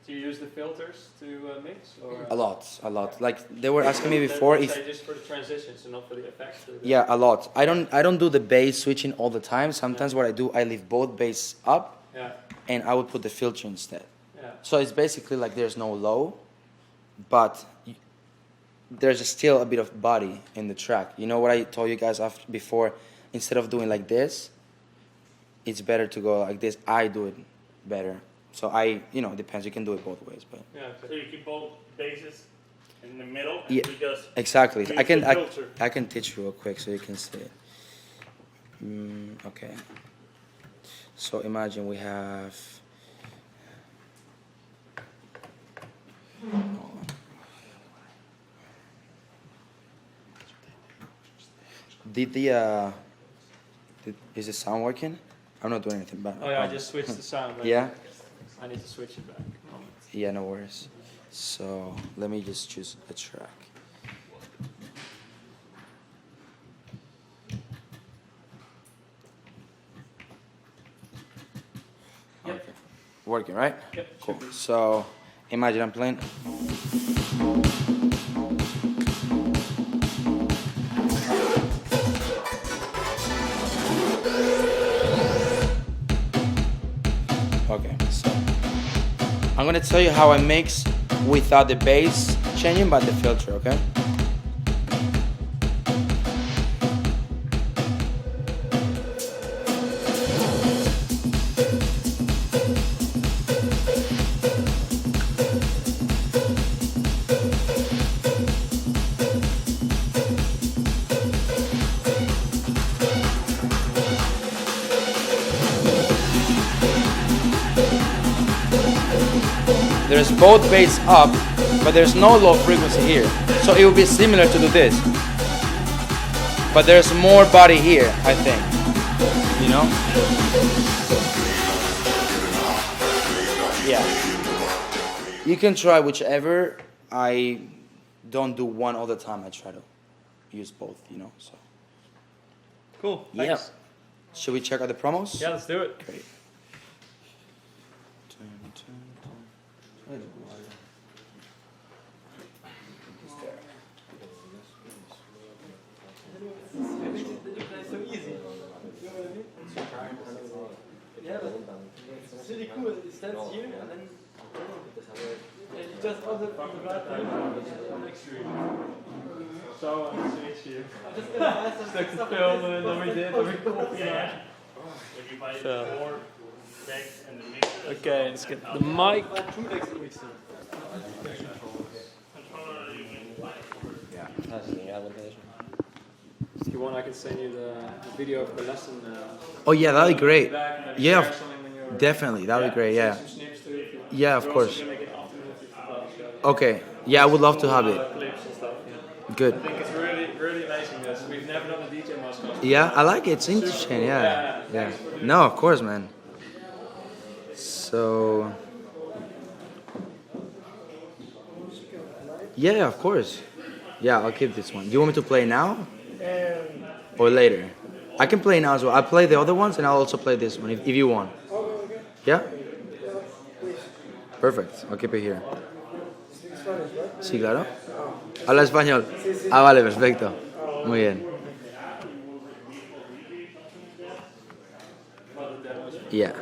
So Do you use the filters to mix? Or? A lot. Like they were asking me before Let's if. say just for the transitions and not for the effects. Yeah, a lot. I don't do the bass switching all the time. Sometimes what I do, I leave both bass up, Yeah. and I would put the filter instead. Yeah. So it's basically like there's no low, but there's still a bit of body in the track. You know what I told you guys before? Instead of doing like this, it's better to go like this. I do it better. So it depends. You can do it both ways, but. Yeah. So you keep both bases in the middle, and Yeah, we just exactly. use I can the filter. I can teach you real quick so you can see it. Okay. So imagine we have. Is the sound working? I'm not doing anything bad. Oh yeah, I just switched the sound. But Yeah. I need to switch it back. Moment. Yeah, no worries. So let me just choose a track. Yep. Okay. Working, right? Yep. Cool. So imagine I'm playing. Okay, so I'm gonna tell you how I mix without the bass changing, but the filter, okay? There's both bass up, but there's no low frequency here. So it would be similar to do this. But there's more body here, I think. You know? Yeah. You can try whichever. I don't do one all the time. I try to use both, so. Cool. Yeah. Thanks. Should we check out the promos? Yeah, let's do it. Great. So easy. You know what I mean? Yeah, but it's really cool. It stands here and then you just on the right next to you. So on switch here. I'm just gonna buy some Stuck to stuff film like and this. then we did. Then we copied Yeah. it. If you buy So. 4 decks and the mixer. Okay, let's get the mic. Buy 2 decks in mixer. Controller, you can buy for If you want, I can send you the video of the lesson. Oh yeah, that'd be great. Back and maybe Yeah, share something when you're- definitely. That would be great. Yeah. Some snips too if you want. Yeah, of We're course. also gonna make it afternoon if you want. Okay. Yeah, I would love to have it. Clips and stuff. Yeah. Good. I think it's really, really amazing. This we've never done a DJ Masterclass. Yeah, I like it. It's interesting. Yeah. Yeah. No, of course, man. So. Yeah, of course. Yeah, I'll keep this one. Do you want me to play now? Or later? I can play now as well. I'll play the other ones and I'll also play this one if you want. Yeah? Perfect. I'll keep it here. Sí, claro. Habla español. Ah, vale, perfecto. Muy bien. Yeah.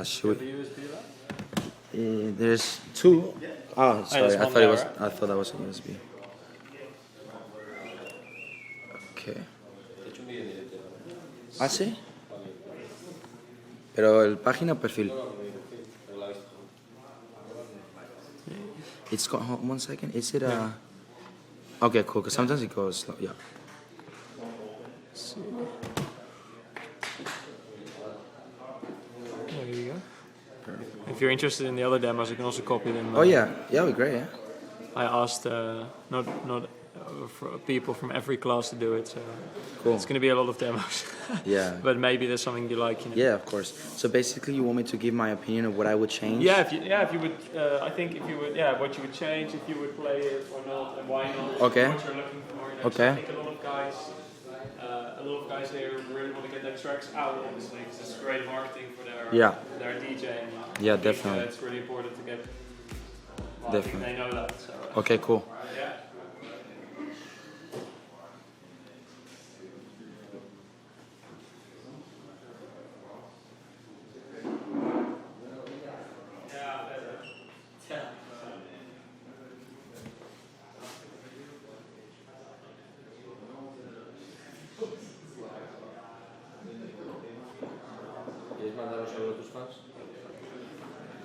Should we? There's 2. Oh, sorry. there's I one thought it was. there, I thought that was a USB. Okay. ¿Ah, sí? Pero el página o perfil. It's got 1 second. Is it a? Okay, cool. Because sometimes it goes slow. Yeah. There you go. If you're interested in the other demos, you can also copy them. Oh yeah, yeah, it'd be great. Yeah. I asked not for people from every class to do it, so Cool. it's going to be a lot of demos. Yeah. But maybe there's something you like. Yeah, of course. So basically, you want me to give my opinion of what I would change? Yeah, if you would, I think if you would, what you would change, if you would play it or not, and why not. Okay. What you're looking for. Okay. I think a lot of guys here really want to get their tracks out, obviously, because it's great marketing for their DJing. Yeah, I think, definitely. It's really important to get Well, I think Definitely. they know that. So. Okay, cool. Yeah. ¿Quieres mandar un saludo a tus fans?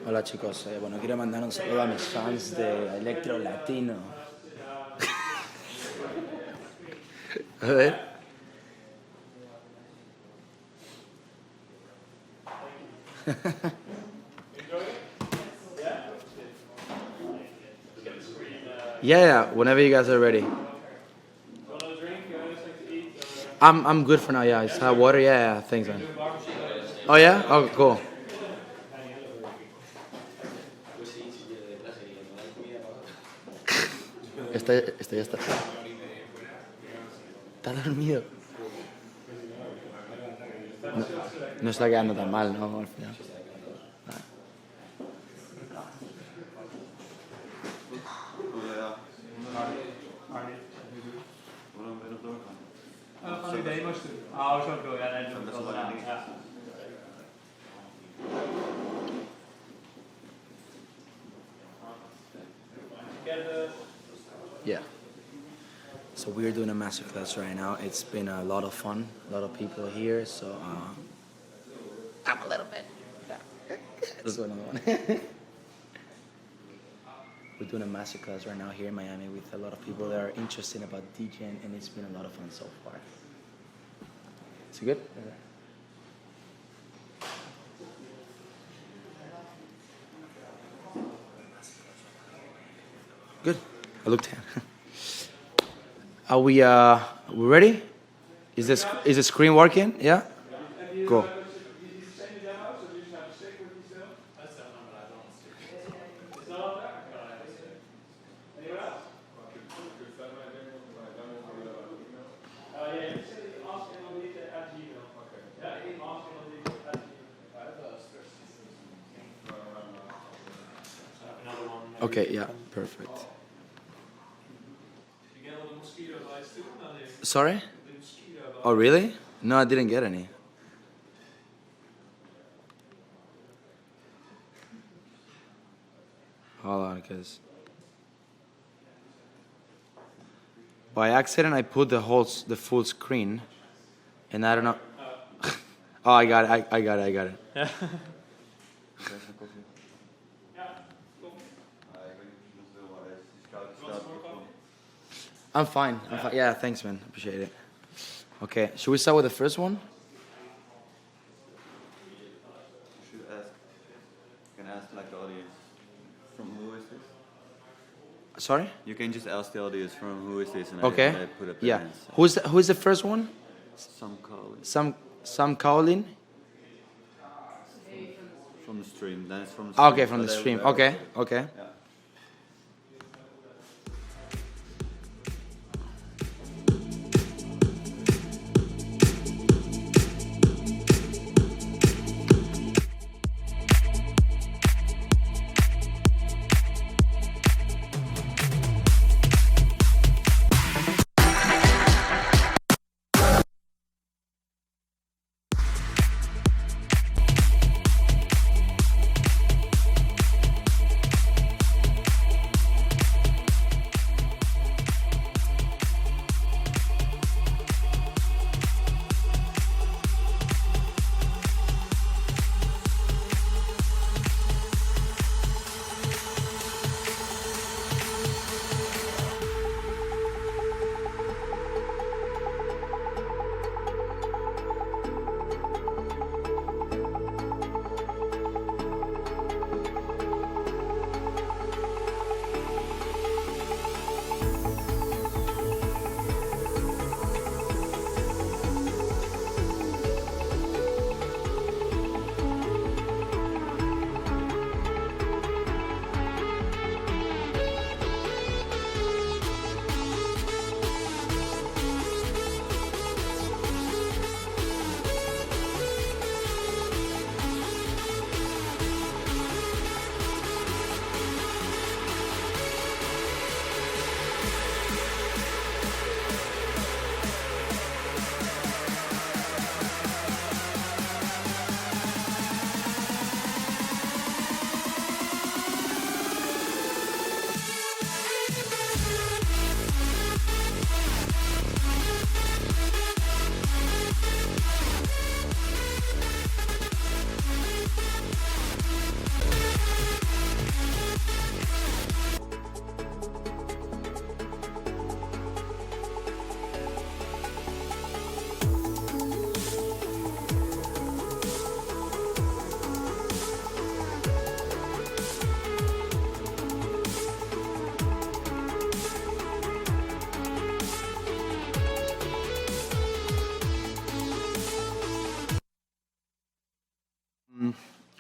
Hola chicos, bueno, quiero mandar un saludo a mis fans de Electro Latino. A ver. Yeah, whenever you guys are ready. I'm good for now. Yeah, I just have water. Yeah, thanks, man. Oh yeah? Oh, cool. Este ya está. Está dormido. No, no está quedando tan mal, ¿no? Al final. Dan gaan nu demo's doen. Oh, zo bedoel je. Ja, nee, dat is wel gedaan. Ja. Yeah. So we're doing a masterclass right now. It's been a lot of fun. A lot of people here. So I'm a little bit. Yeah. Let's do another one. We're doing a masterclass right now here in Miami with a lot of people that are interested about DJing, and it's been a lot of fun so far. Is it good? Good. I looked at. Are we ready? Is the screen working? Yeah? Cool. Okay, yeah, perfect. Sorry? Oh, really? No, I didn't get any. Hold on, because by accident I put the full screen, and I don't know. Oh, I got it. I got it. Yeah. I'm fine. Yeah, thanks, man. Appreciate it. Okay, should we start with the first one? You should ask. You can ask like the audience from who is this? Sorry? You can just ask the audience from who is this, and Okay. I put up their Yeah. hands. Who's the first one? Some calling. Some Kaolin? From the stream. Then it's from the stream. Okay, from the stream. Okay. Yeah.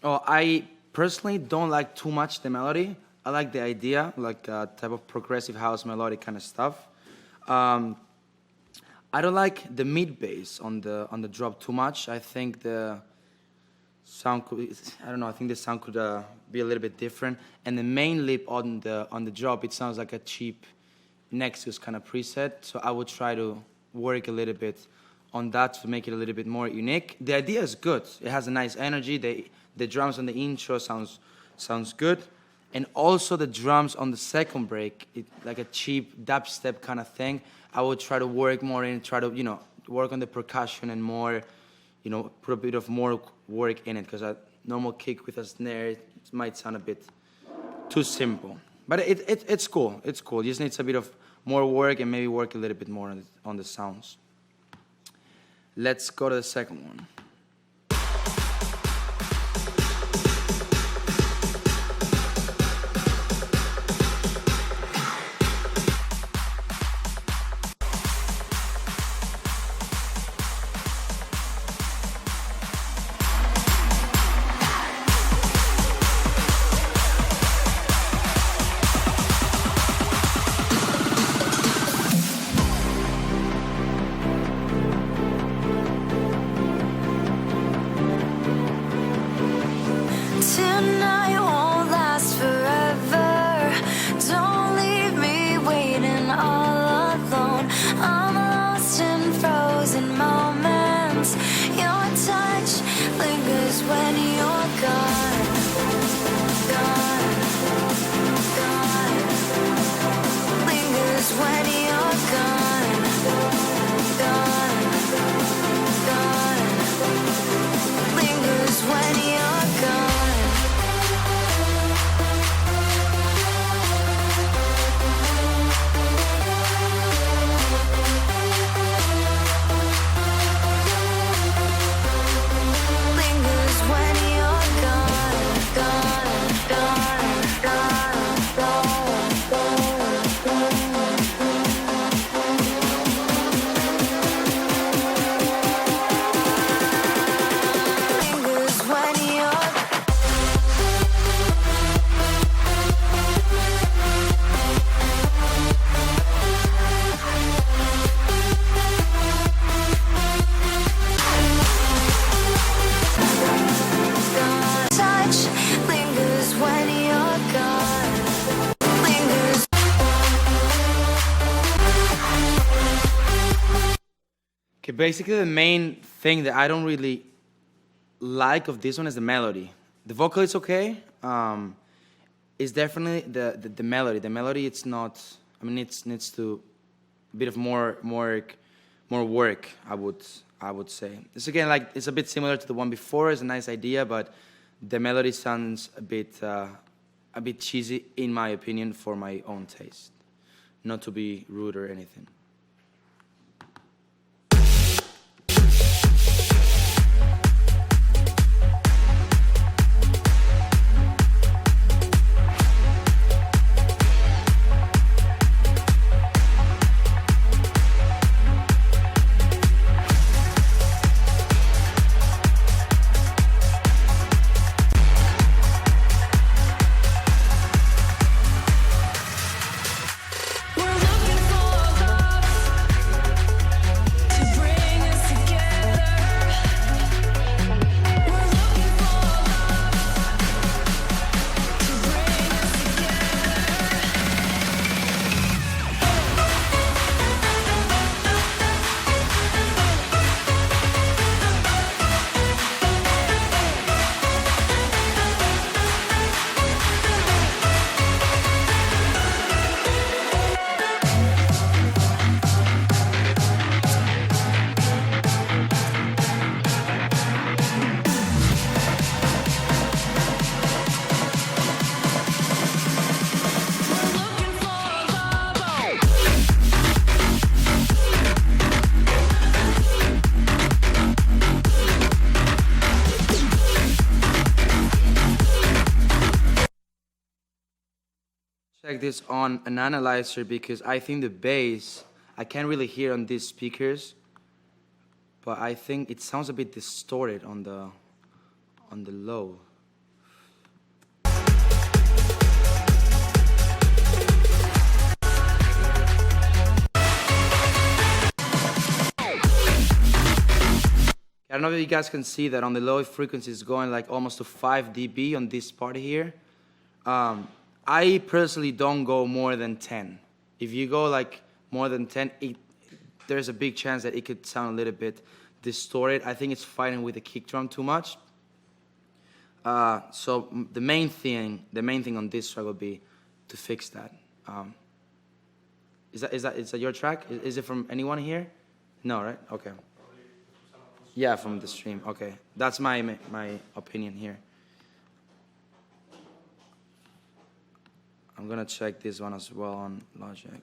Oh, I personally don't like too much the melody. I like the idea, like type of progressive house melodic kind of stuff. Um, I don't like the mid bass on the drop too much. I think the sound could, I don't know. I think the sound could be a little bit different. And the main lip on the drop, it sounds like a cheap Nexus kind of preset. So I would try to work a little bit on that to make it a little bit more unique. The idea is good. It has a nice energy. The drums on the intro sounds good. And also the drums on the second break, like a cheap dubstep kind of thing. I would try to work more in, try to, work on the percussion and more, put a bit of more work in it, because a normal kick with a snare, it might sound a bit too simple. But it's cool. It's cool. It just needs a bit of more work and maybe work a little bit more on the sounds. Let's go to the second one. Tonight won't last forever. Don't leave me waiting all alone. I'm lost in frozen moments. Your touch lingers when you're gone. Gone, gone. Lingers when you're gone. Gone, gone. Lingers when you're gone. Lingers when you're gone, gone, gone, gone, lingers when you're gone. Touch lingers when you're gone. Lingers. Okay, basically the main thing that I don't really like of this one is the melody. The vocal is okay. It's definitely the melody. The melody, it's not. I mean, it needs to a bit of more work. I would say. It's again like it's a bit similar to the one before. It's a nice idea, but the melody sounds a bit cheesy in my opinion for my own taste. Not to be rude or anything. We're looking for check this on an analyzer because I think the bass, I can't really hear on these speakers, but I think it sounds a bit distorted on the low. don't know if you guys can see that on the low frequency it's going like almost to 5 dB on this part here. I personally don't go more than 10. If you go like more than 10, there's a big chance that it could sound a little bit distorted. I think it's fighting with the kick drum too much. So the main thing on this track would be to fix that. Is that your track? Is it from anyone here? No, right? Okay. Yeah, from the stream. Okay, that's my opinion here. I'm gonna check this one as well on Logic.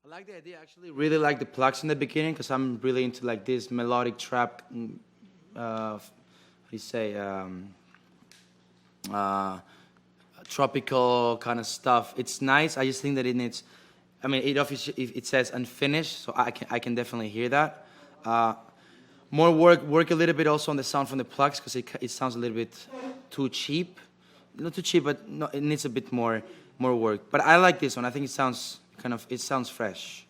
I like the idea. I actually really like the plugs in the beginning because I'm really into like this melodic trap, how do you say, tropical kind of stuff. It's nice. I just think that it needs, I mean, it says unfinished, so I can definitely hear that. More work a little bit also on the sound from the plugs because it sounds a little bit too cheap. Not too cheap, but no, it needs a bit more work. But I like this one. I think it sounds fresh.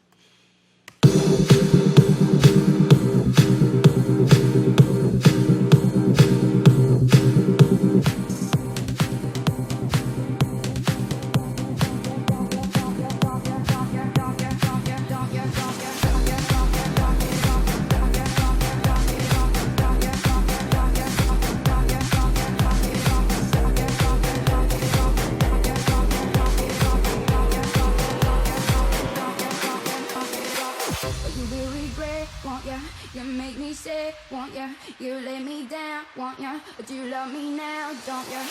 You make me say, won't ya? You lay me down, won't ya? But you love me now, don't ya?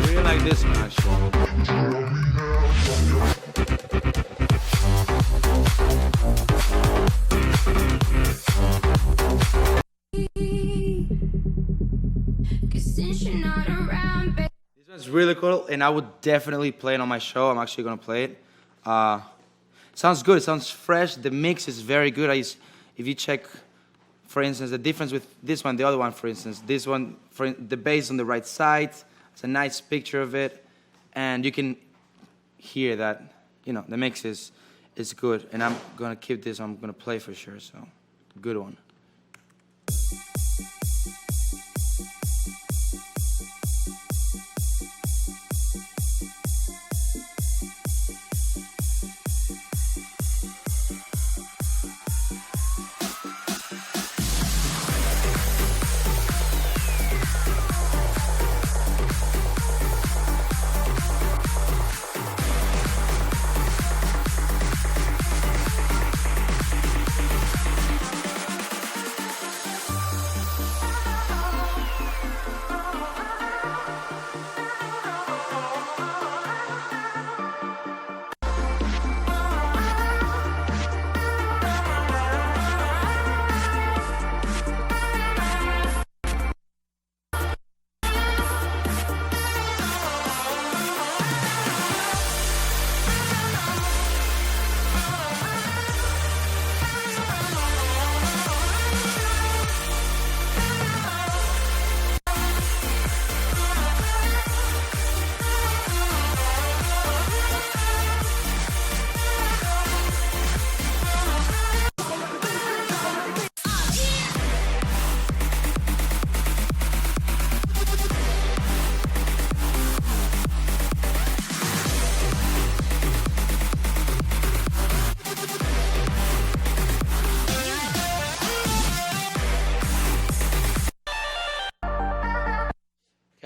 Really like this one actually. This one's really cool, and I would definitely play it on my show. I'm actually gonna play it. Sounds good. It sounds fresh. The mix is very good. If you check, for instance, the difference with this one, the other one, for instance, this one, the bass on the right side. It's a nice picture of it, and you can hear that, the mix is good. And I'm gonna keep this. I'm gonna play for sure. So, good one.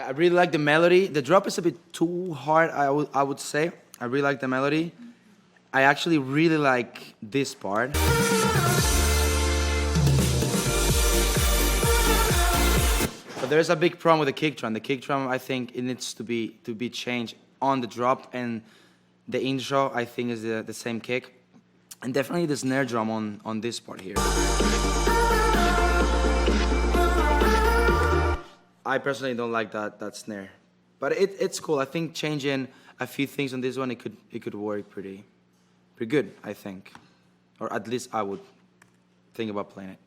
I really like the melody. The drop is a bit too hard, I would say. I really like the melody. I actually really like this part. But there's a big problem with the kick drum. The kick drum, I think, it needs to be changed on the drop, and the intro, I think, is the same kick. And definitely the snare drum on this part here. I personally don't like that snare, but it's cool. I think changing a few things on this one, it could work pretty good, I think, or at least I would think about playing it.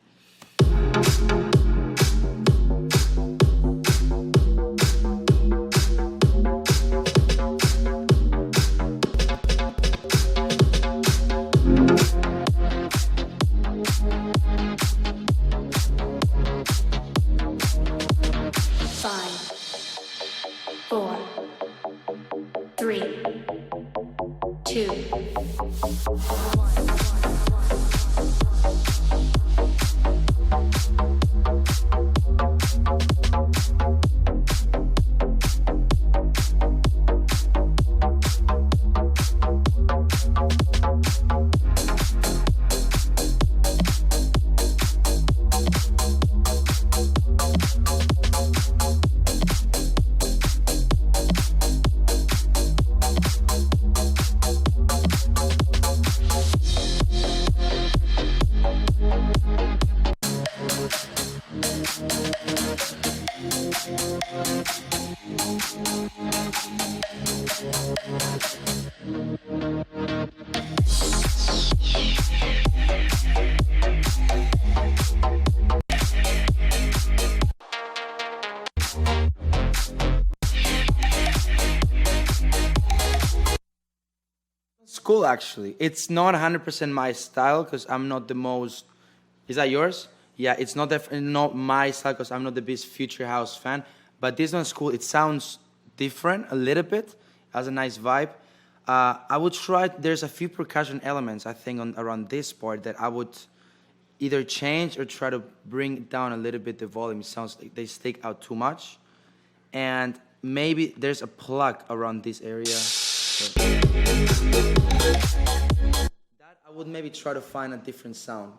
Cool, actually. It's not 100% my style because I'm not the most. Is that yours? Yeah, it's not definitely not my style because I'm not the biggest future house fan. But this one's cool. It sounds different a little bit. Has a nice vibe. I would try. There's a few percussion elements I think around this part that I would either change or try to bring down a little bit the volume. It sounds like they stick out too much, and maybe there's a plug around this area. That I would maybe try to find a different sound.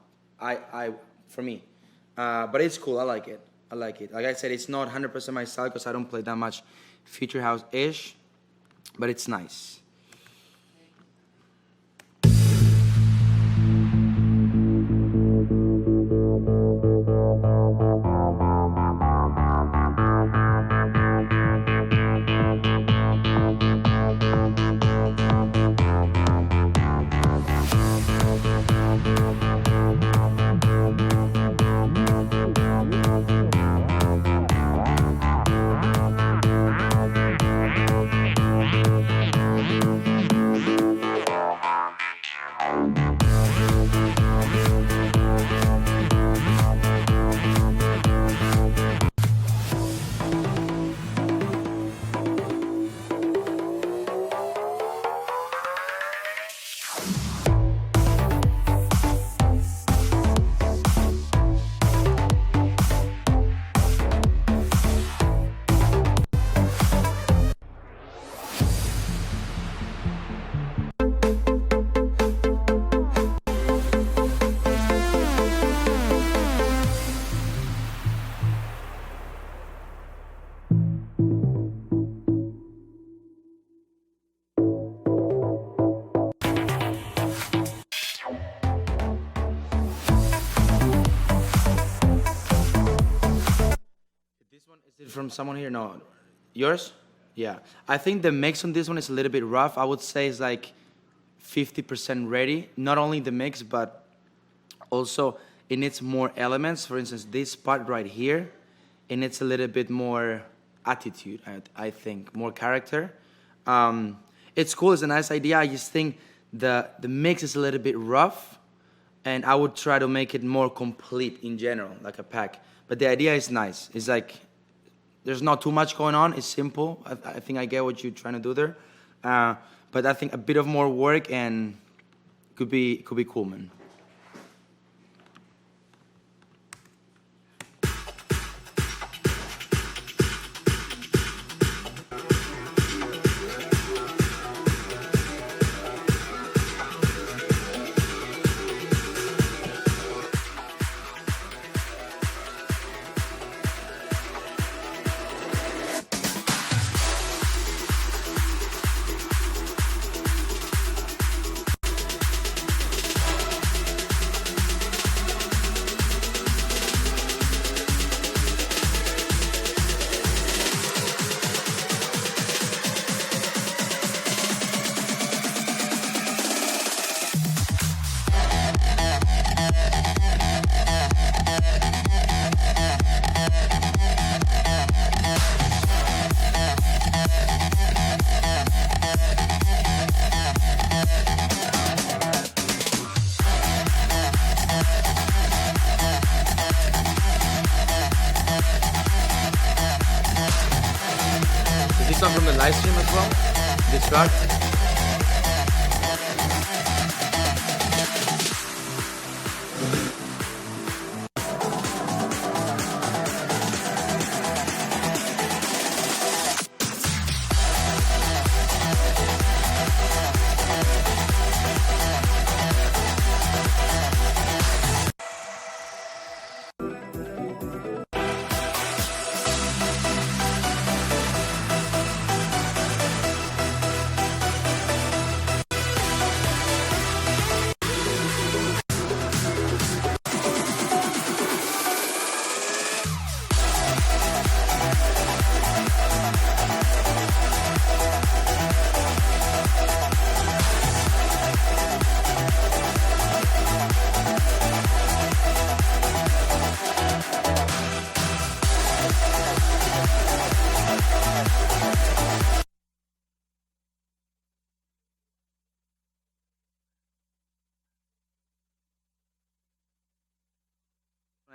For me, but it's cool. I like it. Like I said, it's not 100% my style because I don't play that much future house-ish, but it's nice. Is it from someone here? No. Yours? Yeah. I think the mix on this one is a little bit rough. I would say it's like 50% ready. Not only the mix, but also it needs more elements. For instance, this part right here, it needs a little bit more attitude, I think, more character. It's cool. It's a nice idea. I just think the mix is a little bit rough, and I would try to make it more complete in general, like a pack. But the idea is nice. It's like there's not too much going on. It's simple. I think I get what you're trying to do there. But I think a bit of more work and could be cool, man. come from the live stream as well? This track?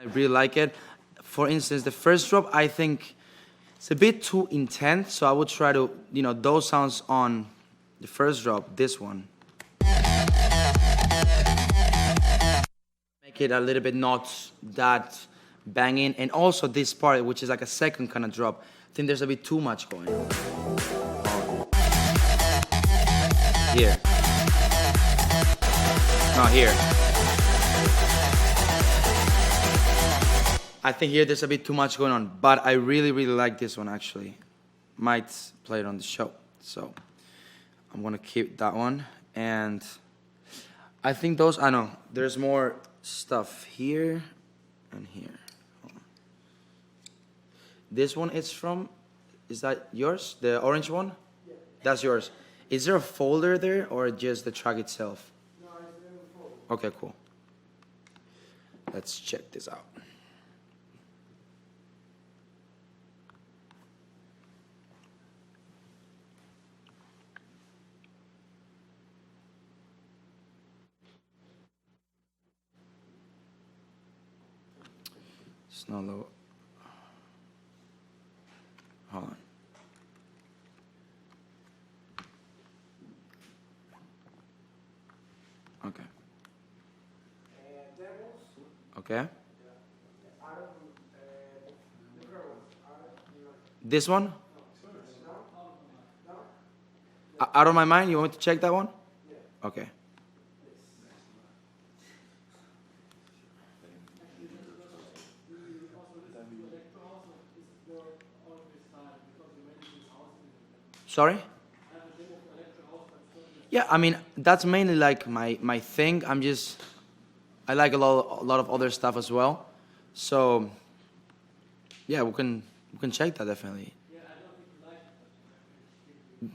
I really like it. For instance, the first drop, I think it's a bit too intense, so I would try to, those sounds on the first drop, this one. Make it a little bit not that banging, and also this part, which is like a second kind of drop, I think there's a bit too much going on. Here. No, here. I think here there's a bit too much going on, but I really, really like this one actually. Might play it on the show. So I'm gonna keep that one. And I think those, I know, there's more stuff here and here. Hold on. This one is from, is that yours? The orange one? Yeah. That's yours. Is there a folder there or just the track itself? No, it's in the folder. Okay, cool. Let's check this out. It's not low. Hold on. Okay. Okay. This one? Out of my mind? You want me to check that one? Okay. Sorry? Yeah, I mean, that's mainly like my thing. I like a lot of other stuff as well. So, yeah, we can check that definitely.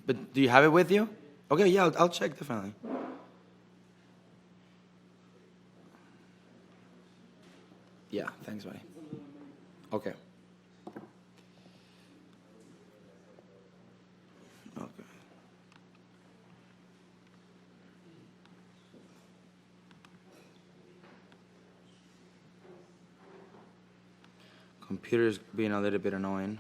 But do you have it with you? Okay, yeah, I'll check definitely. Yeah, thanks, buddy. Okay. Okay. Computer's being a little bit annoying.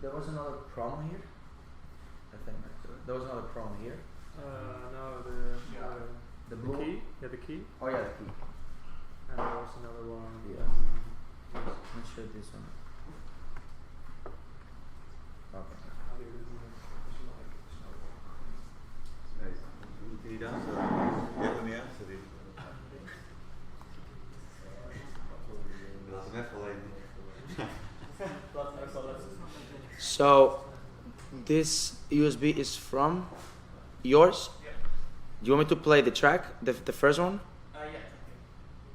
there was another promo here. I think there was another promo here. No, The the blue. key. Yeah, the key. Oh yeah, the key. And there was another one. Yeah. Let's show this one. Okay. So this USB is from yours? Do you want me to play the track, the first one? Yeah.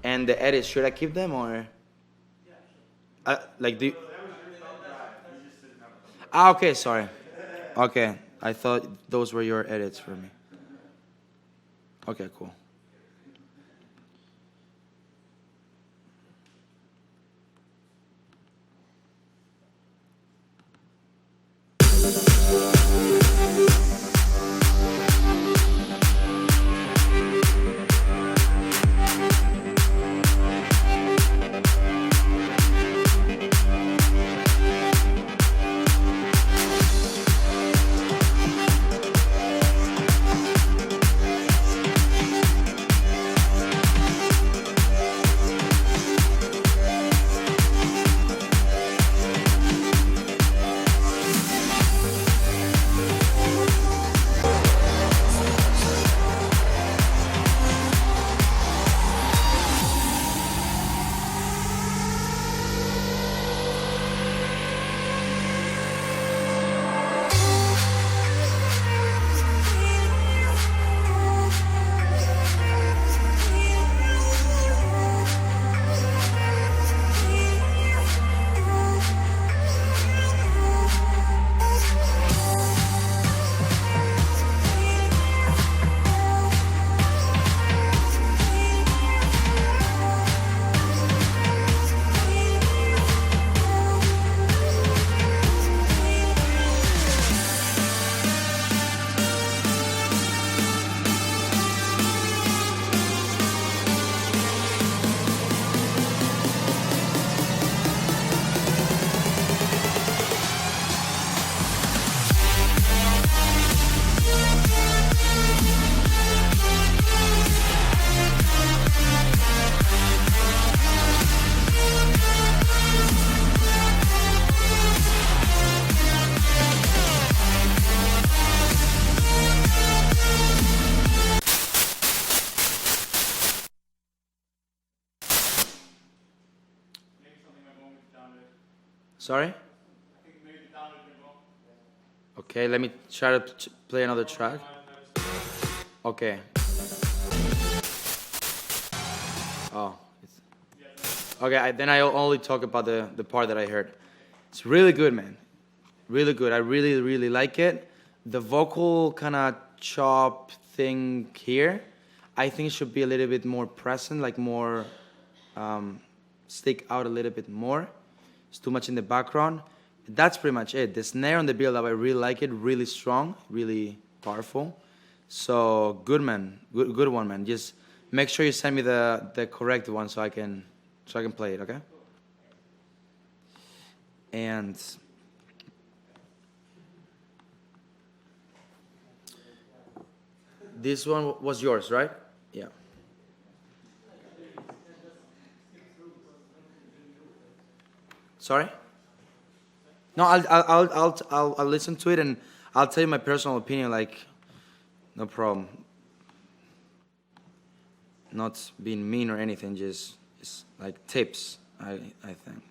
And the edits, should I keep them or? Like do. Okay, sorry. Okay, I thought those were your edits for me. Okay, cool. Sorry? Okay, let me try to play another track. Okay. Oh. Okay, then I only talk about the part that I heard. It's really good, man. Really good. I really, really like it. The vocal kind of chop thing here, I think it should be a little bit more present, like more stick out a little bit more. It's too much in the background. That's pretty much it. The snare on the build up, I really like it. Really strong, really powerful. So good, man. Good one, man. Just make sure you send me the correct one so I can play it, okay? And this one was yours, right? Yeah. Sorry? No, I'll listen to it and I'll tell you my personal opinion. Like, no problem. Not being mean or anything. Just it's like tips. I think.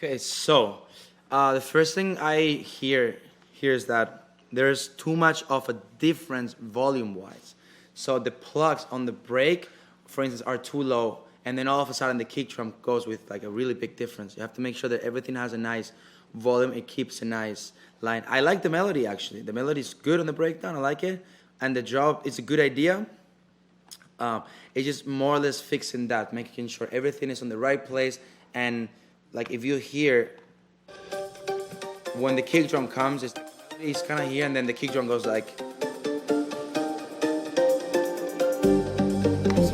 Okay, so the first thing I hear here is that there's too much of a difference volume-wise. So the plugs on the break, for instance, are too low, and then all of a sudden the kick drum goes with like a really big difference. You have to make sure that everything has a nice volume. It keeps a nice line. I like the melody actually. The melody is good on the breakdown. I like it, and the drop is a good idea. It's just more or less fixing that, making sure everything is on the right place. And like if you hear when the kick drum comes, it's kind of here, and then the kick drum goes like. So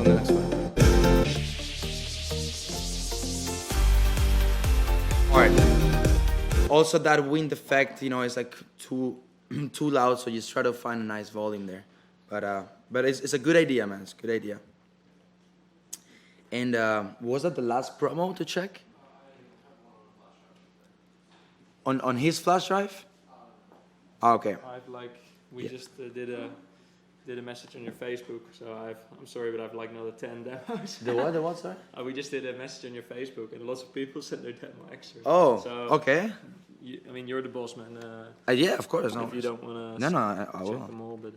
the next one. All right. Also, that wind effect, you know, is like too loud, so you just try to find a nice volume there. But it's a good idea, man. It's a good idea. And was that the last promo to check? On his flash drive? Oh, okay. I've we just did a message on your Facebook, so I'm sorry, but I've like another 10 demos. The what, sorry? We just did a message on your Facebook, and lots of people sent their demo extra. Oh, so, okay. I mean, you're the boss, man. Yeah, of course. If you don't want to I check will. them all, but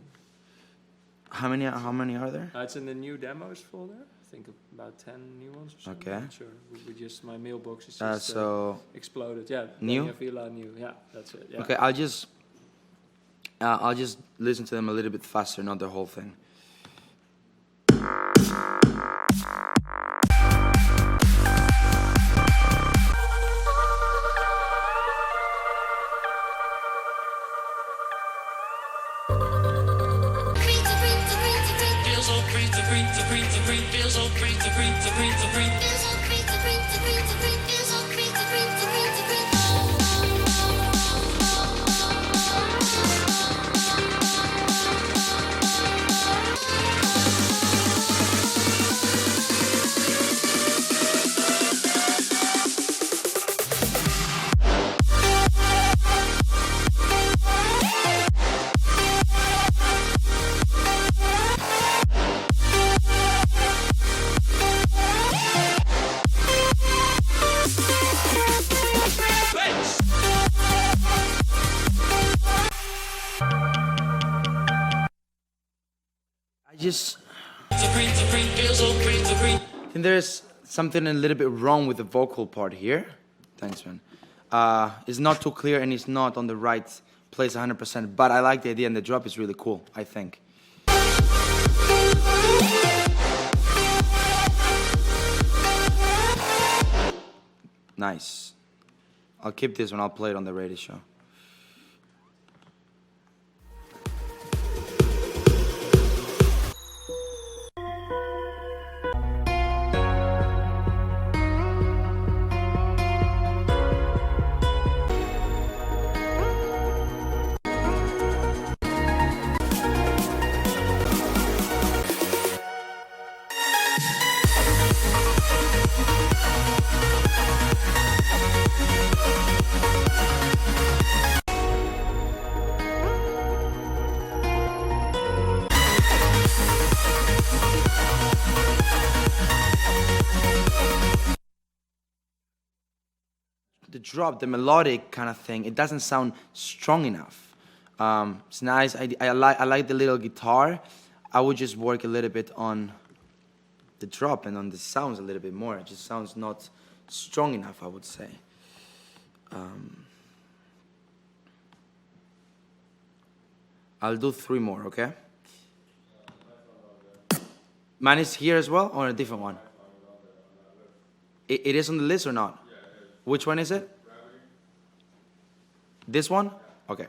How many are there? it's in the new demos folder. I think about 10 new ones or something. Okay. I'm not sure. We just my mailbox is just So exploded. Yeah. new? Avila new. Yeah, that's it. Yeah. Okay, I'll just listen to them a little bit faster, not the whole thing. I think there's something a little bit wrong with the vocal part here. Thanks, man. It's not too clear and it's not on the right place 100%, but I like the idea and the drop is really cool, I think. Nice. I'll keep this one, I'll play it on the radio show. The drop, the melodic kind of thing, it doesn't sound strong enough. It's nice. I like the little guitar. I would just work a little bit on the drop and on the sounds a little bit more. It just sounds not strong enough, I would say. I'll do 3 more, okay? Mine is here as well, or a different one? It is on the list or not? Which one is it? This one? Okay.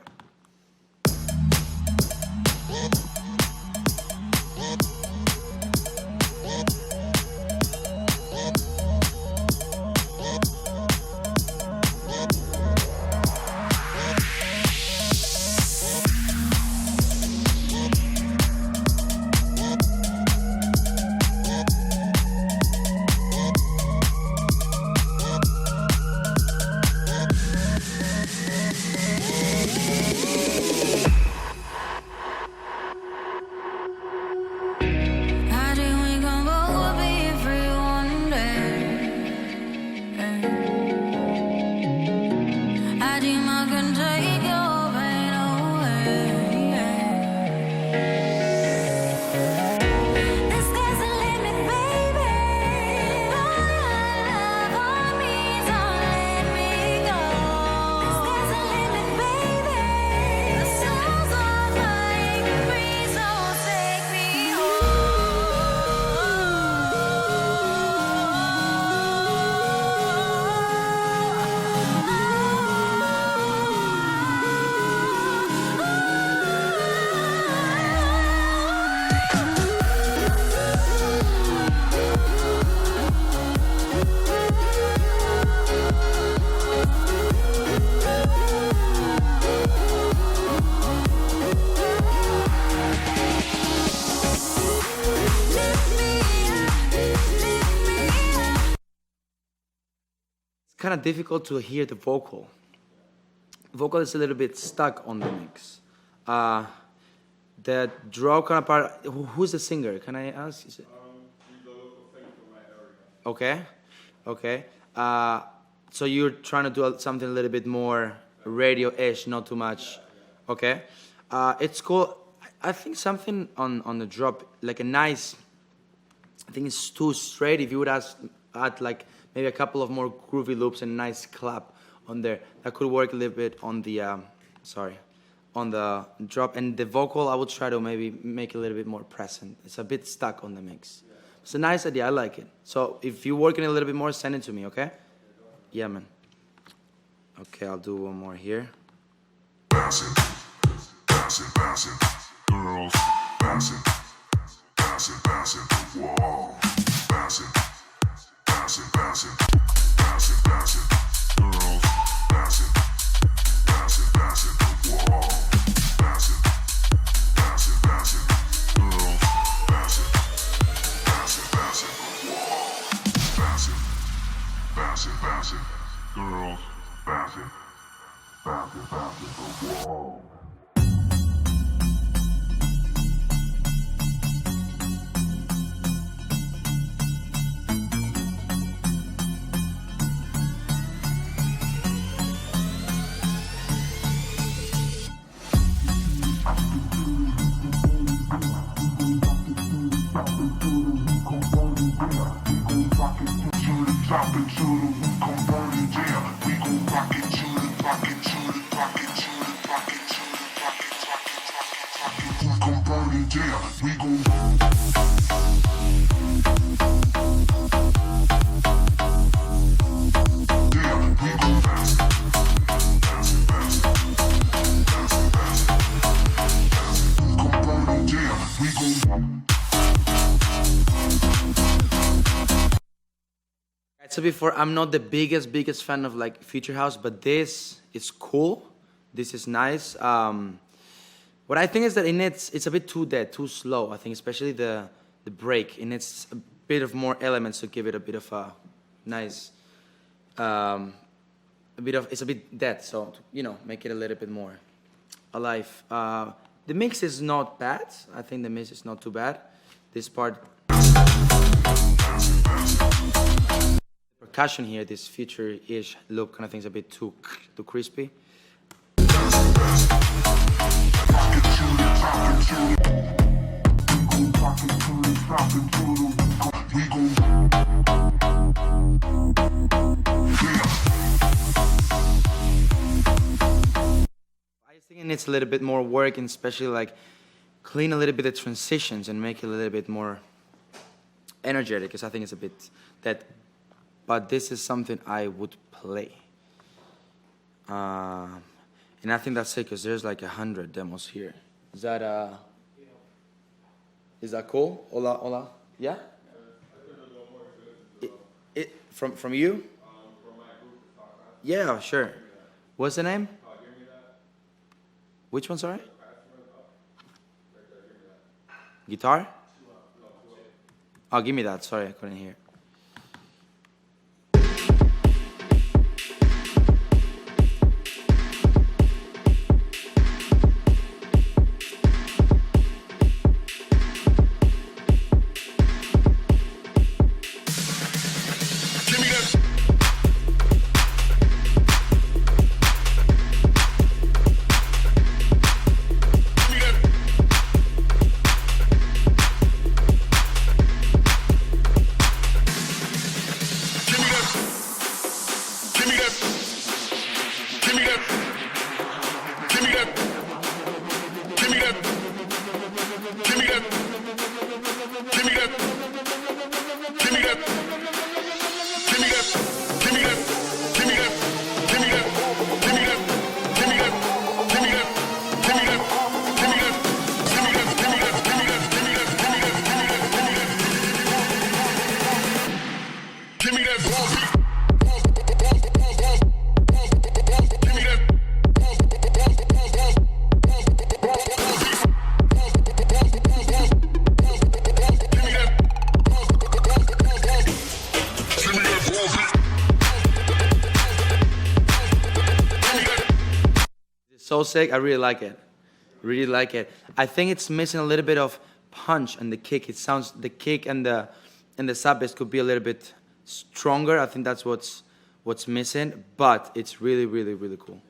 kind of difficult to hear the vocal. Vocal is a little bit stuck on the mix. The draw kind of part. Who's the singer? Can I ask? Is it? He's a local singer from my area. Okay, okay. So you're trying to do something a little bit more radio-ish, not too much. Okay. It's cool. I think something on the drop, like a nice. I think it's too straight. If you would add like maybe a couple of more groovy loops and a nice clap on there, that could work a little bit on the on the drop. And the vocal, I would try to maybe make it a little bit more present. It's a bit stuck on the mix. It's a nice idea. I like it. So if you're working a little bit more, send it to me, okay? Yeah, man. Okay, I'll do one more here. Bounce it, bounce it, bounce it, girls, bounce it, bounce it, bounce it, whoa, bounce it, bounce it, bounce it, bounce it, bounce it, girls, bounce it, bounce it, bounce it, whoa, bounce it, bounce it, bounce it, girls, bounce it, bounce it, bounce it, whoa, bounce it, bounce it, bounce it, girls, bounce it. Bounce it, bounce it, whoa. Drop it to the we gon' burn it down. We gon' rock it to the rock it to the rock it to the rock it to the rock it, rock it, rock it, rock it. We gon' burn it down. We gon' down. We gon' bounce it, bounce it, bounce it, bounce it, bounce it, bounce it. We gon' burn it down. We gon'. So before, I'm not the biggest fan of like future house, but this is cool. This is nice. What I think is that it's a bit too dead, too slow. I think especially the break, it needs a bit of more elements to give it a bit of a nice, it's a bit dead. So make it a little bit more alive. The mix is not bad. I think the mix is not too bad. This part. Percussion here, this future-ish loop kind of thing is a bit too crispy. I think it needs a little bit more work, and especially like clean a little bit the transitions and make it a little bit more energetic, because I think it's a bit that. But this is something I would play. And I think that's it, because there's like 100 demos here. Is that cool? Hola? Yeah? From you? Yeah, sure. What's the name? Which one, sorry? Guitar? Oh, give me that. Sorry, I couldn't hear. so sick. I really like it. Really like it. I think it's missing a little bit of punch and the kick. It sounds the kick and the sub bass could be a little bit stronger. I think that's what's missing, but it's really, really, really cool.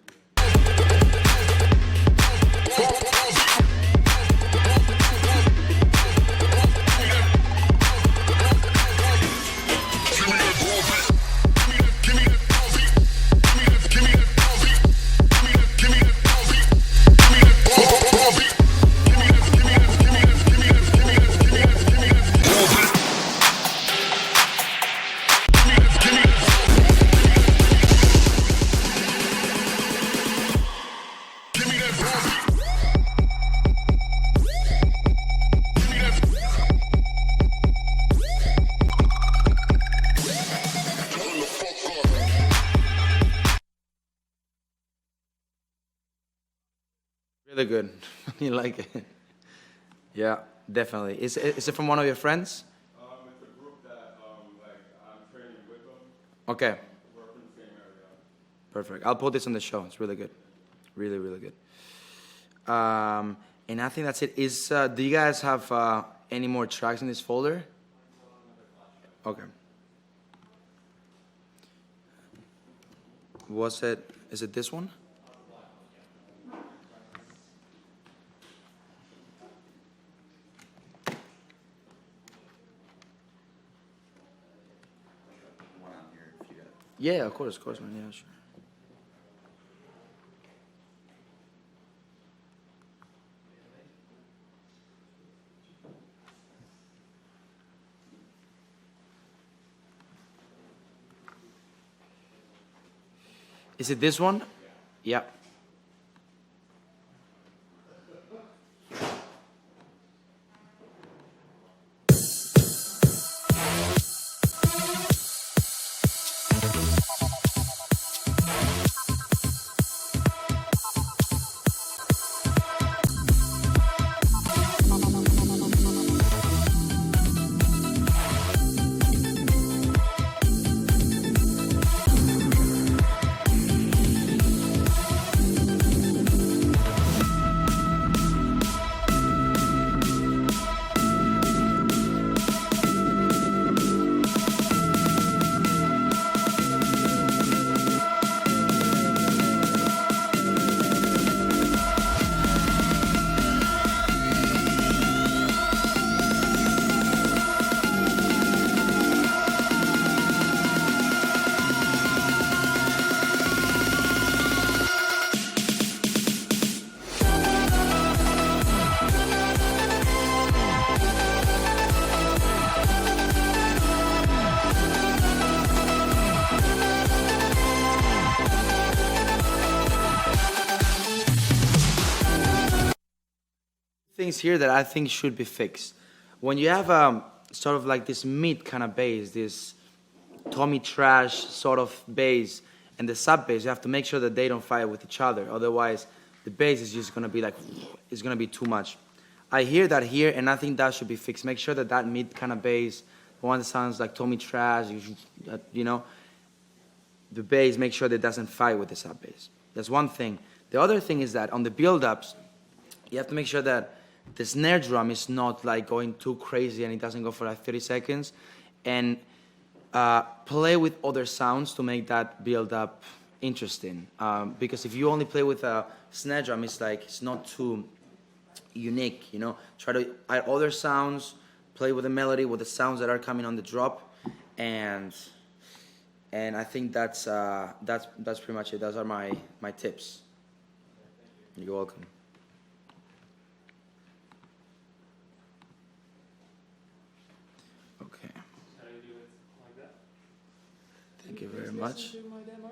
Really good. You like it? Yeah, definitely. Is it from one of your friends? It's a group that like I'm training with them. Okay. We're from the same area. Perfect. I'll put this on the show. It's really good. Really, really good. And I think that's it. Do you guys have any more tracks in this folder? Okay. Is it this one? Yeah, of course, man. Yeah, sure. Is it this one? Yeah. Things here that I think should be fixed. When you have sort of like this mid kind of bass, this Tommy Trash sort of bass, and the sub bass, you have to make sure that they don't fight with each other. Otherwise, the bass is just gonna be like, it's gonna be too much. I hear that here, and I think that should be fixed. Make sure that that mid kind of bass, the one that sounds like Tommy Trash, you know, the bass, make sure that it doesn't fight with the sub bass. That's one thing. The other thing is that on the build-ups, you have to make sure that the snare drum is not like going too crazy and it doesn't go for like 30 seconds. And play with other sounds to make that build up interesting. Because if you only play with a snare drum, it's not too unique, you know. Try to add other sounds, play with the melody, with the sounds that are coming on the drop, and I think that's pretty much it. Those are my tips. You're welcome. Okay. How do you do it like that? Thank you very much. My demo?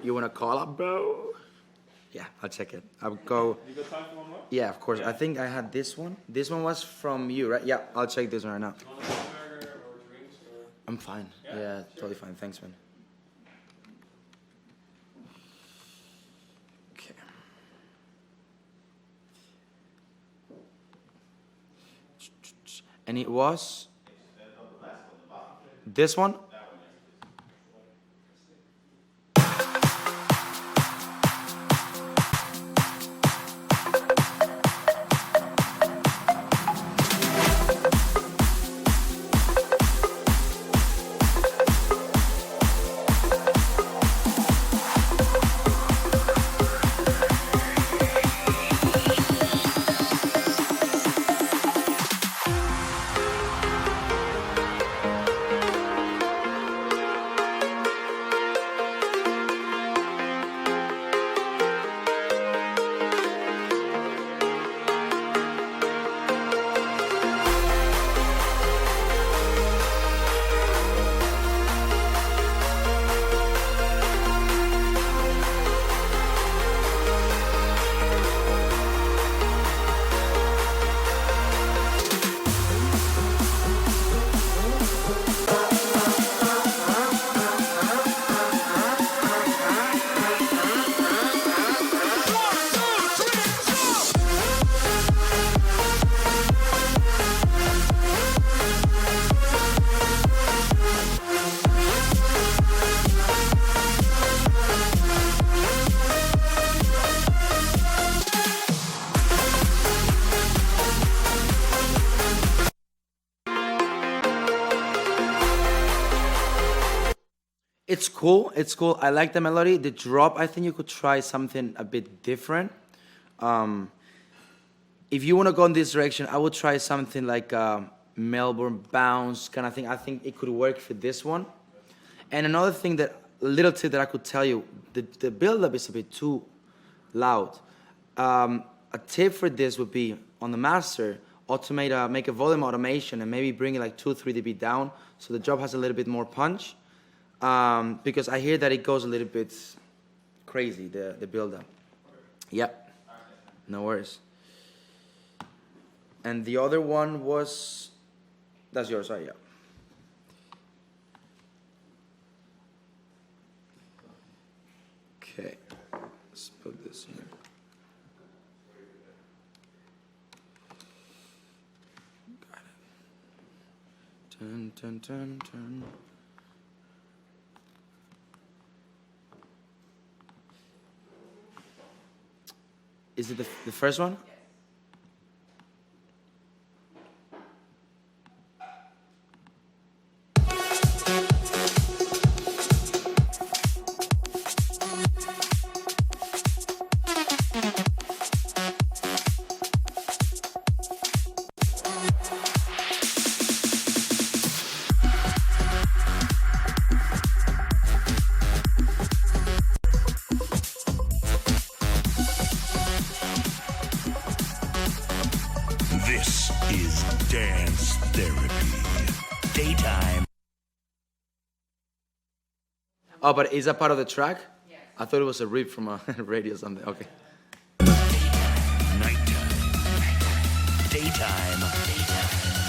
You want to call up, bro? Yeah, I'll check it. I'll go. You got time for one more? Yeah, of course. Yeah. I think I had this one. This one was from you, right? Yeah, I'll check this one right now. Want a hamburger or drinks or? I'm fine. Yeah, Yeah, sure. totally fine. Thanks, man. Okay. And it was this one? It's cool. It's cool. I like the melody. The drop, I think you could try something a bit different. If you want to go in this direction, I would try something like Melbourne bounce kind of thing. I think it could work for this one. And another thing little tip that I could tell you, the build-up is a bit too loud. A tip for this would be on the master, make a volume automation and maybe bring it like 2-3 dB down so the drop has a little bit more punch. Because I hear that it goes a little bit crazy, the build-up. Yep, no worries. And the other one was, that's yours, right? Yeah. Okay, let's put this here. Got it. Turn, turn, turn, turn. Is it the first one? This is dance therapy. Daytime. Oh, but is that part of the track? Yes. I thought it was a rip from a radio or something. Okay. Nighttime. Daytime.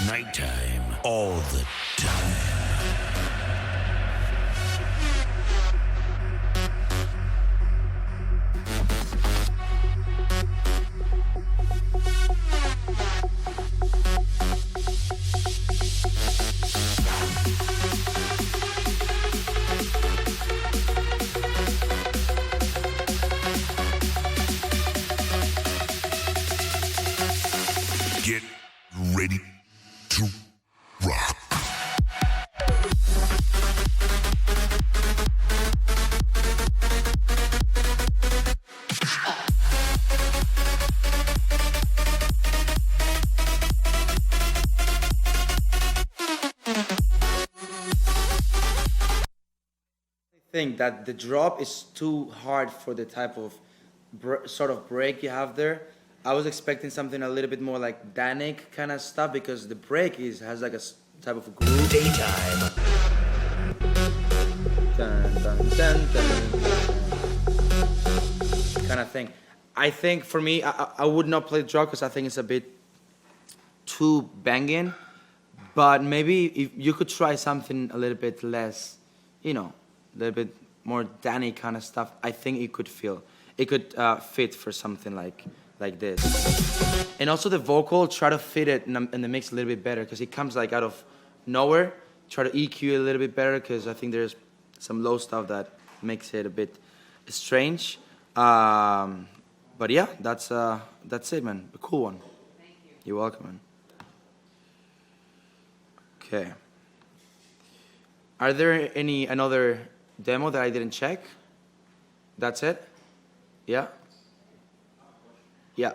Nighttime. All the time. Get ready to rock. I think that the drop is too hard for the type of sort of break you have there. I was expecting something a little bit more like Danik kind of stuff because the break has like a type of groove. Daytime. Dun, dun, dun, dun. Kind of thing. I think for me, I would not play the drop because I think it's a bit too banging. But maybe if you could try something a little bit less, a little bit more Danny kind of stuff. I think it could fit for something like this. And also the vocal, try to fit it in the mix a little bit better because it comes like out of nowhere. Try to EQ it a little bit better because I think there's some low stuff that makes it a bit strange. But yeah, that's it, man. A cool one. Thank you. You're welcome, man. Okay. Are there another demo that I didn't check? That's it? Yeah? Yeah.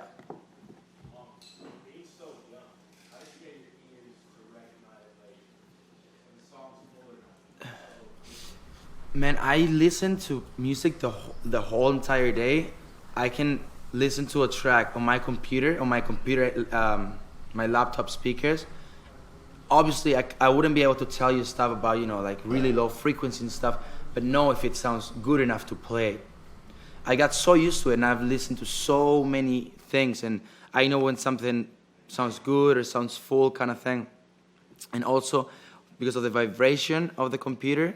Man, I listen to music the whole entire day. I can listen to a track on my computer, my laptop speakers. Obviously, I wouldn't be able to tell you stuff about, like really low frequency and stuff, but know if it sounds good enough to play. I got so used to it, and I've listened to so many things, and I know when something sounds good or sounds full kind of thing. And also, because of the vibration of the computer,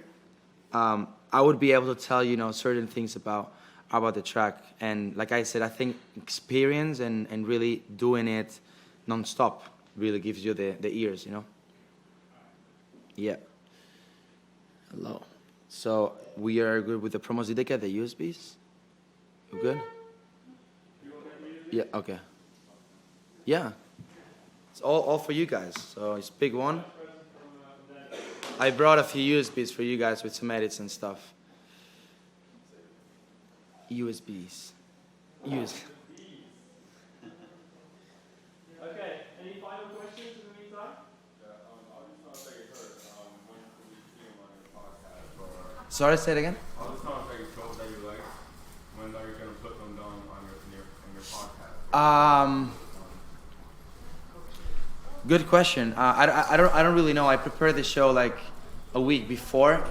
I would be able to tell, certain things about the track. And like I said, I think experience and really doing it non-stop really gives you the ears, Yeah. Hello. So we are good with the promos. Did they get the USBs? You good? Yeah, okay. Yeah. It's all for you guys. So it's big one. I brought a few USBs for you guys with some edits and stuff. USBs. Okay, any final questions in the meantime? Sorry, say it again. I was trying to take shows that you like. When are you gonna put them down on your podcast? Good question. I don't really know. I prepared the show like a week before.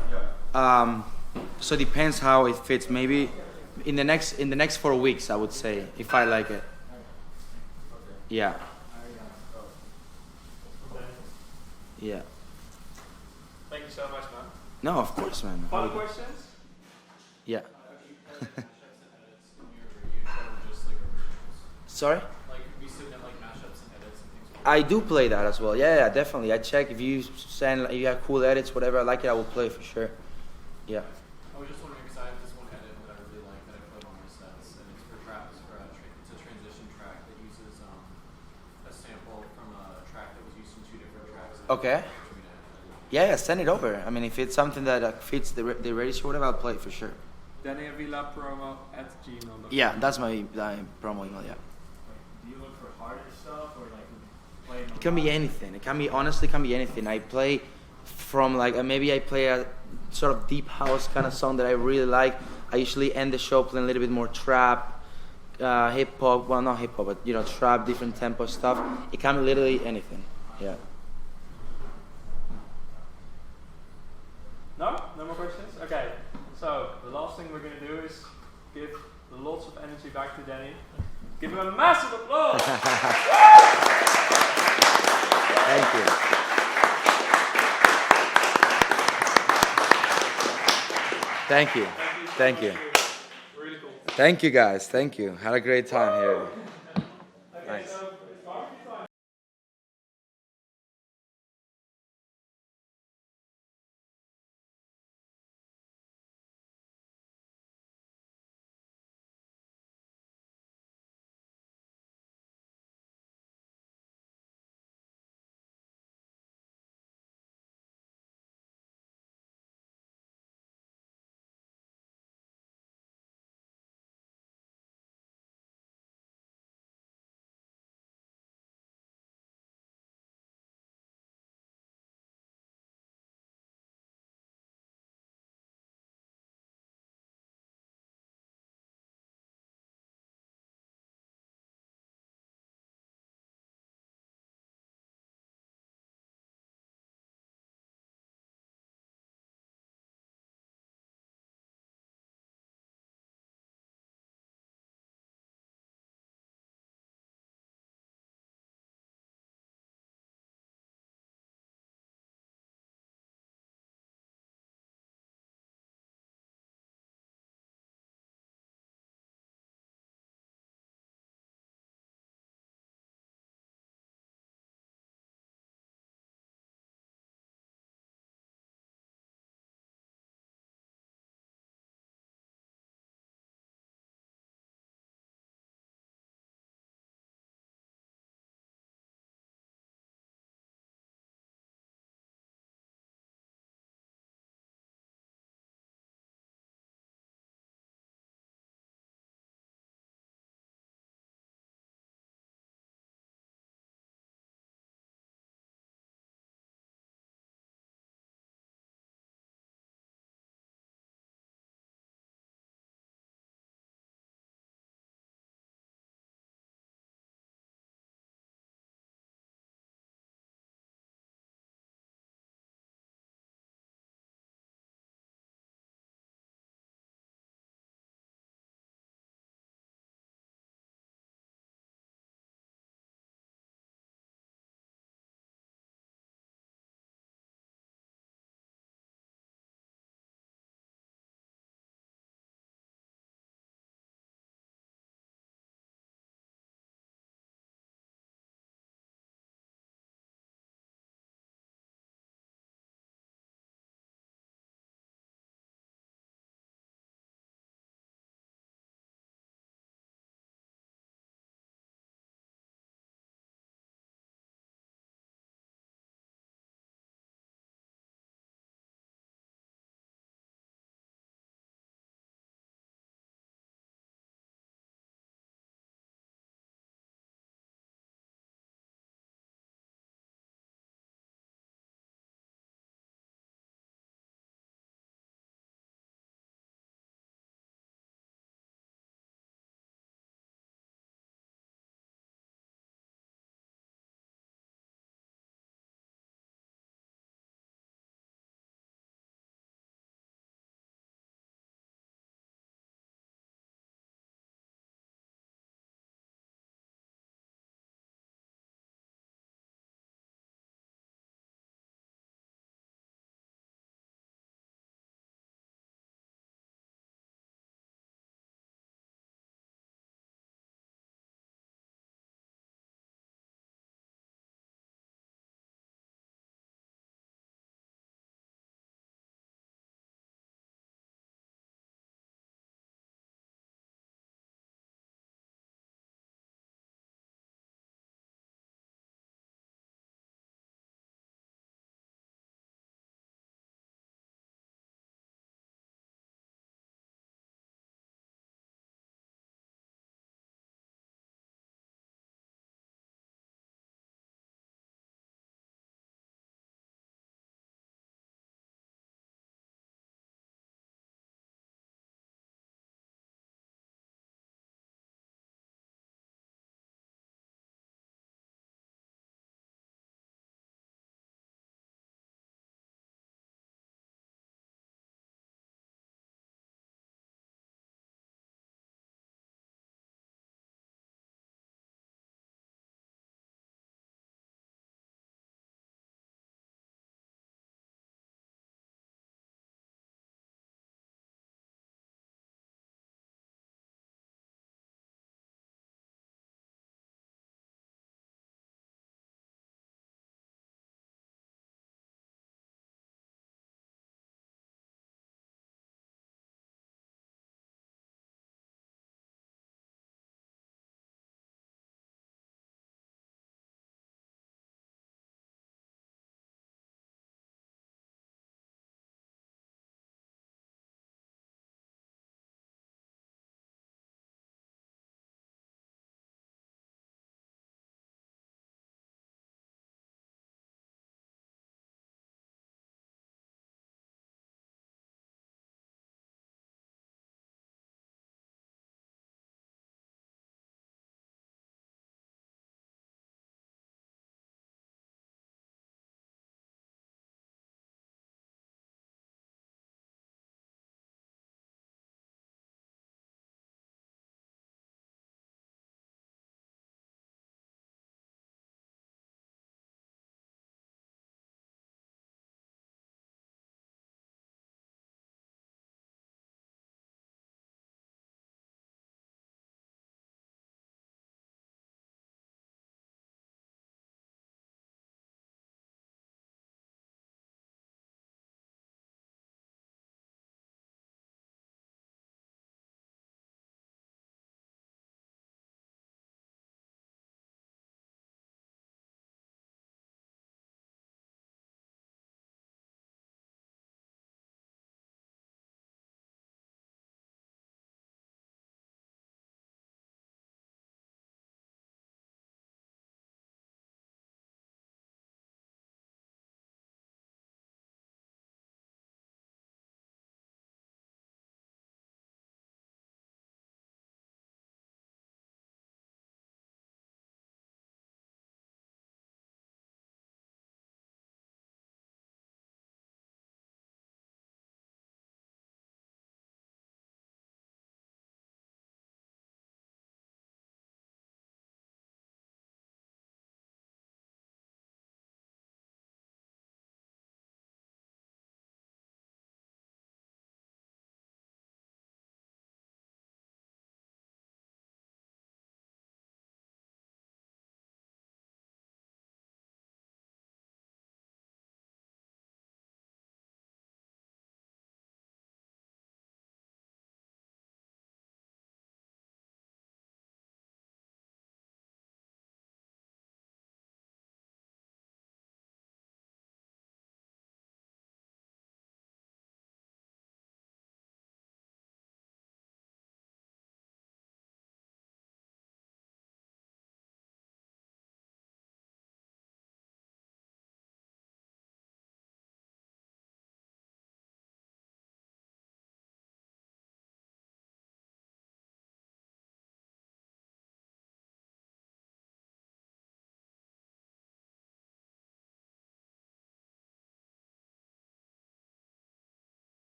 So it depends how it fits. Maybe in the next 4 weeks, I would say, if I like it. Yeah. Yeah. Thank you so much, man. No, of course, man. Final questions? Yeah. Just like originals. Sorry? Like we submit like mashups and edits and things. I do play that as well. Yeah, definitely. I check if you if you have cool edits, whatever I like it, I will play for sure. Yeah. I was just wondering because I have this one edit that I really like that I put on my sets, and it's for tracks it's a transition track that uses a sample from a track that was used in 2 different tracks. Okay. Yeah, send it over. I mean, if it's something that fits the radio show, whatever, I'll play it for sure. Danny Avila promo@gmail.com. Yeah, that's my promo email. Yeah. Do you look for harder stuff or like play? It can be anything. It can be anything. I play from like maybe I play a sort of deep house kind of song that I really like. I usually end the show playing a little bit more trap, hip hop. Well, not hip hop, but trap, different tempo stuff. It can be literally anything. Yeah. No? No more questions? Okay. So, the last thing we're going to do is give lots of energy back to Danny. Give him a massive applause! Thank you. Thank you. Thank you. Really cool. Thank you, guys. Thank you. Had a great time here.